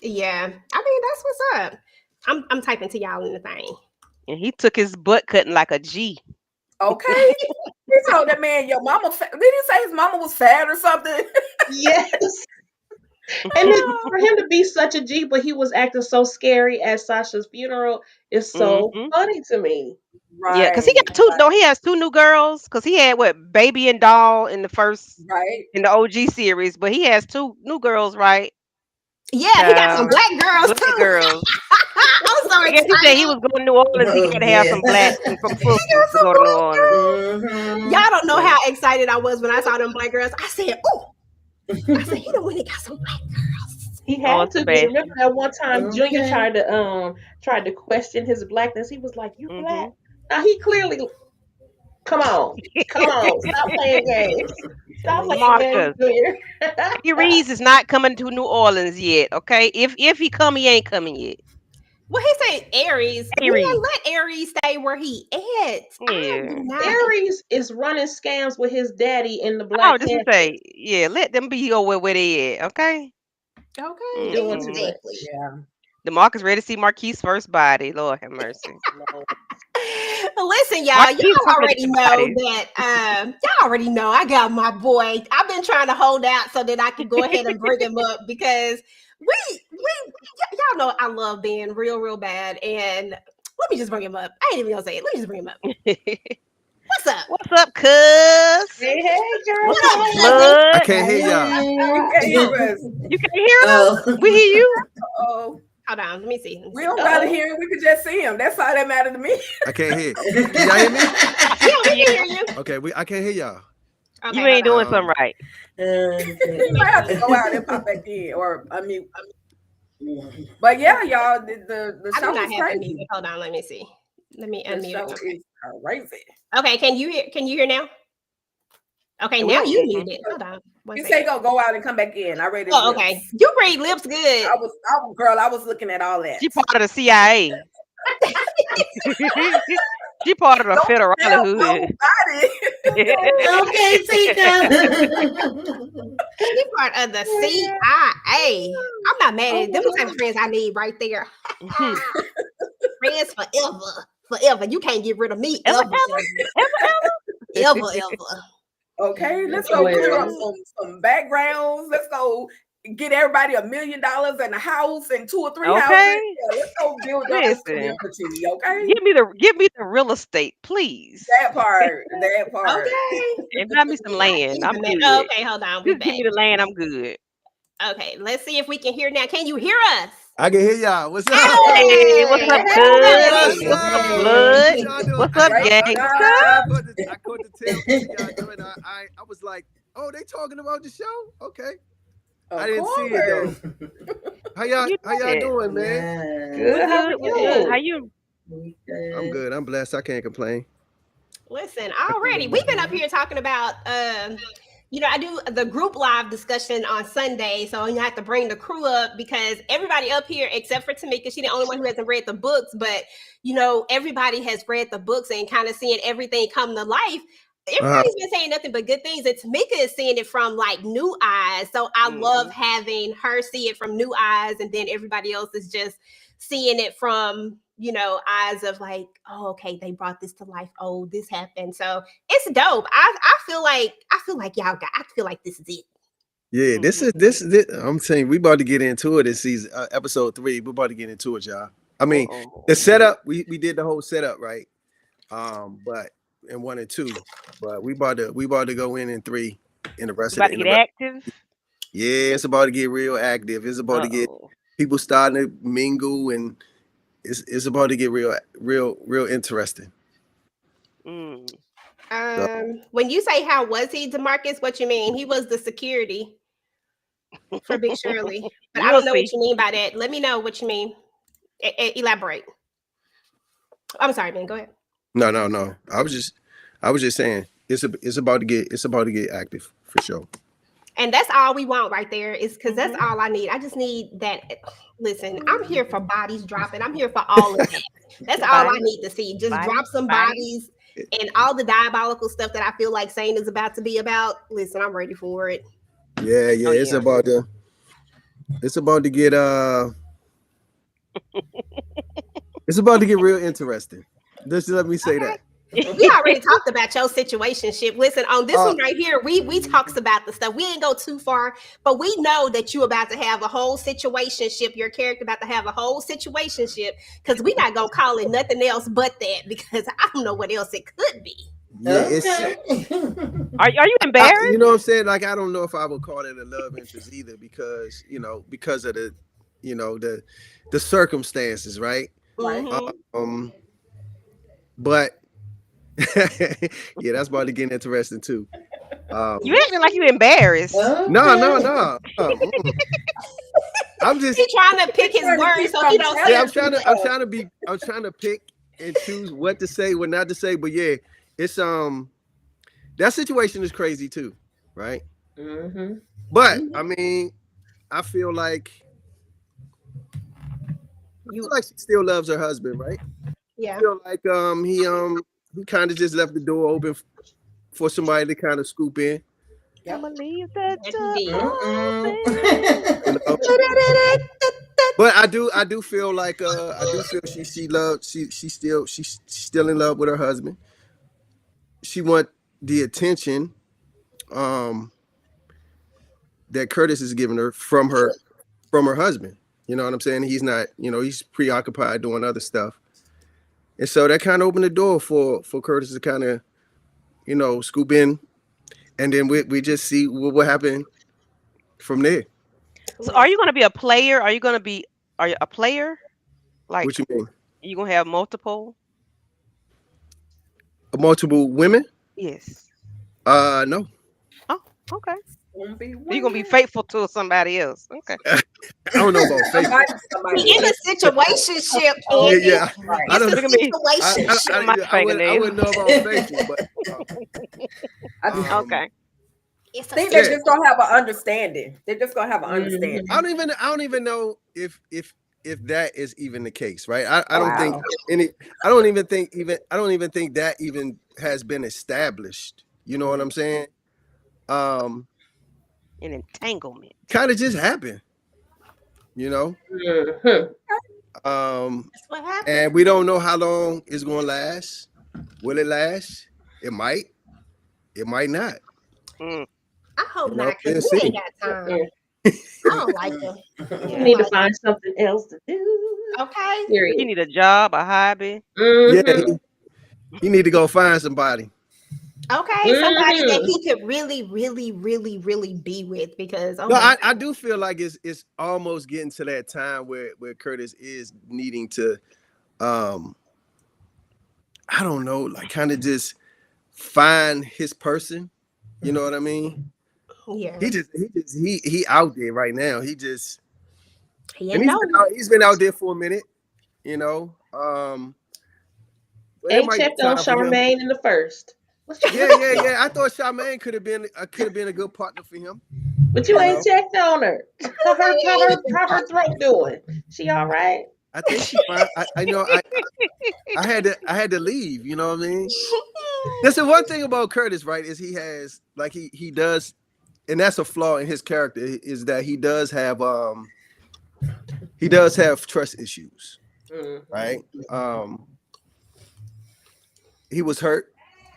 yeah, I mean that's what's up. I'm typing to y'all in the thing. And he took his butt cutting like a G. Okay. He told that man, your mama fat. Did he say his mama was fat or something? Yes. And then for him to be such a G, but he was acting so scary at Sasha's funeral is so funny to me. Right. Yeah, because he got two. No, he has 2 new girls. Because he had Baby and Doll in the first, in the OG series, but he has 2 new girls, right? Yeah, he got some black girls too. Girls. I'm so I guess excited. he said he was going to New Orleans. He got to have some black and some sisters to go to New Orleans. Y'all don't know how excited I was when I saw them black girls. I said, "Oh!" I said, "He done went and got some black girls." He had to. Remember that one time Junior tried to question his blackness. He was like, "You black?" Now he clearly. Come on, stop playing games. Stop playing games, Junior. He Reeves is not coming to New Orleans yet. Okay, if he come, he ain't coming yet. Well, he said Aries. Let Aries stay where he at. Yeah. Aries is running scams with his daddy in the black. Oh, just say, yeah, let them be over where they at. Okay. Okay. Doing too much. Yeah. DeMarcus ready to see Marquise' first body. Lord have mercy. Listen, y'all already know that. Y'all already know I got my boy. I've been trying to hold out so that I could go ahead and bring him up, because y'all know I love Ben real bad, and let me just bring him up. I ain't even gonna say it. Let me just bring him up. What's up? What's up, cuz? Hey, girl. What up, I can't hear y'all. You can't hear us? We hear you. Oh. Hold on, let me see. We don't gotta hear him. We could just see him. That's all that matters to me. I can't hear. Can y'all hear me? Yeah, we can hear you. Okay, I can't hear y'all. Okay, you ain't doing something right. You might have to go out and pop back in or unmute. But yeah, y'all, the show is crazy. Hold on, let me see. Let me unmute. The show is crazy. Okay, can you hear now? Okay, now you muted. Hold on. You say go out and come back in. I read it. Oh, okay. You read lips good. I was looking at all that. She part of the CIA. She part of the federal hood. Okay, Tika. She part of the CIA. I'm not mad at it. Them the type of friends I need right there. Friends forever. You can't get rid of me ever. Okay, let's go clear up some backgrounds. Let's go get everybody $1 million and a house and 2 or 3 houses. Yeah, let's go build up this community. Okay, give me the real estate, please. That part. Okay, and buy me some land. I'm good. Okay, hold on. Just give me the land. I'm good. Okay, let's see if we can hear now. Can you hear us? I can hear y'all. What's up? Hey, what's up, cuz? What's up, blood? What's up, gang? I caught the tail end of y'all doing. I was like, oh, they talking about the show? Okay. I didn't see it though. How y'all doing, man? Good. How you? I'm good. I'm blessed. I can't complain. Listen, already we've been up here talking about I do the group live discussion on Sunday, so you have to bring the crew up because everybody up here, except for Tamika, she's the only one who hasn't read the books. But everybody has read the books and kind of seeing everything come to life. Everybody's been saying nothing but good things. And Tamika is seeing it from like new eyes. So I love having her see it from new eyes, and then everybody else is just seeing it from eyes of like, oh, okay, they brought this to life. Oh, this happened. So it's dope. I feel like y'all got. I feel like this is it. Yeah, this is it. I'm saying we about to get into it in season episode 3. We're about to get into it, y'all. I mean, the setup. We did the whole setup right. But in 1 and 2, but we about to go in 3 in the rest about to get active. Yeah, it's about to get real active. It's about to get people starting to mingle, and it's about to get real interesting. When you say how was he, DeMarcus, what you mean? He was the security for Big Shirley, but I don't know what you mean by that. Let me know what you mean. Elaborate. I'm sorry, man. Go ahead. No. I was just saying it's about to get active for sure. And that's all we want right there, is because that's all I need. I just need that. Listen, I'm here for bodies dropping. I'm here for all of that. That's all I need to see. Just drop some bodies and all the diabolical stuff that I feel like Sane is about to be about. Listen, I'm ready for it. Yeah. It's about to get it's about to get real interesting. Just let me say that. We already talked about your situationship. Listen, on this one right here, we talks about the stuff. We ain't go too far, but we know that you about to have a whole situationship. Your character about to have a whole situationship, because we not gonna call it nothing else but that, because I don't know what else it could be. Yeah, Are you embarrassed? You know what I'm saying? Like, I don't know if I would call it a love interest either, because of the the circumstances, right? But yeah, that's about to get interesting too. You acting like you embarrassed. No. I'm just trying to pick his words so he don't. Yeah, I'm trying to pick and choose what to say, what not to say. But yeah, it's that situation is crazy too, right? But I mean, I feel like she still loves her husband, right? Yeah. I feel like he kind of just left the door open for somebody to kind of scoop in. I'm gonna leave that But I do feel like she's still in love with her husband. She want the attention that Curtis is giving her from her husband. You know what I'm saying? He's not, he's preoccupied doing other stuff. And so that kind of opened the door for Curtis to kind of, scoop in, and then we just see what happened from there. So are you going to be a player? Are you a player? Like, what you mean? You going to have multiple women? Yes. No. Oh, okay. You're gonna be faithful to somebody else. Okay. I don't know about faithful. In a situationship. Yeah. I don't. I wouldn't know about faithful, but okay. I think they're just gonna have an understanding. They're just gonna have an understanding. I don't even know if that is even the case, right? I don't think any. I don't even think that even has been established. You know what I'm saying? An entanglement kind of just happened, That's what happened. And we don't know how long it's gonna last. Will it last? It might not. I hope not, because we ain't got time. I don't like them. You need to find something else to do. Okay. You need a job, a hobby. Yeah, you need to go find somebody. Okay, somebody that he could really, really, really, really be with, because I do feel like it's almost getting to that time where Curtis is needing to, I don't know, like kind of just find his person. You know what I mean? Yeah. He out there right now. He's been out there for a minute. Ain't checked on Charmaine in the first. What you Yeah. I thought Charmaine could have been a good partner for him. But you You ain't know, checked on her. How her throat doing? She all right? I think she fine. I know I had to leave. You know what I mean? That's the one thing about Curtis, right? Is he has like he does, and that's a flaw in his character is that he does have trust issues, right? He was hurt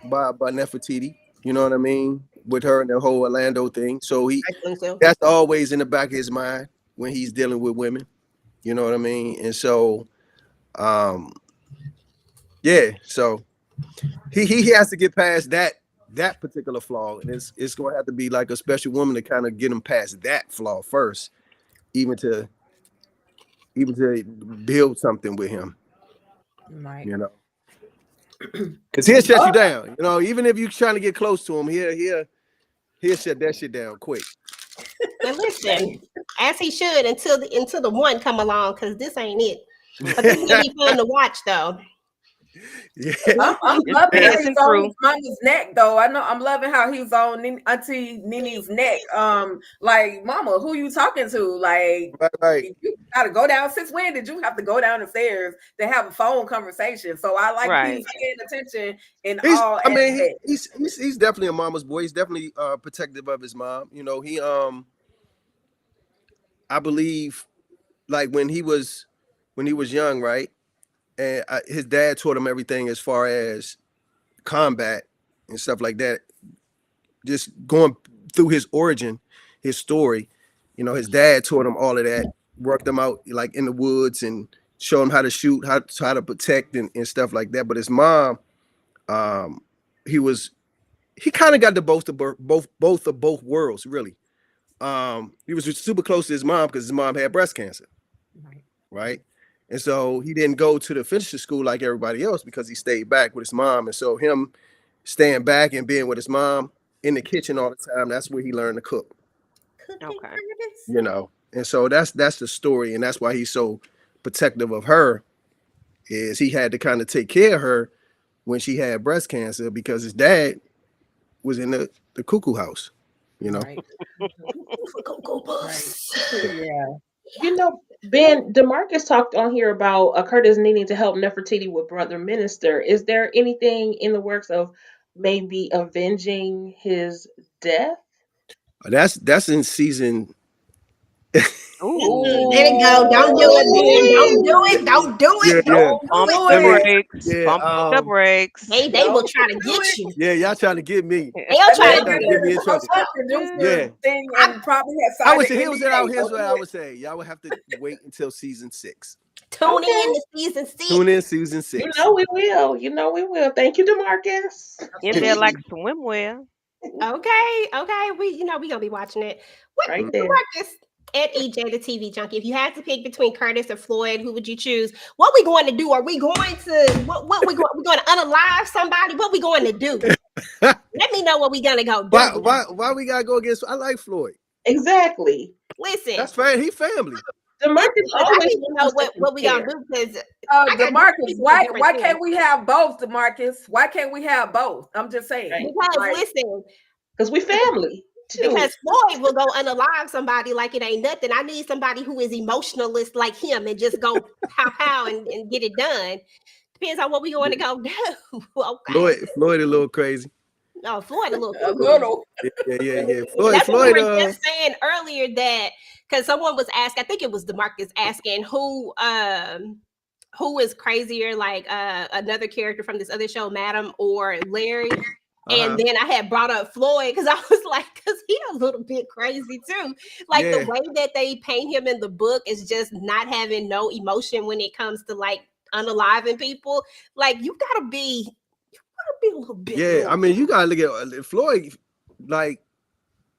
by Nefertiti. You know what I mean? With her and the whole Orlando thing. So I think so. that's always in the back of his mind when he's dealing with women. You know what I mean? And so, yeah. So he has to get past that particular flaw, and it's going to have to be like a special woman to kind of get him past that flaw first, even to build something with him. Right. You know, because he'll shut you down. You know, even if you're trying to get close to him, he'll shut that shit down quick. But listen, as he should until the one come along, because this ain't it. But this gonna be fun to watch though. Yeah. I'm loving how Yes, he's and on true. his mama's neck, though. I know I'm loving how he's on Auntie Nini's neck. Like, Mama, who you talking to? Like, Right. you gotta go down. Since when did you have to go down the stairs to have a phone conversation? So I like Right. he's paying attention in He's, all I mean, aspects. he's definitely a mama's boy. He's definitely protective of his mom. You know, I believe, like when he was young, right, and his dad taught him everything as far as combat and stuff like that. Just going through his origin, his story, you know, his dad taught him all of that, worked him out like in the woods and show him how to shoot, how to protect and stuff like that. But his mom, um, he kind of got the both of both worlds, really. He was super close to his mom because his mom had breast cancer, right? And so he didn't go to the finishing school like everybody else because he stayed back with his mom. And so him staying back and being with his mom in the kitchen all the time, that's where he learned to cook. Okay. You know, and so that's the story, and that's why he's so protective of her. Is he had to kind of take care of her when she had breast cancer because his dad was in the cuckoo house. You know, Right. Yeah. You know, Ben, Demarcus talked on here about Curtis needing to help Nefertiti with Brother Minister. Is there anything in the works of maybe avenging his death? that's in season. Ooh. There it go. Don't do it, Ben. Don't do it. Don't do Yeah, it. yeah. Don't Pump do the I mean, it. brakes. yeah, Pump the brakes. They will try to get you. yeah. Y'all trying to get me. They'll Y'all try trying to to get get me in you. trouble. Yeah. Thing and probably has I signed would an say here's what I NDA. would say. Y'all would have to wait until season 6. Tune in to season 6. Tune in season You 6. know we will. You know we will. Thank you, Demarcus. In there like swimwear. Okay. We gonna be watching it. What Right there. Marcus at EJ the TV junkie? If you had to pick between Curtis and Floyd, who would you choose? What we going to do? Are we going to what we going to unalive somebody? What we going to do? Let me know what we gonna go do. Why we gotta go against? I like Floyd. Exactly. Listen, That's fine. He family. Demarcus I always need to know what we gonna do because Demarcus, why can't we have both, Demarcus? Why can't we have both? I'm just saying. Because listen, because we family. Because Floyd will go unalive somebody like it ain't nothing. I need somebody who is emotionalist like him and just go pow and get it done. Depends on what we going to go do. Okay. Floyd a little crazy. No, Floyd a little. Yeah. That's Floyd. what we were just saying earlier that because someone was asking, I think it was DeMarcus asking who is crazier, like another character from this other show, Madam or Larry. And then I had brought up Floyd because I was like, because he's a little bit crazy too. Like the way that they paint him in the book is just not having no emotion when it comes to like unaliving people. Like you gotta be a little bit. Yeah, I mean, you gotta look at Floyd. Like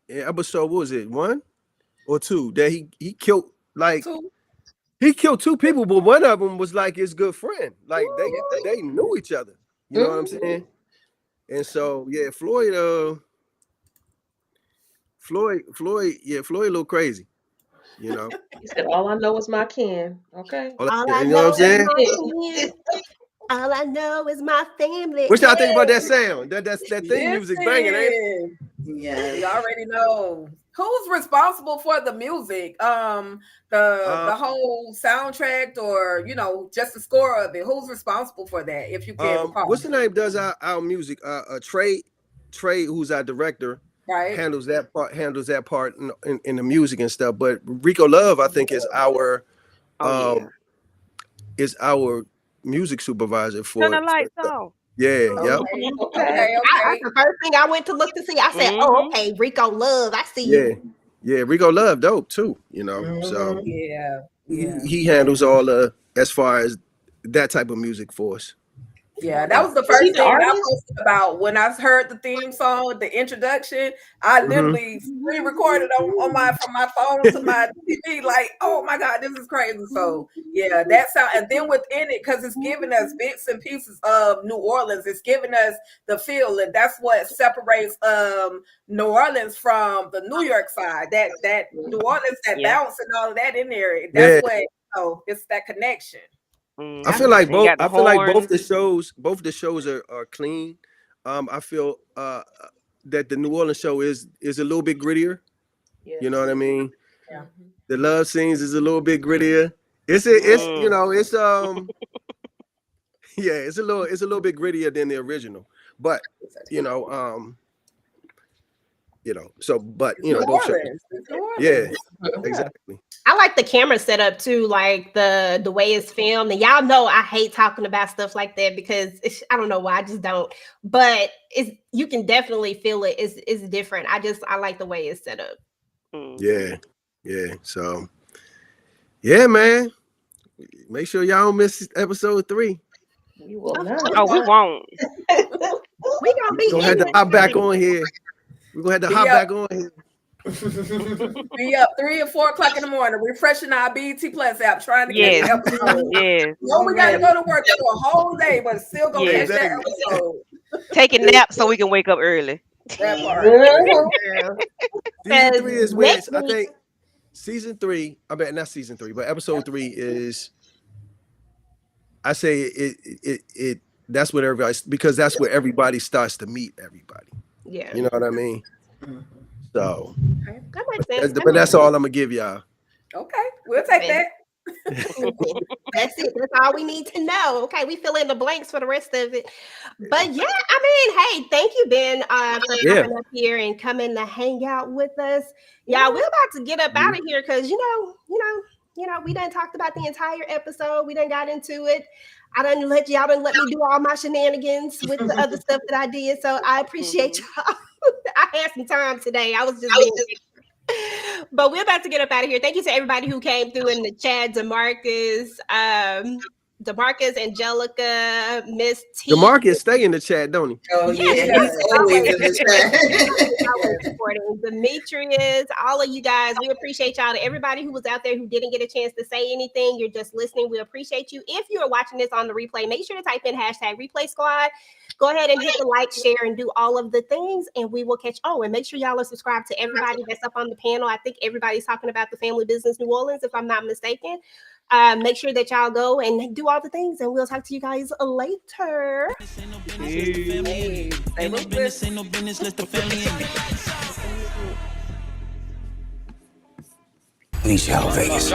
episode, what was it, 1 or 2? That he killed like 2. He killed 2 people, but one of them was like his good friend. Like they knew each other. You know what I'm saying? And so yeah, Floyd a little crazy, you know. He said, "All I know is my kin." Okay, You know what I'm saying? All I know is my family. What y'all think about that sound? That theme music banging, ain't it? Yes. We already know who's responsible for the music, the whole soundtrack, or just the score of it. Who's responsible for that? If you can recall. What's the name does our music? Trey, who's our director, right? handles that part in the music and stuff. But Rico Love, I think, is our music supervisor for. Turn the lights off. Yeah, yep. Okay. That's the first thing I went to look to see. I said, "Oh, okay, Rico Love. I see you." Yeah, Rico Love, dope too. So he handles all as far as that type of music for us. Yeah, that was the first thing I posted about when I heard the theme song, the introduction. I literally re-recorded from my phone to my TV. Like, oh my God, this is crazy. So yeah, that sound, and then within it, because it's giving us bits and pieces of New Orleans, it's giving us the feel, and that's what separates New Orleans from the New York side. That New Orleans, that bounce and all of that in there. That's what it's that connection. I feel like both. I feel like both the shows are clean. I feel that the New Orleans show is a little bit grittier. Yeah. You know what I mean? Yeah. The love scenes is a little bit grittier. It's a little bit grittier than the original. But both shows. Yeah, exactly. I like the camera setup too, like the way it's filmed. And y'all know I hate talking about stuff like that because I don't know why, I just don't. But you can definitely feel it. It's different. I like the way it's set up. Yeah. So, yeah, man. Make sure y'all don't miss episode 3. We will not. Oh, we won't. We gonna be. Gonna have to hop back on here. We're gonna have to hop back on here. Be up 3 or 4 o'clock in the morning, refreshing our BET Plus app, trying to get the episode. Yes. No, we got to go to work for a whole day, but still gonna catch that episode. Take a nap so we can wake up early. That part. Season 3 is where I think season 3. I bet not season 3, but episode 3 is. I say it. That's what everybody, because that's where everybody starts to meet everybody. Yeah. You know what I mean? So, that makes sense. But that's all I'm gonna give y'all. Okay, we'll take that. That's it. That's all we need to know. Okay, we fill in the blanks for the rest of it. But yeah, I mean, hey, thank you, Ben, for coming up here and coming to hang out with us. Y'all, we're about to get up out of here because you know, we done talked about the entire episode. We done got into it. Y'all done let me do all my shenanigans with the other stuff that I did. So I appreciate y'all. I had some time today. I was just but we're about to get up out of here. Thank you to everybody who came through in the chat. DeMarcus, Angelica, Miss T. DeMarcus stay in the chat, don't he? Oh yeah, he's always in the chat. Demetrius, all of you guys, we appreciate y'all. To everybody who was out there who didn't get a chance to say anything, you're just listening. We appreciate you. If you are watching this on the replay, make sure to type in #ReplaySquad. Go ahead and hit the like, share, and do all of the things, and we will catch. Oh, and make sure y'all are subscribed to everybody that's up on the panel. I think everybody's talking about the Family Business New Orleans, if I'm not mistaken. Make sure that y'all go and do all the things, and we'll talk to you guys later. Ain't no business, let the family in. Vegas.